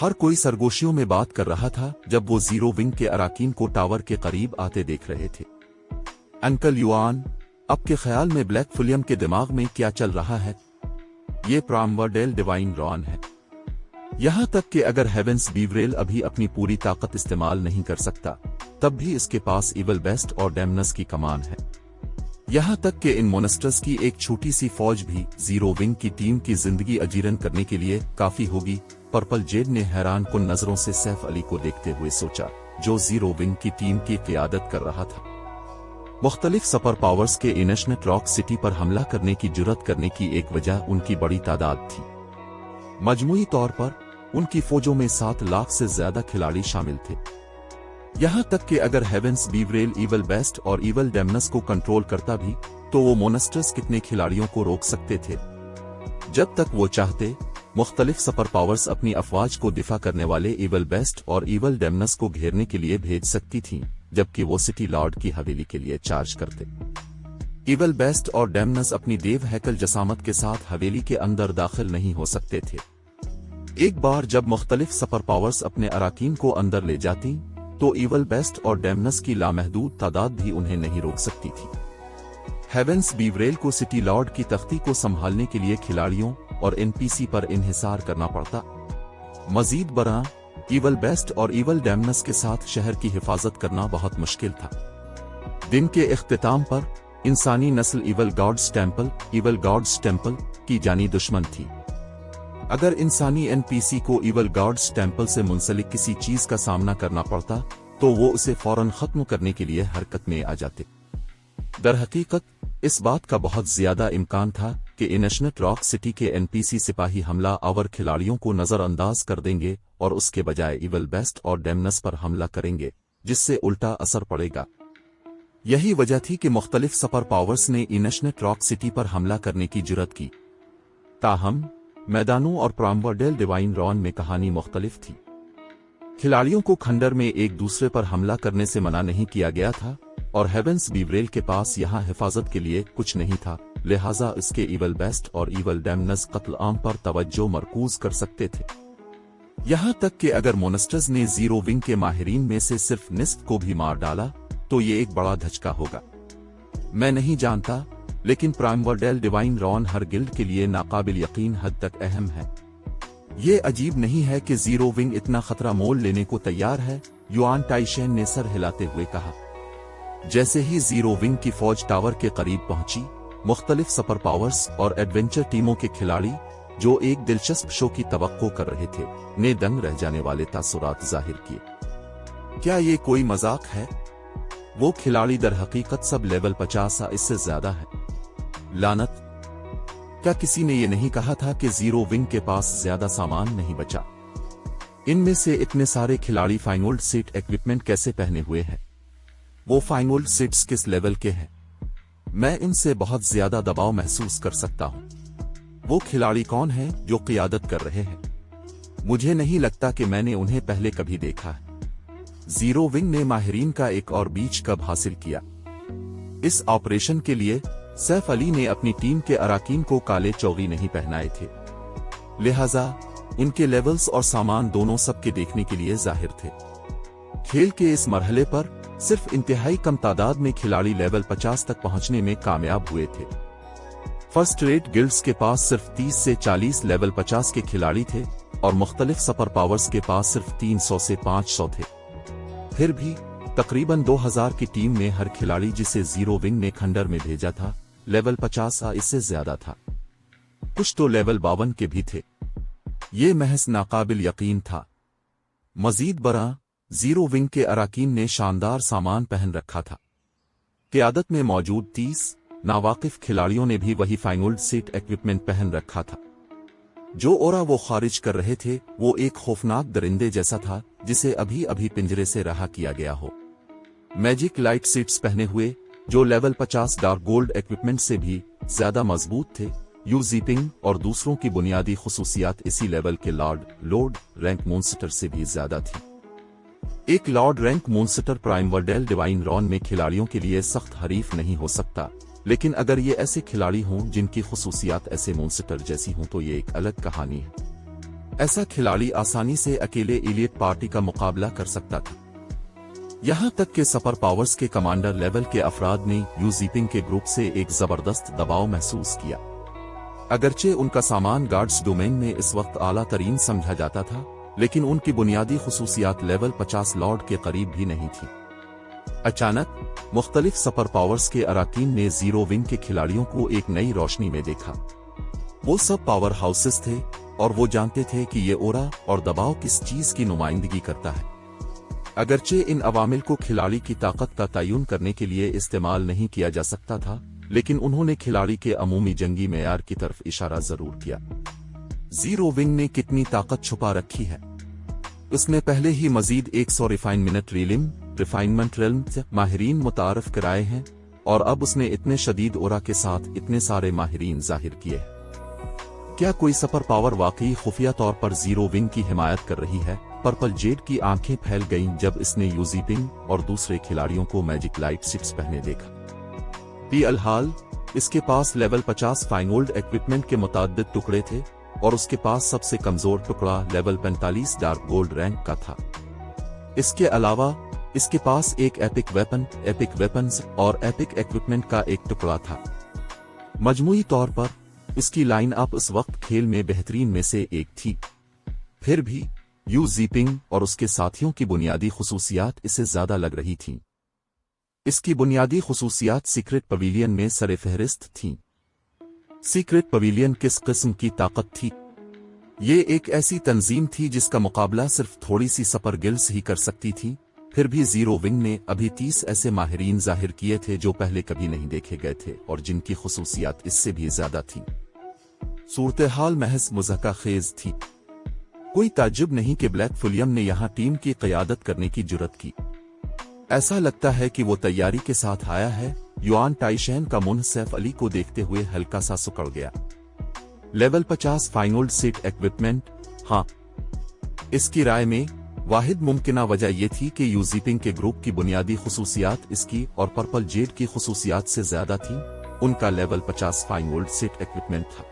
हर कोई सरगोशियों में बात कर रहा था जब वो जीरो विंग के अराकीन को टावर के करीब आते देख रहे थे। अंकल युआन, आपके ख्याल में ब्लैक फुलियम के दिमाग में क्या चल रहा है? ये प्राइमवर्डेल डिवाइन रॉन है। यहां तक कि अगर हेवेंस बीवरेल अभी अपनी पूरी ताकत इस्तेमाल नहीं कर सकता, तब भी इसके पास इवल बेस्ट और डेमनस की कमान है। यहां तक कि इन मोनेस्टर्स की एक छोटी सी फौज भी जीरो विंग की टीम की जिंदगी अजीरन करने के लिए काफी होगी। पर्पल जेड ने हैरान कुन नजरों से सैफ अली को देखते हुए सोचा, जो जीरो विंग की टीम की क़ियादत कर रहा था। मुख्तलिफ सुपर पावर्स के इनशनट रॉक सिटी पर हमला करने की जुर्रत करने की एक वजह उनकी बड़ी तादाद थी। मजमूई तौर पर उनकी फौजों में 7 लाख से ज्यादा खिलाड़ी शामिल थे। यहां तक कि अगर हेवेंस बीवरेल ईवल बेस्ट और ईवल डेमनस को कंट्रोल करता भी तो वो मोनस्टर्स कितने खिलाड़ियों को रोक सकते थे। जब तक वो चाहते मुख्तलिफ सुपर पावर्स अपनी अफवाज को दिफा करने वाले ईवल बेस्ट और ईवल डेमनस को घेरने के लिए भेज सकती थीं, जबकि वो सिटी लॉर्ड की हवेली के लिए चार्ज करते। ईवल बेस्ट और डेमनस अपनी देव हैकल जसामत के साथ हवेली के अंदर दाखिल नहीं हो सकते थे। एक बार जब मुख्तलिफ सुपर पावर्स अपने अराकीन को अंदर ले जाती तो ईवल बेस्ट और डेमनस की लामहदूद तादाद भी उन्हें नहीं रोक सकती थी। हेवेंस बीवरेल को सिटी लॉर्ड की तख्ती को संभालने के लिए खिलाड़ियों और एनपीसी पर इन्हिसार करना पड़ता। मजीद बरआं ईवल बेस्ट और ईवल डेमनस के साथ शहर की हिफाजत करना बहुत मुश्किल था। दिन के इख्तिताम पर इंसानी नस्ल ईवल गॉड्स टेम्पल की जानी दुश्मन थी। अगर इंसानी एनपीसी को ईवल गॉड्स टेम्पल से मुंसलिक किसी चीज का सामना करना पड़ता तो वो उसे फौरन खत्म करने के लिए हरकत में आ जाते। दरहकीकत इस बात का बहुत ज्यादा इम्कान था कि इनशनेट रॉक सिटी के एनपीसी सिपाही हमला आवर खिलाड़ियों को नजरअंदाज कर देंगे और उसके बजाय ईवल बेस्ट और डेमनस पर हमला करेंगे, जिससे उल्टा असर पड़ेगा। यही वजह थी कि मुख्तलिफ सुपर पावर्स ने इनशनेट रॉक सिटी पर हमला करने की जुर्रत की। ताहम मैदानों और प्रामवर्डेल डिवाइन रॉन में कहानी मुख्तलिफ थी। खिलाड़ियों को खंडर में एक दूसरे पर हमला करने से मना नहीं किया गया था और हेवेंस बीवरेल के पास यहाँ हिफाजत के लिए कुछ नहीं था, लिहाजा इसके ईवल बेस्ट और ईवल डेमनस कत्ल आम पर तवज्जो मरकूज कर सकते थे। यहाँ तक कि अगर मोनस्टर्स ने जीरो विंग के माहिरीन में से सिर्फ निस्फ को भी मार डाला तो ये एक बड़ा धचका होगा। मैं नहीं जानता, लेकिन प्राइमवर्डेल डिवाइन रॉन हर गिल्ड के लिए नाकाबिल यकीन हद तक अहम है। ये अजीब नहीं है कि जीरो विंग इतना खतरा मोल लेने को तैयार है, युआन टाइशेन ने सर हिलाते हुए कहा। जैसे ही जीरो विंग की फौज टावर के करीब पहुंची, मुख्तलिफ सुपर पावर्स और एडवेंचर टीमों के खिलाड़ी जो एक दिलचस्प शो की तवक्को कर रहे थे ने दंग रह जाने वाले तासुरात जाहिर किए। क्या ये कोई मजाक है? वो खिलाड़ी दर हकीकत सब लेवल 50 या इससे ज्यादा है। लानत! क्या किसी ने ये नहीं कहा था कि जीरो विंग के पास ज्यादा सामान नहीं बचा? इनमें से इतने सारे खिलाड़ी फाइनोल्ड सीट इक्विपमेंट कैसे पहने हुए हैं? वो फाइनोल्ड सीट्स किस लेवल के हैं? मैं इनसे बहुत ज्यादा दबाव महसूस कर सकता हूं। वो खिलाड़ी कौन हैं जो क़ियादत कर रहे हैं? मुझे नहीं लगता कि मैंने उन्हें पहले कभी देखा है। जीरो विंग ने माहिरीन का एक और बीच कब हासिल किया? इस ऑपरेशन के लिए सैफ अली ने अपनी टीम के अराकीन को काले चौगी नहीं पहनाए थे, लिहाजा उनके लेवल्स और सामान दोनों सबके देखने के लिए जाहिर थे। खेल के इस मरहले पर सिर्फ इंतहाई कम तादाद में खिलाड़ी लेवल 50 तक पहुंचने में कामयाब हुए थे। फर्स्ट रेट गिल्ड्स के पास सिर्फ 30 से 40 लेवल 50 के खिलाड़ी थे और मुख्तलिफ सुपर पावर्स के पास सिर्फ 300 से 500 थे। फिर भी तकरीबन 2000 की टीम में हर खिलाड़ी जिसे जीरो विंग ने खंडर में भेजा था लेवल 50 या इससे ज्यादा था। कुछ तो लेवल 52 के भी थे। ये महज नाकाबिल यकीन था। मजीद बरआं जीरो विंग के अराकीन ने शानदार सामान पहन रखा था। क़ियादत में मौजूद 30 नावाकिफ खिलाड़ियों ने भी वही फाइनोल्ड सीट इक्विपमेंट पहन रखा था। जो ओरा वो खारिज कर रहे थे वो एक खौफनाक दरिंदे जैसा था जिसे अभी अभी पिंजरे से रहा किया गया हो। मैजिक लाइट सीट्स पहने हुए जो लेवल 50 डार्क गोल्ड इक्विपमेंट से भी ज्यादा मजबूत थे। यू जीपिंग और दूसरों की बुनियादी खुसूसियात इसी लेवल के लॉर्ड रैंक मॉन्स्टर से भी ज्यादा थी। एक lord rank monster primordial divine ruin में खिलाड़ियों के लिए सख्त हरीफ नहीं हो सकता, लेकिन अगर ये ऐसे खिलाड़ी हों जिनकी खुसूसियात ऐसे मॉन्स्टर जैसी हों तो ये एक अलग कहानी है। ऐसा खिलाड़ी आसानी से अकेले एलिट पार्टी का मुकाबला कर सकता था। यहां तक कि सुपर पावर्स के कमांडर लेवल के अफराद ने यूजीपिंग के ग्रुप से एक जबरदस्त दबाव महसूस किया। अगरचे उनका सामान गार्ड्स डोमेन में इस वक्त आला तरीन समझा जाता था, लेकिन उनकी बुनियादी खुसूसियात लेवल 50 लॉर्ड के करीब भी नहीं थी। अचानक मुख्तलिफ सुपर पावर्स के अराकीन ने जीरो विंग के खिलाड़ियों को एक नई रोशनी में देखा। वो सब पावर हाउसेस थे और वो जानते थे कि ये ओरा और दबाव किस चीज की नुमाइंदगी करता है। अगरचे इन अवामिल को खिलाड़ी की ताकत का तयन करने के लिए इस्तेमाल नहीं किया जा सकता था, लेकिन उन्होंने खिलाड़ी के अमूमी जंगी मेयार की तरफ इशारा जरूर किया। जीरो विंग ने कितनी ताकत छुपा रखी है। उसने पहले ही मजीद 100 रिफाइनमेंट रिल्म माहिरीन मुतारफ कराए हैं और अब उसने इतने शदीद ओरा के साथ इतने सारे माहिरीन जाहिर किए हैं। क्या कोई सुपर पावर वाकई खुफिया तौर पर जीरो विंग की हिमायत कर रही है? पर्पल जेड की आंखें फैल गईं जब इसने यूजीपिंग और दूसरे खिलाड़ियों को मैजिक लाइट सिप्स पहने देखा। फिलहाल इसके पास लेवल 50 फाइनोल्ड इक्विपमेंट के मुताद्दिद टुकड़े थे और उसके पास सबसे कमजोर टुकड़ा लेवल 45 डार्क गोल्ड रैंक का था। इसके अलावा इसके पास एक एपिक वेपन्स और एपिक इक्विपमेंट का एक टुकड़ा था। मजमूई तौर पर इसकी लाइन अप उस वक्त खेल में बेहतरीन में से एक थी। फिर भी यू जीपिंग और उसके साथियों की बुनियादी खुसूसियात इससे ज्यादा लग रही थीं। इसकी बुनियादी खुसूसियात सीक्रेट पवेलियन में सरे फहरिस्त थीं। सीक्रेट पवेलियन किस किस्म की ताकत थी? ये एक ऐसी तंजीम थी जिसका मुकाबला सिर्फ थोड़ी सी सुपर गिल्ड्स ही कर सकती थी। फिर भी जीरो विंग ने अभी 30 ऐसे माहिरीन जाहिर किए थे जो पहले कभी नहीं देखे गए थे और जिनकी खुसूसियात इससे भी ज्यादा थी। सूरत-ए-हाल महज मुज़हका खेज थी। कोई ताज्जुब नहीं कि ब्लैक फुलियम ने यहां टीम की क़यादत करने की जुर्रत की। ऐसा लगता है कि वो तैयारी के साथ आया है। युआन टाइशेन का मुंह सैफ अली को देखते हुए हल्का सा सिकुड़ गया। लेवल 50 फाइनोल्ड सेट इक्विपमेंट, हाँ। इसकी राय में वाहिद मुमकिना वजह यह थी कि यूजीपिंग के ग्रुप की बुनियादी खुसूसियात इसकी और पर्पल जेड की खुसूसियात से ज्यादा थी। उनका लेवल 50 फाइनोल्ड सेट इक्विपमेंट था।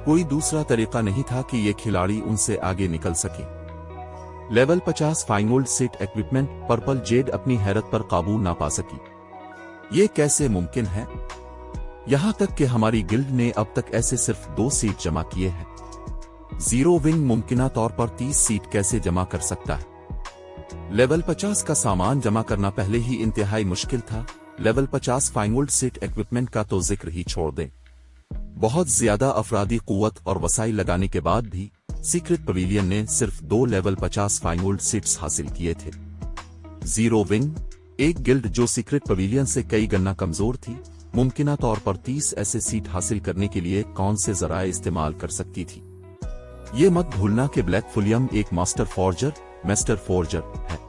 कोई दूसरा तरीका नहीं था कि ये खिलाड़ी उनसे आगे निकल सके। Level 50 fine old set equipment purple jade अपनी हैरत पर काबू ना पा सकी। ये कैसे मुमकिन है? यहां तक कि हमारी गिल्ड ने अब तक ऐसे सिर्फ 2 सीट जमा किए हैं। जीरो विंग मुमकिना तौर पर 30 सीट कैसे जमा कर सकता है? लेवल 50 का सामान जमा करना पहले ही इंतहाई मुश्किल था। लेवल 50 फाइनोल्ड सेट इक्विपमेंट का तो जिक्र ही छोड़ दें। बहुत ज्यादा अफरादी कुव्वत और वसाइल लगाने के बाद भी सीक्रेट पवेलियन ने सिर्फ 2 लेवल 50 फाइनोल्ड सीट्स हासिल किए थे। जीरो विंग, एक गिल्ड जो सीक्रेट पवेलियन से कई गना कमजोर थी, मुमकिना तौर पर 30 ऐसे सीट हासिल करने के लिए कौन से जराए इस्तेमाल कर सकती थी? ये मत भूलना कि ब्लैक फुलियम एक मास्टर फोर्जर है।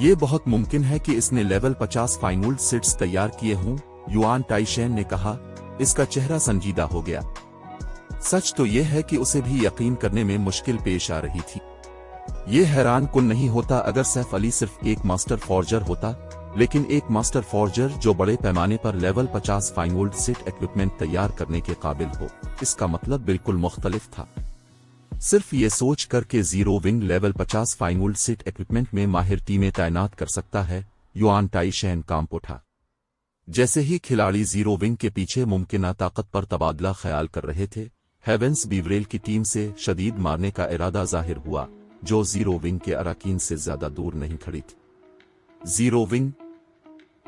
ये बहुत मुमकिन है कि इसने लेवल 50 फाइनोल्ड सीट्स तैयार किए हों। युआन टाइशेन ने कहा। इसका चेहरा संजीदा हो गया। सच तो यह है कि उसे भी यकीन करने में मुश्किल पेश आ रही थी। ये हैरान कुन नहीं होता अगर सैफ अली सिर्फ एक मास्टर फॉर्जर होता, लेकिन एक मास्टर फॉर्जर जो बड़े पैमाने पर लेवल 50 फाइनोल्ड सेट इक्विपमेंट तैयार करने के काबिल हो, इसका मतलब बिल्कुल मुख्तलिफ था। सिर्फ ये सोच कर के zero wing level 50 fine old set equipment में माहिर टीमें तैनात कर सकता है, युआन टाइशेन कांप उठा। जैसे ही खिलाड़ी जीरो विंग के पीछे मुमकिना ताकत पर तबादला ख्याल कर रहे थे, हेवेंस बीवरेल की टीम से शदीद मारने का इरादा जाहिर हुआ, जो जीरो विंग के अराकीन से ज्यादा दूर नहीं खड़ी थी। जीरो विंग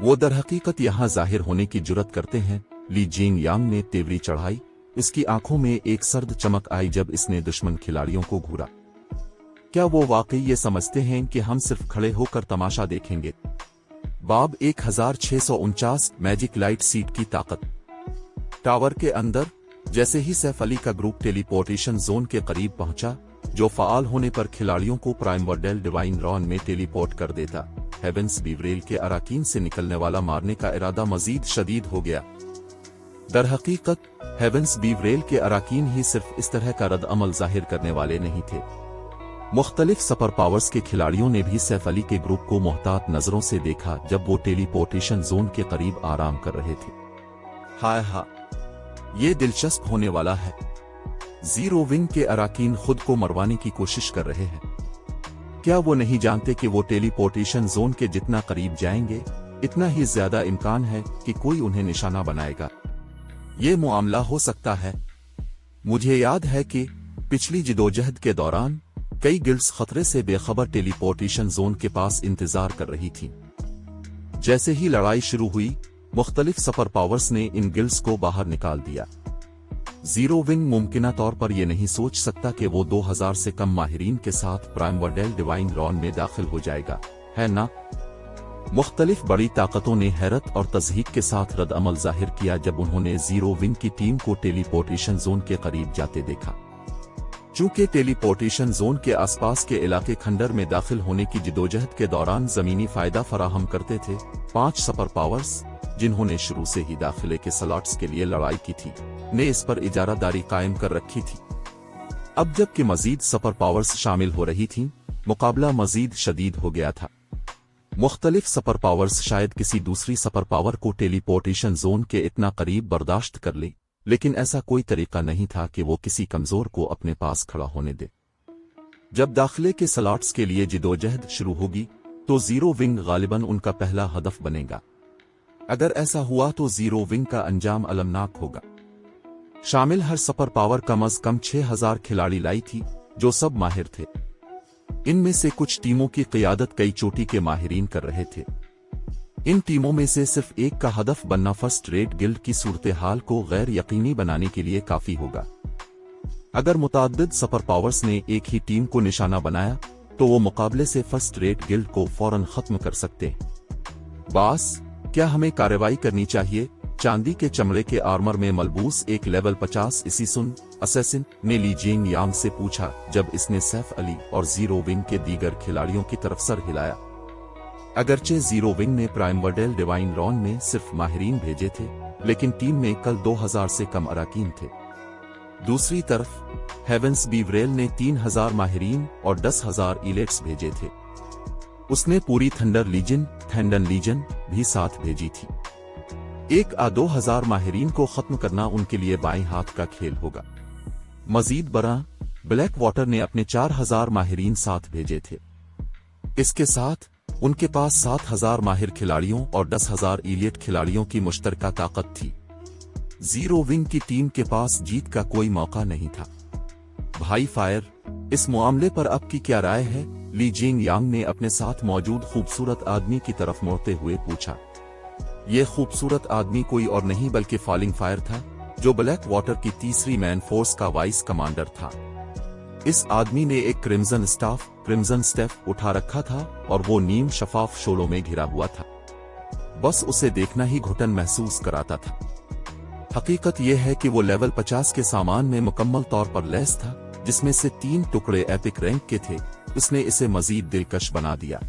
वो दरहकीकत यहां जाहिर होने की जुर्रत करते हैं। ली जिंग यांग ने तेवरी चढ़ाई। इसकी आंखों में एक सर्द चमक आई जब इसने दुश्मन खिलाड़ियों को घूरा। क्या वो वाकई ये समझते हैं कि हम सिर्फ खड़े होकर तमाशा देखेंगे? बाब 1649 मैजिक लाइट सीट की ताकत। टावर के अंदर जैसे ही सैफ अली का ग्रुप टेलीपोर्टेशन जोन के करीब पहुंचा, जो फाल होने पर खिलाड़ियों को प्राइमवर्डेल डिवाइन रॉन में टेलीपोर्ट कर देता, हेवेंस बीवरेल के अराकीन से निकलने वाला मारने का इरादा मजीद शदीद हो गया। दरहकीकत हेवेंस बीवरेल के अराकीन ही सिर्फ इस तरह का रद्द अमल जाहिर करने वाले नहीं थे। मुख्तलिफ सुपर पावर्स के खिलाड़ियों ने भी सैफ अली के ग्रुप को मोहतात नजरों से देखा जब वो टेलीपोर्टेशन जोन के करीब आराम कर रहे थे। हाय हा, ये दिलचस्प होने वाला है। जीरो विंग के अराकीन खुद को मरवाने की कोशिश कर रहे हैं। क्या वो नहीं जानते कि वो टेलीपोर्टेशन जोन के जितना करीब जाएंगे, इतना ही ज्यादा इम्कान है कि कोई उन्हें निशाना बनाएगा। ये मामला हो सकता है। मुझे याद है कि पिछली जिदोजहद के दौरान कई गिल्ड्स खतरे से बेखबर टेलीपोर्टेशन जोन के पास इंतजार कर रही थीं। जैसे ही लड़ाई शुरू हुई, मुख्तलिफ सुपर पावर्स ने इन गिल्ड्स को बाहर निकाल दिया। जीरो विंग मुमकिना तौर पर यह नहीं सोच सकता कि वो 2000 से कम माहिरीन के साथ प्राइमवर्डेल डिवाइन रॉन में दाखिल हो जाएगा, है ना? मुख्तलिफ बड़ी ताकतों ने हैरत और तज़हीक के साथ रद्द अमल जाहिर किया जब उन्होंने जीरो विंग की टीम को टेलीपोर्टेशन जोन के करीब जाते देखा। चूंकि टेलीपोर्टेशन जोन के आसपास के इलाके खंडर में दाखिल होने की जिदोजहद के दौरान जमीनी फायदा फराहम करते थे, 5 सुपर पावर्स जिन्होंने शुरू से ही दाखिले के स्लॉट्स के लिए लड़ाई की थी ने इस पर इजारादारी कायम कर रखी थी। अब जबकि मजीद सुपर पावर्स शामिल हो रही थीं, मुकाबला मजीद शदीद हो गया था। मुख्तलिफ सुपर पावर्स शायद किसी दूसरी सुपर पावर को टेलीपोर्टेशन जोन के इतना करीब बर्दाश्त कर ले, लेकिन ऐसा कोई तरीका नहीं था कि वो किसी कमजोर को अपने पास खड़ा होने दे। जब दाखिले के स्लॉट्स के लिए जिदोजहद शुरू होगी तो जीरो विंग गालिबन उनका पहला हदफ बनेगा। अगर ऐसा हुआ तो जीरो विंग का अंजाम अलमनाक होगा। शामिल हर सुपर पावर कम अज कम 6000 खिलाड़ी लाई थी जो सब माहिर थे। इनमें से कुछ टीमों की क़ियादत कई चोटी के माहिरीन कर रहे थे। इन टीमों में से सिर्फ एक का हदफ बनना फर्स्ट रेट गिल्ड की सूरत हाल को गैर यकीनी बनाने के लिए काफी होगा। अगर मुताद्दिद सुपर पावर्स ने एक ही टीम को निशाना बनाया तो वो मुकाबले से फर्स्ट रेट गिल्ड को फौरन खत्म कर सकते हैं। बास, क्या हमें कार्रवाई करनी चाहिए? चांदी के चमड़े के आर्मर में मलबूस एक लेवल 50 इसीसुन असैसिन ने ली जिंग यांग से पूछा जब इसने सैफ अली और जीरो विंग के दीगर खिलाड़ियों की तरफ सर हिलाया। अगरचे जीरो विंग ने प्राइमवर्डेल डिवाइन रॉन में सिर्फ माहिरीन भेजे थे, लेकिन टीम में कल 2000 से कम अराकीन थे। दूसरी तरफ हेवेंस बीवरेल ने 3000 माहिरीन और 10,000 इलेट्स भेजे थे। उसने पूरी थंडर लीजन भी साथ भेजी थी। 1-2000 माहिरीन को खत्म करना उनके लिए बाएं हाथ का खेल होगा। मजीद बरा ब्लैक वाटर ने अपने 4000 माहिरीन साथ भेजे थे। इसके साथ उनके पास 7000 माहिर खिलाड़ियों और 10,000 इलियट खिलाड़ियों की मुश्तरका ताकत थी। जीरो विंग की टीम के पास जीत का कोई मौका नहीं था। भाई फायर, इस मामले पर आपकी क्या राय है? ली जिंग यांग ने अपने साथ मौजूद खूबसूरत आदमी की तरफ मुड़ते हुए पूछा। यह खूबसूरत आदमी कोई और नहीं बल्कि फॉलिंग फायर था, जो ब्लैक वाटर की तीसरी मैन फोर्स का वाइस कमांडर था। इस आदमी ने एक क्रिम्जन स्टेफ उठा रखा था और वो नीम शफाफ शोलों में घिरा हुआ था। बस उसे देखना ही घुटन महसूस कराता था। हकीकत यह है कि वो लेवल 50 के सामान में मुकम्मल तौर पर लैस था, जिसमें से 3 टुकड़े एपिक रैंक के थे। उसने इसे मजीद दिलकश बना दिया।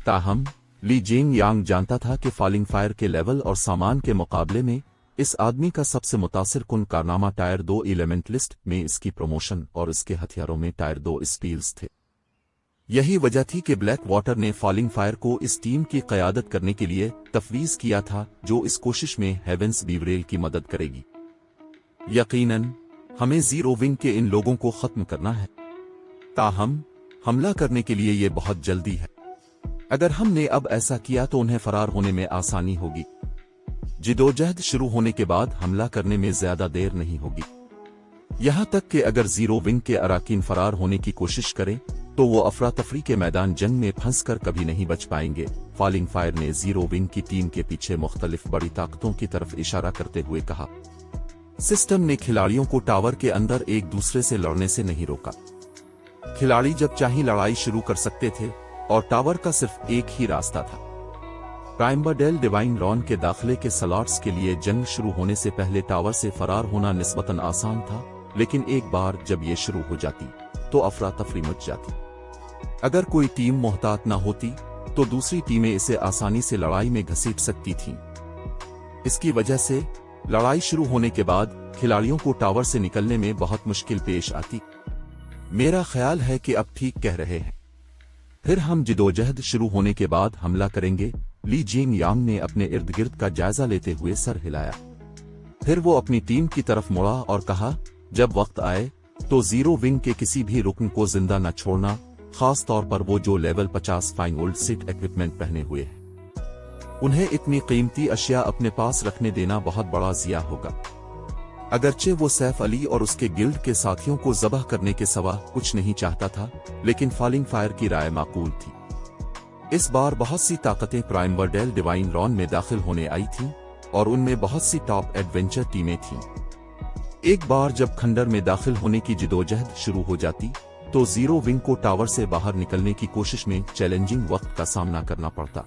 ताहम ली जिंग यांग जानता था कि फॉलिंग फायर के लेवल और सामान के मुकाबले में इस आदमी का सबसे मुतासिर कुन कारनामा टायर 2 एलिमेंटलिस्ट में इसकी प्रमोशन और इसके हथियारों में टायर 2 स्पील्स थे। यही वजह थी कि ब्लैक वाटर ने फॉलिंग फायर को इस टीम की क़यादत करने के लिए तफवीज़ किया था, जो इस कोशिश में हेवेंस बीवरेल की मदद करेगी। यकीनन हमें जीरो विंग के इन लोगों को खत्म करना है, ताहम हमला करने के लिए ये बहुत जल्दी है। अगर हमने अब ऐसा किया तो उन्हें फरार होने में आसानी होगी। जिदोजहद शुरू होने के बाद हमला करने में ज्यादा देर नहीं होगी। यहां तक कि अगर जीरो विंग के अराकीन फरार होने की कोशिश करें तो वो अफरा तफरी के मैदान जंग में फंसकर कभी नहीं बच पाएंगे। फॉलिंग फायर ने जीरो विंग की टीम के पीछे मुख्तलिफ बड़ी ताकतों की तरफ इशारा करते हुए कहा। सिस्टम ने खिलाड़ियों को टावर के अंदर एक दूसरे से लड़ने से नहीं रोका। खिलाड़ी जब चाहे लड़ाई शुरू कर सकते थे और टावर का सिर्फ एक ही रास्ता था। प्राइमवर्डेल डिवाइन रॉन के दाखिले के स्लॉट्स के लिए जंग शुरू होने से पहले टावर से फरार होना निस्बतन आसान था, लेकिन एक बार जब ये शुरू हो जाती तो अफरा तफरी मच जाती। अगर कोई टीम मोहतात न होती तो दूसरी टीमें इसे आसानी से लड़ाई में घसीट सकती थीं। इसकी वजह से लड़ाई शुरू होने के बाद खिलाड़ियों को टावर से निकलने में बहुत मुश्किल पेश आती। मेरा ख्याल है कि अब ठीक कह रहे हैं। फिर हम जिदोजहद शुरू होने के बाद हमला करेंगे। ली जिंग यांग ने अपने इर्द गिर्द का जायजा लेते हुए सर हिलाया। फिर वो अपनी टीम की तरफ मुड़ा और कहा, जब वक्त आए तो जीरो विंग के किसी भी रुकन को जिंदा न छोड़ना, खास तौर पर वो जो level 50 fine old sit equipment पहने हुए हैं। उन्हें इतनी कीमती अशिया अपने पास रखने देना बहुत बड़ा जिया होगा। अगरचे वो सैफ अली और उसके गिल्ड के साथियों को ज़बह करने के सिवा कुछ नहीं चाहता था, लेकिन फॉलिंग फायर की राय माकूल थी। इस बार बहुत सी ताकतें प्राइमवर्डेल डिवाइन रॉन में दाखिल होने आई थीं और उनमें बहुत सी टॉप एडवेंचर टीमें थीं। एक बार जब खंडर में दाखिल होने की जिदोजहद शुरू हो जाती तो जीरो विंग को टावर से बाहर निकलने की कोशिश में चैलेंजिंग वक्त का सामना करना पड़ता।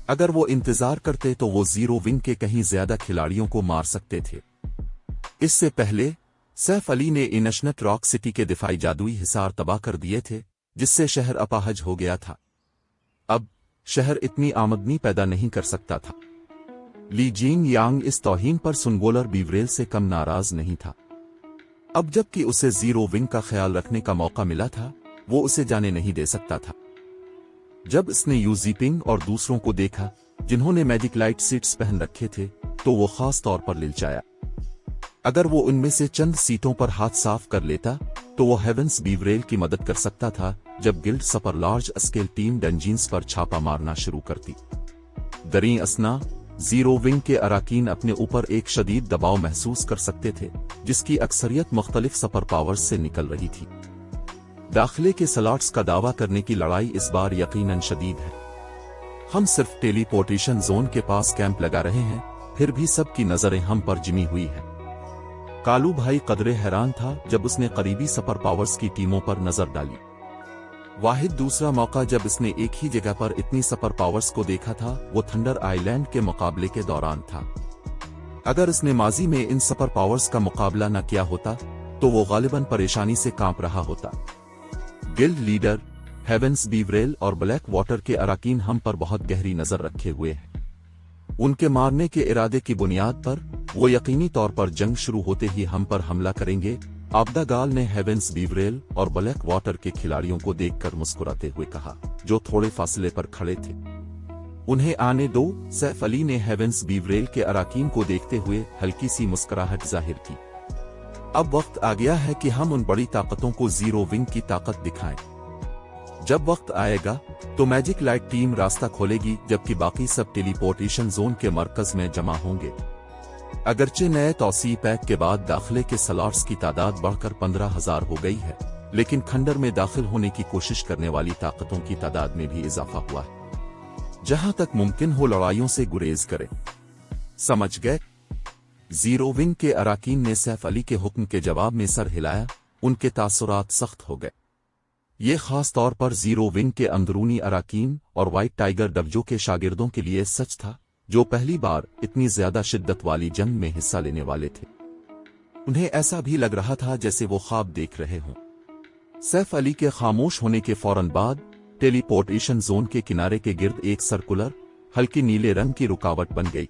अगर वो इंतजार करते तो वो जीरो विंग के कहीं ज्यादा खिलाड़ियों को मार सकते थे। इससे पहले सैफ अली ने इनशनट रॉक सिटी के दिफाई जादुई हिसार तबाह कर दिए थे, जिससे शहर अपाहज हो गया था। अब शहर इतनी आमदनी पैदा नहीं कर सकता था। ली जीन यांग इस तौहीन पर सुनगोलर बीवरेल से कम नाराज नहीं था। अब जबकि उसे जीरो विंग का ख्याल रखने का मौका मिला था, वो उसे जाने नहीं दे सकता था। जब इसने यू जीपिंग और दूसरों को देखा जिन्होंने मैजिक लाइट सीट्स पहन रखे थे, तो वो खास तौर पर लिलचाया। अगर वो उनमें से चंद सीटों पर हाथ साफ कर लेता तो वो हेवेंस बीवरेल की मदद कर सकता था जब गिल्ड सपर लार्ज स्केल टीम डंजीन्स पर छापा मारना शुरू करती। दरी असना जीरो विंग के अराकीन अपने ऊपर एक शदीद दबाव महसूस कर सकते थे, जिसकी अक्सरियत मुख्तलिफ सुपर पावर्स से निकल रही थी। दाखिले के स्लॉट्स का दावा करने की लड़ाई इस बार यकीनन शदीद है। हम सिर्फ टेलीपोर्टेशन जोन के पास कैंप लगा रहे हैं, फिर भी सबकी नजरें हम पर जिमी हुई है। कालू भाई कदरे हैरान था जब उसने करीबी सुपर पावर्स की टीमों पर नजर डाली। वाहिद दूसरा मौका जब इसने एक ही जगह पर इतनी सुपर पावर्स को देखा था, वो थंडर आइलैंड के मुकाबले के दौरान था। अगर इसने माजी में इन सुपर पावर्स का मुकाबला न किया होता तो वो गालिबन परेशानी से कांप रहा होता। गिल्ड लीडर हेवेंस बीवरेल और ब्लैक वाटर के अराकीन हम पर बहुत गहरी नजर रखे हुए हैं। उनके मारने के इरादे की बुनियाद पर वो यकीनी तौर पर जंग शुरू होते ही हम पर हमला करेंगे। आबदागाल ने हेवेंस बीवरेल और ब्लैक वाटर के खिलाड़ियों को देखकर मुस्कुराते हुए कहा, जो थोड़े फासले पर खड़े थे। उन्हें आने दो। सैफ अली ने हेवेंस बीवरेल के अराकीन को देखते हुए हल्की सी मुस्कुराहट जाहिर की। अब वक्त आ गया है कि हम उन बड़ी ताकतों को जीरो विंग की ताकत दिखाएं। जब वक्त आएगा तो मैजिक लाइट टीम रास्ता खोलेगी, जबकि बाकी सब टेलीपोर्टेशन जोन के मरकज में जमा होंगे। अगरचे नए तौसी पैक के बाद दाखिले के स्लॉट्स की तादाद बढ़कर 15,000 हो गई है, लेकिन खंडर में दाखिल होने की कोशिश करने वाली ताकतों की तादाद में भी इजाफा हुआ है। जहां तक मुमकिन हो लड़ाइयों से गुरेज करें। समझ गए? जीरो विंग के अराकीन ने सैफ अली के हुक्म के जवाब में सर हिलाया। उनके तासुरात सख्त हो गए। ये खास तौर पर जीरो विंग के अंदरूनी अराकीन और व्हाइट टाइगर डबजो के शागिर्दों के लिए सच था, जो पहली बार इतनी ज्यादा शिद्दत वाली जंग में हिस्सा लेने वाले थे। उन्हें ऐसा भी लग रहा था जैसे वो ख्वाब देख रहे हों। सैफ अली के खामोश होने के फौरन बाद टेलीपोर्टेशन जोन के किनारे के गिर्द एक सर्कुलर हल्की नीले रंग की रुकावट बन गई।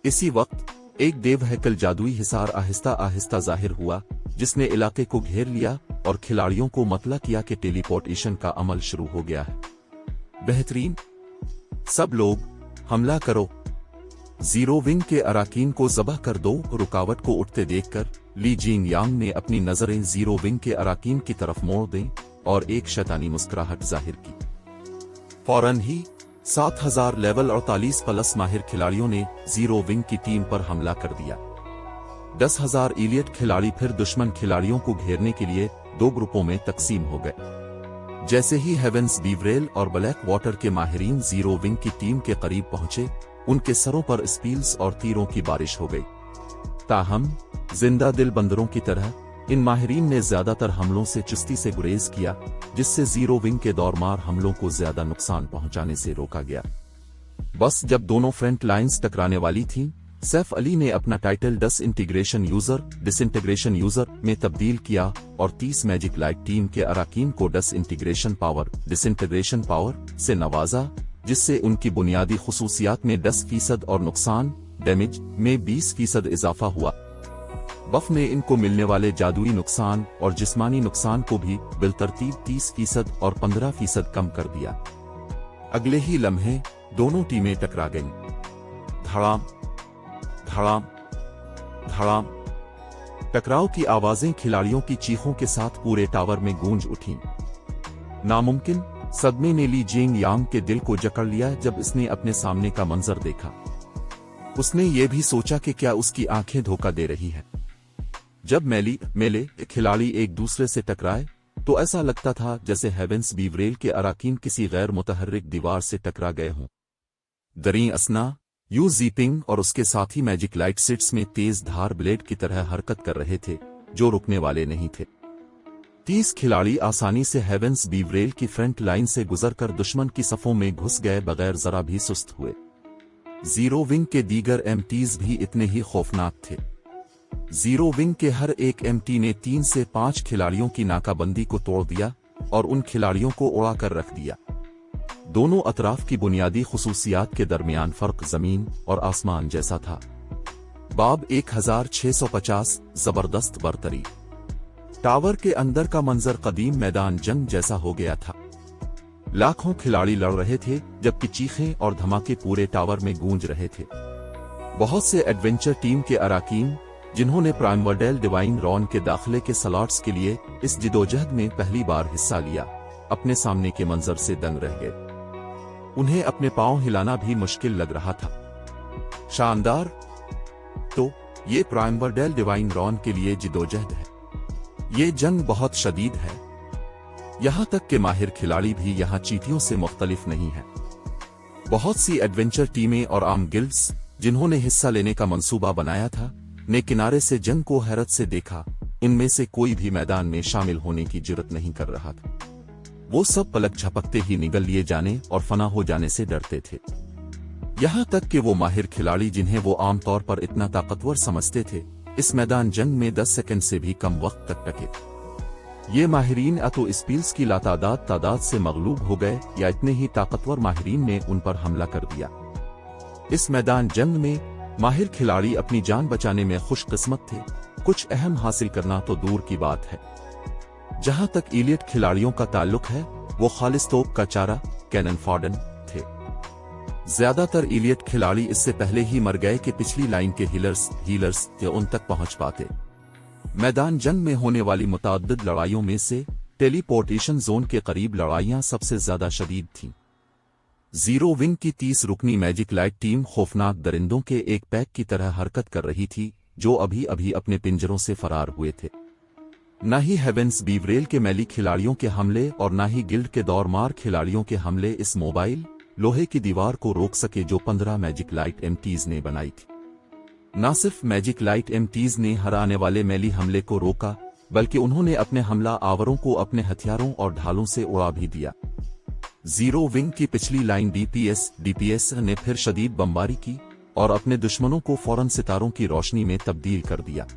इसी वक्त एक देवहैकल जादुई हिसार आहिस्ता आहिस्ता जाहिर हुआ, जिसने इलाके को घेर लिया और खिलाड़ियों को मतला किया कि टेलीपोर्टेशन का अमल शुरू हो गया है। बेहतरीन, सब लोग हमला करो। जीरो विंग के अराकीन को ज़बह कर दो। रुकावट को उठते देखकर ली जीन यांग ने अपनी नजरें जीरो विंग के अराकीन की तरफ मोड़ दी और एक शैतानी मुस्कुराहट जाहिर की। फौरन ही 7,000 लेवल 48 प्लस माहिर खिलाड़ियों ने जीरो विंग की टीम पर हमला कर दिया। 10,000 इलियट खिलाड़ी फिर दुश्मन खिलाड़ियों को घेरने के लिए दो ग्रुपों में तकसीम हो गए। जैसे ही हेवेंस बीवरेल और ब्लैक वाटर के माहिरीन जीरो विंग की टीम के करीब पहुंचे, उनके सरों पर स्पील्स और तीरों की बारिश हो गई। ताहम जिंदा दिल बंदरों की तरह इन माहिरीन ने ज्यादातर हमलों से चुस्ती से गुरेज किया, जिससे जीरो विंग के दौरमार हमलों को ज्यादा नुकसान पहुंचाने से रोका गया। बस जब दोनों फ्रंट लाइंस टकराने वाली थीं, सैफ अली ने अपना टाइटल डिसइंटीग्रेशन यूजर में तब्दील किया और 30 मैजिक लाइट टीम के अराकीन को डिसइंटीग्रेशन पावर से नवाजा, जिससे उनकी बुनियादी खुसूसियात में 10% और नुकसान डैमेज में 20% इजाफा हुआ। बफ ने इनको मिलने वाले जादुई नुकसान और जिस्मानी नुकसान को भी बिलतरतीब 30% और 15% कम कर दिया। अगले ही लम्हे दोनों टीमें टकरा गईं। धड़ाम धड़ाम धड़ाम टकराव की आवाजें खिलाड़ियों की चीखों के साथ पूरे टावर में गूंज उठीं। नामुमकिन सदमे ने ली जेंग यांग के दिल को जकड़ लिया जब इसने अपने सामने का मंजर देखा। उसने ये भी सोचा कि क्या उसकी आंखें धोखा दे रही है। जब मेले खिलाड़ी एक दूसरे से टकराए तो ऐसा लगता था जैसे हेवेंस बीवरेल के अराकीन किसी गैर मुतहर्रिक दीवार से टकरा गए हों। दरी असना यू जीपिंग और उसके साथी मैजिक लाइट सिट्स में तेज धार ब्लेड की तरह हरकत कर रहे थे, जो रुकने वाले नहीं थे। 30 खिलाड़ी आसानी से हेवेंस बीवरेल की फ्रंट लाइन से गुजरकर दुश्मन की सफों में घुस गए बगैर जरा भी सुस्त हुए। जीरो विंग के दीगर एमटीज भी इतने ही खौफनाक थे। जीरो विंग के हर एक एमटी ने 3 से 5 खिलाड़ियों की नाकाबंदी को तोड़ दिया और उन खिलाड़ियों को उड़ा कर रख दिया। दोनों अतराफ की बुनियादी खुसूसियात के दरमियान फर्क जमीन और आसमान जैसा था। बाब 1650 जबरदस्त बरतरी। टावर के अंदर का मंजर कदीम मैदान जंग जैसा हो गया था। लाखों खिलाड़ी लड़ रहे थे जबकि चीखें और धमाके पूरे टावर में गूंज रहे थे। बहुत से एडवेंचर टीम के अराकीन जिन्होंने प्राइमवर्डेल डिवाइन रॉन के दाखिले के स्लॉट्स के लिए इस जिदोजहद में पहली बार हिस्सा लिया, अपने सामने के मंजर से दंग रह गए। उन्हें अपने पांव हिलाना भी मुश्किल लग रहा था। शानदार। तो ये प्राइमवर्डेल डिवाइन रॉन के लिए जिदोजहद है। ये जंग बहुत शदीद है। यहां तक कि माहिर खिलाड़ी भी यहां चींटियों से मुख्तलिफ नहीं है। बहुत सी एडवेंचर टीमें और आम गिल्ड्स जिन्होंने हिस्सा लेने का मंसूबा बनाया था ने किनारे से जंग को हैरत से देखा। इनमें से कोई भी मैदान में शामिल होने की जुर्रत नहीं कर रहा था। वो सब पलक झपकते ही निगल लिए जाने और फना हो जाने से डरते थे। यहां तक कि वो माहिर खिलाड़ी जिन्हें वो आमतौर पर इतना ताकतवर समझते थे, इस मैदान जंग में 10 सेकंड से भी कम वक्त तक टके। ये माहिरीन या तो स्पील्स की तादाद से मगलूब हो गए या इतने ही ताकतवर माहिरीन ने उन पर हमला कर दिया। इस मैदान जंग में माहिर खिलाड़ी अपनी जान बचाने में खुशकिस्मत थे। कुछ अहम हासिल करना तो दूर की बात है। जहां तक इलियट खिलाड़ियों का ताल्लुक है, वो खालिस तोप का चारा कैनन फॉर्डन थे। ज्यादातर इलियट खिलाड़ी इससे पहले ही मर गए कि पिछली लाइन के हीलर्स उन तक पहुंच पाते। मैदान जंग में होने वाली मुतअद्दिद लड़ाइयों में से टेलीपोर्टेशन जोन के करीब लड़ाइयां सबसे ज्यादा शदीद थीं। जीरो विंग की 30 रुकनी मैजिक लाइट टीम खौफनाक दरिंदों के एक पैक की तरह हरकत कर रही थी जो अभी अभी अपने पिंजरों से फरार हुए थे। न ही हेवेंस बीवरेल के मैली खिलाड़ियों के हमले और न ही गिल्ड के दौरमार खिलाड़ियों के हमले इस मोबाइल लोहे की दीवार को रोक सके जो 15 मैजिक लाइट एमटीज ने बनाई थी। न सिर्फ मैजिक लाइट एमटीज ने हर आने वाले मैली हमले को रोका, बल्कि उन्होंने अपने हमला आवरों को अपने हथियारों और ढालों से उड़ा भी दिया। जीरो विंग की पिछली लाइन डीपीएस ने फिर शदीद बमबारी की और अपने दुश्मनों को फौरन सितारों की रोशनी में तब्दील कर दिया।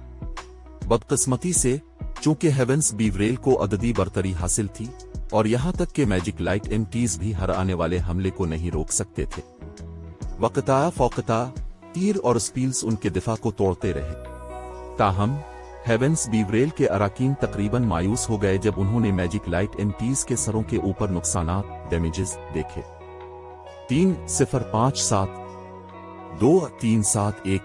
बदकिस्मती से चूंकि हेवेंस बीवरेल को अददी बरतरी हासिल थी और यहां तक कि मैजिक लाइट एमटीज भी हर आने वाले हमले को नहीं रोक सकते थे। वक्ता फौकता तीर और स्पील्स उनके दिफा को तोड़ते रहे। ताहम हेवेंस बीवरेल के अराकीन तकरीबन मायूस हो गए जब उन्होंने मैजिक लाइट एमटीज के सरों के ऊपर नुकसानात डैमेजेस देखे। 3-0-5-7 2-3-7-1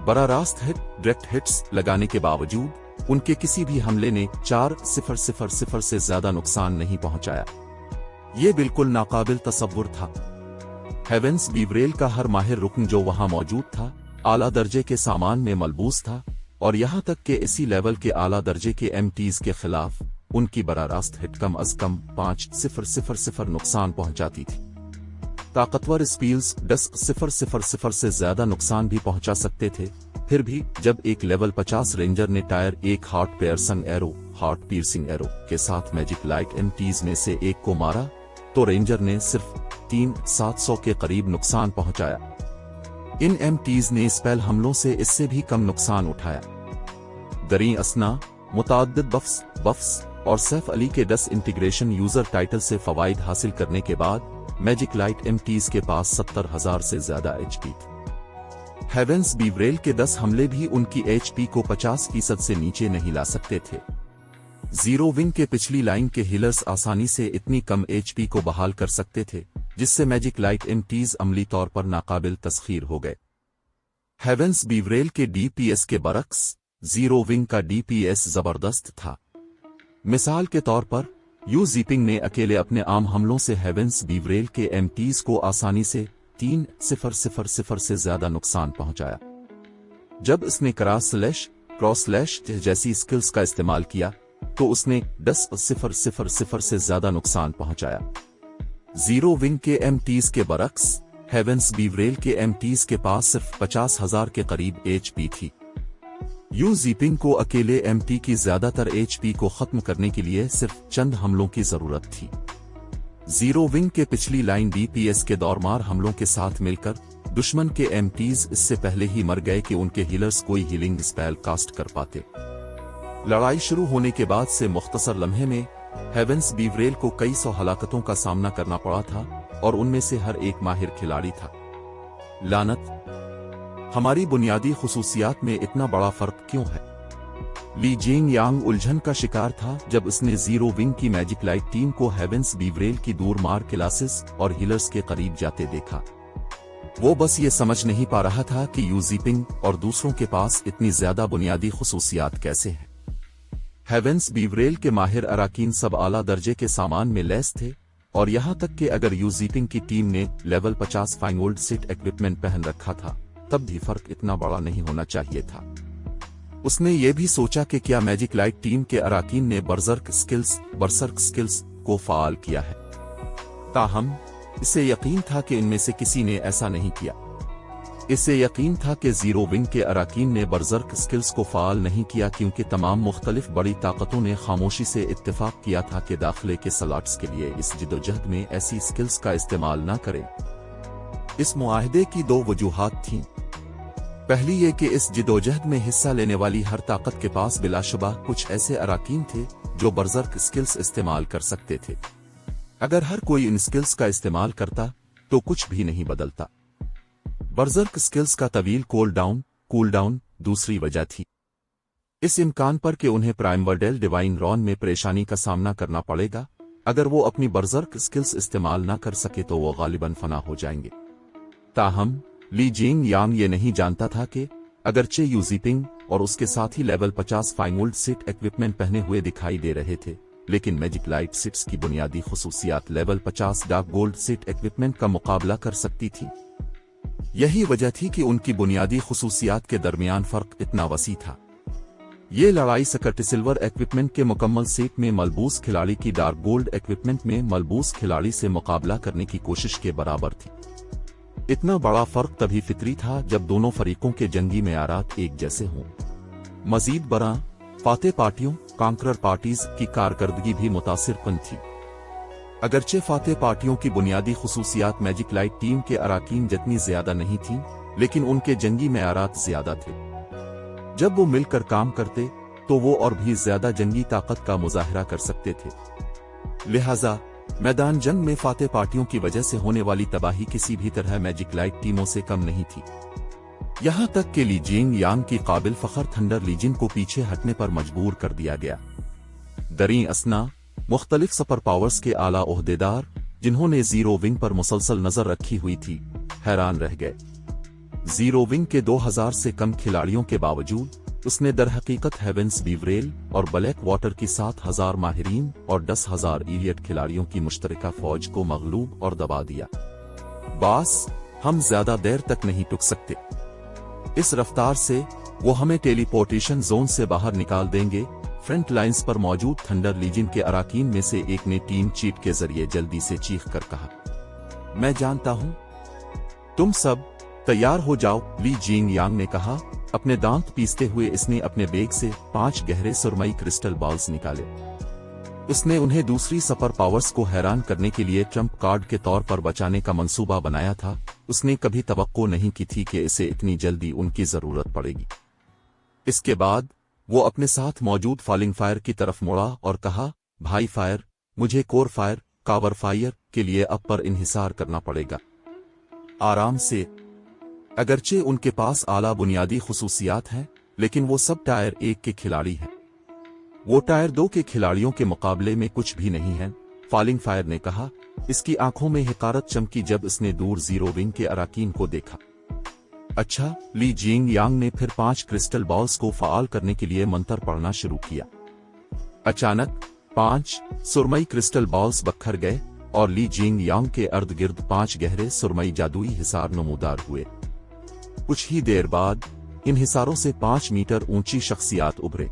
बड़ा रास्त हिट डायरेक्ट हिट्स लगाने के बावजूद उनके किसी भी हमले ने 4-0-0 से ज्यादा नुकसान नहीं पहुंचाया। ये बिल्कुल नाकाबिल तसव्वुर था। हेवेंस बीवरेल का हर माहिर रुकन जो वहां मौजूद था आला दर्जे के सामान में मलबूस था और यहां तक कि इसी लेवल के आला दर्जे के एमटीज के खिलाफ उनकी बड़ा रास्त हिट कम अज कम 5-0-0 नुकसान पहुंचाती थी। ताकतवर स्पील्स 10-0-0 से ज्यादा नुकसान भी पहुंचा सकते थे। फिर भी जब एक लेवल 50 रेंजर ने टायर एक हार्ट पीर्सिंग एरो के साथ मैजिक लाइट एमटीज में से एक को मारा तो रेंजर ने सिर्फ 3-700 के करीब नुकसान पहुंचाया। इन एमटीज ने स्पेल हमलों से इससे भी कम नुकसान उठाया। दरी असना मुताद्दिद बफ्स और सैफ अली के 10 इंटीग्रेशन यूजर टाइटल से फवाइद हासिल करने के बाद मैजिक लाइट एमटीज के पास 70,000 से ज्यादा एचपी थी। हेवेंस बीवरेल के 10 हमले भी उनकी एचपी को 50% से नीचे नहीं ला सकते थे। जीरो विंग के पिछली लाइन के हीलर्स आसानी से इतनी कम एचपी को बहाल कर सकते थे जिससे मैजिक लाइट एमटीज अमली तौर पर नाकाबिल तस्खीर हो गए। हेवेंस बीवरेल के डीपीएस के बरक्स जीरो विंग का डीपीएस जबरदस्त था। मिसाल के तौर पर यू जीपिंग ने अकेले अपने आम हमलों से हेवेंस बीवरेल के एमटीज को आसानी से 3-0-0 से ज्यादा नुकसान पहुंचाया। जब उसने क्रॉस स्लैश जैसी स्किल्स का इस्तेमाल किया तो उसने 10-0-0 से ज्यादा नुकसान पहुंचाया। जीरो विंग के एमटीज के बरक्स हेवेंस बीवरेल के एमटीज के पास सिर्फ 50,000 के करीब एचपी थी। यू जीपिंग को अकेले एमटी की ज्यादातर एचपी को खत्म करने के लिए सिर्फ चंद हमलों की जरूरत थी। जीरो विंग के पिछली लाइन डीपीएस के दौरमार हमलों के साथ मिलकर दुश्मन के एमटीज इससे पहले ही मर गए कि उनके हीलर्स कोई हीलिंग स्पेल कास्ट कर पाते। लड़ाई शुरू होने के बाद से मुख्तसर लम्हे में हेवेंस बीवरेल को कई सौ हलाकतों का सामना करना पड़ा था और उनमें से हर एक माहिर खिलाड़ी था। लानत, हमारी बुनियादी खुसूसियात में इतना बड़ा फर्क क्यों है? ली जेंग यांग उलझन का शिकार था जब उसने जीरो विंग की मैजिक लाइट टीम को हेवेंस बीवरेल की दूर मार क्लासेस और हीलर्स के करीब जाते देखा। वो बस ये समझ नहीं पा रहा था कि यूजीपिंग और दूसरों के पास इतनी ज्यादा बुनियादी खुसूसियात कैसे हैं। हेवेंस बीवरेल के माहिर अराकीन सब आला दर्जे के सामान में लैस थे और यहां तक कि अगर यूजीपिंग की टीम ने लेवल 50 फाइंगोल्ड सिट इक्विपमेंट पहन रखा था तब भी फर्क इतना बड़ा नहीं होना चाहिए था। उसने ये भी सोचा कि क्या मैजिक लाइट टीम के अराकीन ने बर्सर्क स्किल्स को फाल किया है। ताहम इसे यकीन था कि इनमें से किसी ने ऐसा नहीं किया। इसे यकीन था कि जीरो विंग के अराकीन ने बर्सर्क स्किल्स को फाल नहीं किया क्योंकि तमाम मुख्तलिफ बड़ी ताकतों ने खामोशी से इत्तेफाक किया था कि दाखिले के स्लॉट्स के लिए इस जिदोजहद में ऐसी स्किल्स का इस्तेमाल न करें। इस मुआहदे की दो वजूहात थीं। पहली ये कि इस जिदोजहद में हिस्सा लेने वाली हर ताकत के पास बिलाशुबा कुछ ऐसे अराकीन थे जो बर्सर्क स्किल्स इस्तेमाल कर सकते थे। अगर हर कोई इन स्किल्स का इस्तेमाल करता तो कुछ भी नहीं बदलता। बर्सर्क स्किल्स का तवील कूल डाउन दूसरी वजह थी। इस इम्कान पर कि उन्हें प्राइमवर्डेल डिवाइन रॉन में परेशानी का सामना करना पड़ेगा अगर वो अपनी बर्सर्क स्किल्स इस्तेमाल न कर सके तो वो गालिबन फना हो जाएंगे। ताहम ली जेंग यांग ये नहीं जानता था कि अगरचे यूजीपिंग और उसके साथ ही लेवल 50 फाइंगोल्ड सिट इक्विपमेंट पहने हुए दिखाई दे रहे थे लेकिन मैजिक लाइट सिट्स की बुनियादी खुसूसियात level 50 dark gold set equipment का मुकाबला कर सकती थी। यही वजह थी कि उनकी बुनियादी खुसूसियात के दरमियान फर्क इतना वसी था। ये लड़ाई सकर्ट सिल्वर इक्विपमेंट के मुकम्मल सेट में मलबूस खिलाड़ी की डार्क गोल्ड इक्विपमेंट में मलबूस खिलाड़ी से मुकाबला करने की कोशिश के बराबर थी। इतना बड़ा फर्क तभी फितरी था जब दोनों फरीकों के जंगी मेयारात एक जैसे हों। मजीद बरा फाते पार्टियों कांकरर पार्टीज की कारकर्दगी भी मुतासिरकुन थी। अगरचे फाते पार्टियों की बुनियादी खुसूसियात मैजिक लाइट टीम के अराकीन जितनी ज्यादा नहीं थी लेकिन उनके जंगी मेयारात ज्यादा थे। जब वो मिलकर काम करते तो वो और भी ज्यादा जंगी ताकत का मुजाहरा कर सकते थे। लिहाजा मैदान जंग में फाते पार्टियों की वजह से होने वाली तबाही किसी भी तरह मैजिक लाइट टीमों से कम नहीं थी। यहां तक कि ली जेंग यांग की काबिल फखर थंडर लीजन को पीछे हटने पर मजबूर कर दिया गया। दरी असना मुख्तलिफ सुपर पावर्स के आला ओहदेदार जिन्होंने जीरो विंग पर मुसलसल नजर रखी हुई थी हैरान रह गए। जीरो विंग के 2000 से कम खिलाड़ियों के बावजूद उसने दरहकीकत हेवेंस बीवरेल और ब्लैक वाटर की 7000 माहिरीन और 10,000 इलियट खिलाड़ियों की मुश्तरका फौज को मगलूब और दबा दिया। बास हम ज्यादा देर तक नहीं टुक सकते। इस रफ्तार से वो हमें टेलीपोर्टेशन जोन से बाहर निकाल देंगे। फ्रंट लाइंस पर मौजूद थंडर लीजन के अराकीन में से एक ने टीम चीट के जरिए जल्दी से चीख कर कहा, मैं जानता हूं, तुम सब तैयार हो जाओ। ली जेंग यांग ने कहा। अपने दांत पीसते हुए इसने अपने बैग से 5 गहरे सुरमई क्रिस्टल बॉल्स निकाले। इसने उन्हें दूसरी सुपर पावर्स को हैरान करने के लिए ट्रम्प कार्ड के तौर पर बचाने का मंसूबा बनाया था। उसने कभी तवक्को नहीं की थी कि इसे इतनी जल्दी उनकी जरूरत पड़ेगी। इसके बाद वो अपने साथ मौजूद फॉलिंग फायर की तरफ मुड़ा और कहा, भाई फायर, मुझे कोर फायर कावर फायर के लिए अब पर इन्हिसार करना पड़ेगा। आराम से। अगरचे उनके पास आला बुनियादी खुसूसियात हैं लेकिन वो सब टायर 1 के खिलाड़ी हैं। वो टायर 2 के खिलाड़ियों के मुकाबले में कुछ भी नहीं है। फॉलिंग फायर ने कहा। इसकी आंखों में हिकारत चमकी जब इसने दूर जीरो विंग के अराकीन को देखा। अच्छा। ली जेंग यांग ने फिर 5 क्रिस्टल बॉल्स को फाल करने के लिए मंत्र पढ़ना शुरू किया। अचानक 5 सुरमई क्रिस्टल बॉल्स बखर गए और ली जेंग यांग के अर्द गिर्द 5 गहरे सुरमई जादुई हिसार नमूदार हुए। कुछ ही देर बाद इन हिसारों से 5 मीटर ऊंची शख्सियात उभरे।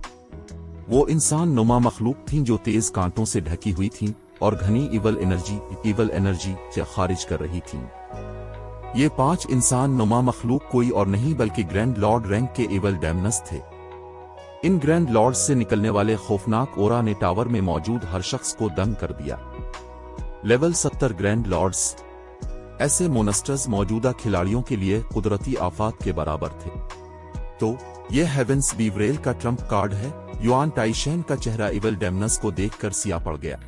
वो इंसान नुमा मखलूक थीं जो तेज कांटों से ढकी हुई थीं और घनी इवल एनर्जी से खारिज कर रही थीं। ये 5 इंसान नुमा मखलूक कोई और नहीं बल्कि ग्रैंड लॉर्ड रैंक के इवल डैमनस थे। इन ग्रैंड लॉर्ड से निकलने वाले खौफनाक ओरा ने टावर में मौजूद हर शख्स को दंग कर दिया। Level 70 grand lords. ऐसे मोनस्टर्स मौजूदा खिलाड़ियों के लिए कुदरती आफात के बराबर थे। तो यह हेवेंस बीवरेल का ट्रम्प कार्ड है। युआन टाइशेन का चेहरा इविल डेमनस को देखकर सिया पड़ गया।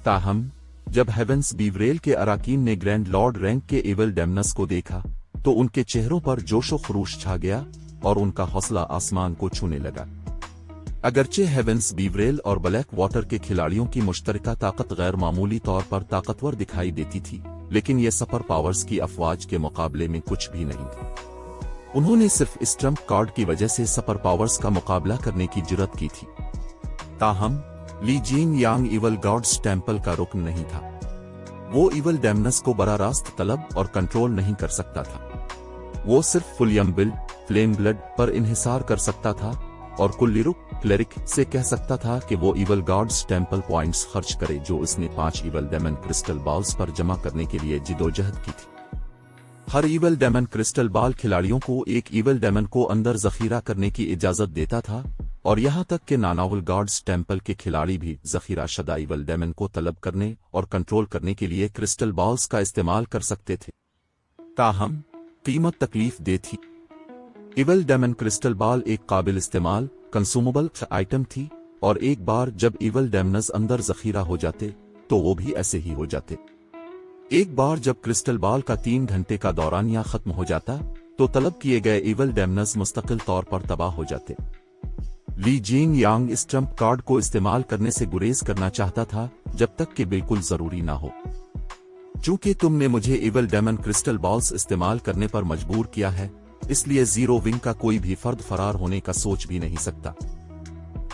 ताहम जब हेवेंस बीवरेल के अराकीन ने ग्रैंड लॉर्ड रैंक के इविल डेमनस को देखा तो उनके चेहरों पर जोशो खरूश छा गया और उनका हौसला आसमान को छूने लगा। अगरचे हेवेंस बीवरेल और ब्लैक वाटर के खिलाड़ियों की मुश्तरका ताकत गैर मामूली तौर पर ताकतवर दिखाई देती थी, लेकिन ये सुपर पावर्स की अफवाज के मुकाबले में कुछ भी नहीं थी। उन्होंने सिर्फ इस ट्रम्प कार्ड की वजह से सुपर पावर्स का मुकाबला करने की जुर्रत की थी। ताहम ली जीन यांग इवल गॉड्स टेम्पल का रुकन नहीं था। वो इवल डेमनस को बराह रास्त तलब और कंट्रोल नहीं कर सकता था। वो सिर्फ फुलियम बिल्ड फ्लेम ब्लड पर इन्हिसार कर सकता था और कुल्लिरुक क्लेरिक से कह सकता था कि वो इवल गॉड्स टेम्पल पॉइंट्स खर्च करे जो उसने 5 इवल डेमन क्रिस्टल बॉल्स पर जमा करने के लिए जिदोजहद की थी। हर इवल डेमन क्रिस्टल बॉल खिलाड़ियों को एक इवल डेमन को अंदर जखीरा करने की इजाजत देता था और यहाँ तक कि नानावल गॉड्स टेम्पल के खिलाड़ी भी जखीरा शदा इवल डेमन को तलब करने और कंट्रोल करने के लिए क्रिस्टल बॉल्स का इस्तेमाल कर सकते थे। ताहम कीमत तकलीफ दे थी। इवल डेमन क्रिस्टल बॉल एक काबिल इस्तेमाल कंसूमेबल आइटम थी और एक बार जब इवल डेमनस अंदर जखीरा हो जाते तो वो भी ऐसे ही हो जाते। एक बार जब क्रिस्टल बॉल का 3 घंटे का दौरानिया खत्म हो जाता तो तलब किए गए इवल डेमनस मुस्तकिल तौर पर तबाह हो जाते। ली जीन यांग इस ट्रम्प कार्ड को इस्तेमाल करने से गुरेज करना चाहता था जब तक कि बिल्कुल जरूरी ना हो। चूंकि तुमने मुझे इवल डेमन क्रिस्टल बॉल्स इस्तेमाल करने पर मजबूर किया है, इसलिए जीरो विंग का कोई भी फर्द फरार होने का सोच भी नहीं सकता।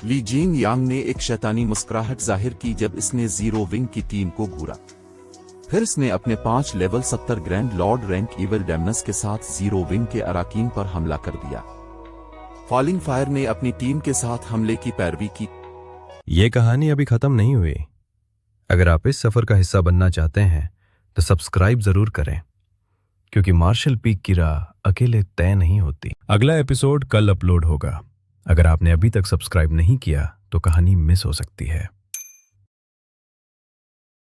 ली जीन यांग ने एक शैतानी मुस्कुराहट जाहिर की जब इसने जीरो विंग की टीम को घूरा। फिर इसने अपने 5 level 70 grand lord rank evil demons के साथ जीरो विंग के अराकीन पर हमला कर दिया। फॉलिंग फायर ने अपनी टीम के साथ हमले की पैरवी की। ये कहानी अभी खत्म नहीं हुई। अगर आप इस सफर का हिस्सा बनना चाहते हैं तो सब्सक्राइब जरूर करें, क्योंकि मार्शल पीक की राह अकेले तय नहीं होती। अगला एपिसोड कल अपलोड होगा। अगर आपने अभी तक सब्सक्राइब नहीं किया तो कहानी मिस हो सकती है।